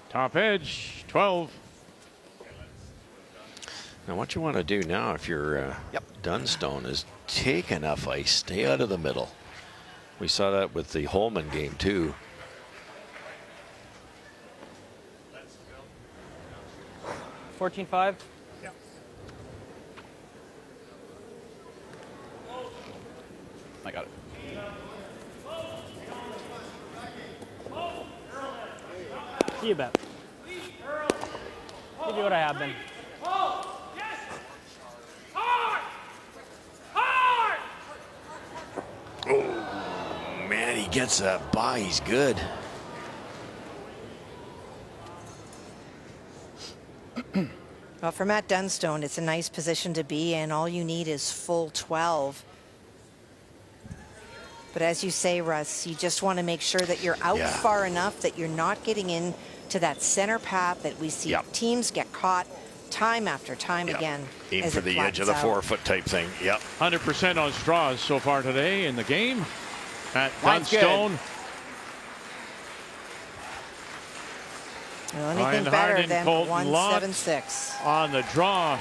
Top edge, 12. Now, what you want to do now, if you're Dunstone, is take enough ice, stay out of the middle. We saw that with the Holman game too. $14-5. I got it. See you, Bet. Give you what I have been. Oh, man, he gets that by. He's good. Well, for Matt Dunstone, it's a nice position to be in. All you need is full 12. But as you say, Russ, you just want to make sure that you're out far enough that you're not getting into that center path that we see teams get caught time after time again. Aim as for it the edge of the flattens out. 4-foot type thing. Yep. 100% on straws so far today in the game. Matt Line's good. Dunstone. Well, anything Ryan better Harden, than Colton Lott 176. on the draw.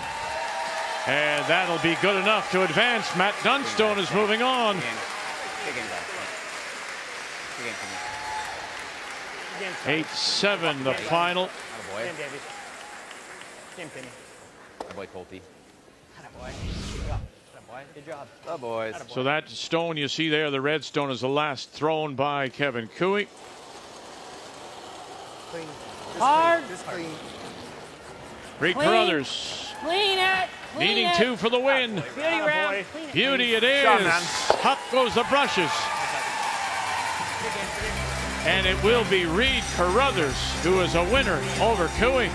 And that'll be good enough to advance. Matt Dunstone is moving on. Big game, guys. Big game for me. 8-7 the final. Attaboy. Game, Davey. Game, Timmy. Attaboy, Colty. Attaboy. Attaboy. Good job. Oh, boys. So that stone you see there, the red stone, is the last thrown by Kevin Cooey. Clean. Hard. Just clean. Reed Clean. Carruthers Clean it. Clean needing it. 2 for the win. Beauty round. Clean it. Beauty it is. Good job, man. Up goes the brushes. And it will be Reed Carruthers who is a winner over Cooey.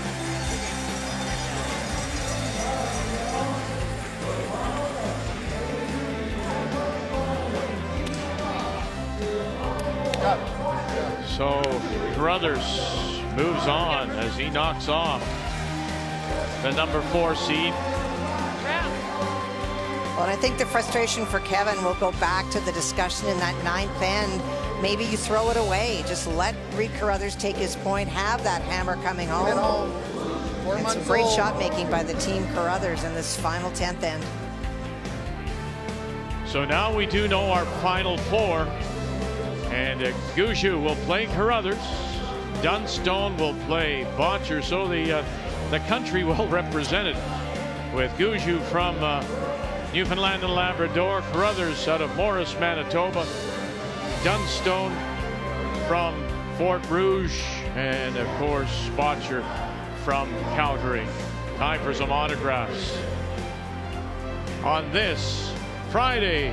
So Carruthers moves on as he knocks off the number 4 seed. Well, and I think the frustration for Kevin will go back to the discussion in that 9th end. Maybe you throw it away. Just let Reed Carruthers take his point, have that hammer coming home. And some great shot making by the team Carruthers in this final 10th end. So now we do know our final 4. And Gushue will play Carruthers. Dunstone will play Bottcher. So the country well represented with Gushue from Newfoundland and Labrador, Carruthers out of Morris, Manitoba, Dunstone from Fort Rouge, and of course Bottcher from Calgary. Time for some autographs on this Friday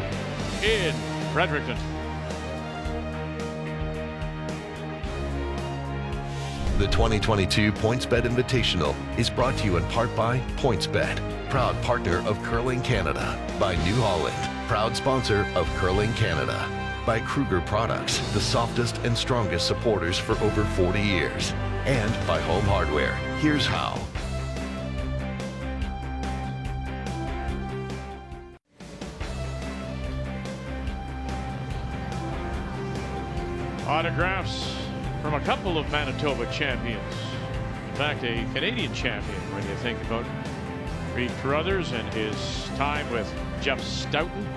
in Fredericton. The 2022 PointsBet Invitational is brought to you in part by PointsBet, proud partner of Curling Canada, by New Holland, proud sponsor of Curling Canada, by Kruger Products, the softest and strongest supporters for over 40 years, and by Home Hardware. Here's how. Autographs from a couple of Manitoba champions. In fact, a Canadian champion when you think about Reed Carruthers and his time with Jeff Stoughton.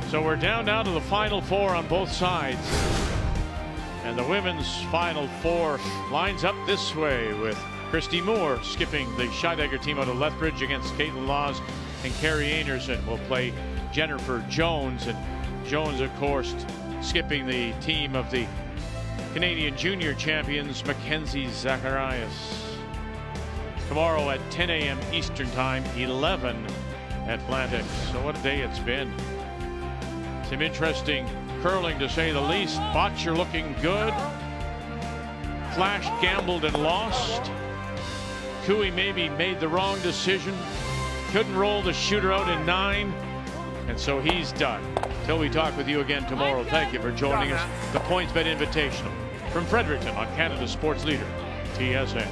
So we're down now to the final 4 on both sides. And the women's final 4 lines up this way with Christy Moore skipping the Scheidegger team out of Lethbridge against Caitlin Laws, and Carrie Anderson will play Jennifer Jones. And Jones, of course, skipping the team of the Canadian junior champions, Mackenzie Zacharias. Tomorrow at 10 a.m. Eastern Time, 11 Atlantic. So what a day it's been. Some interesting curling to say the least. Bottcher looking good. Flasch gambled and lost. Cooey maybe made the wrong decision. Couldn't roll the shooter out in 9. And so he's done. Till we talk with you again tomorrow, thank you for joining us. The PointsBet Invitational from Fredericton on Canada's Sports Leader, TSN.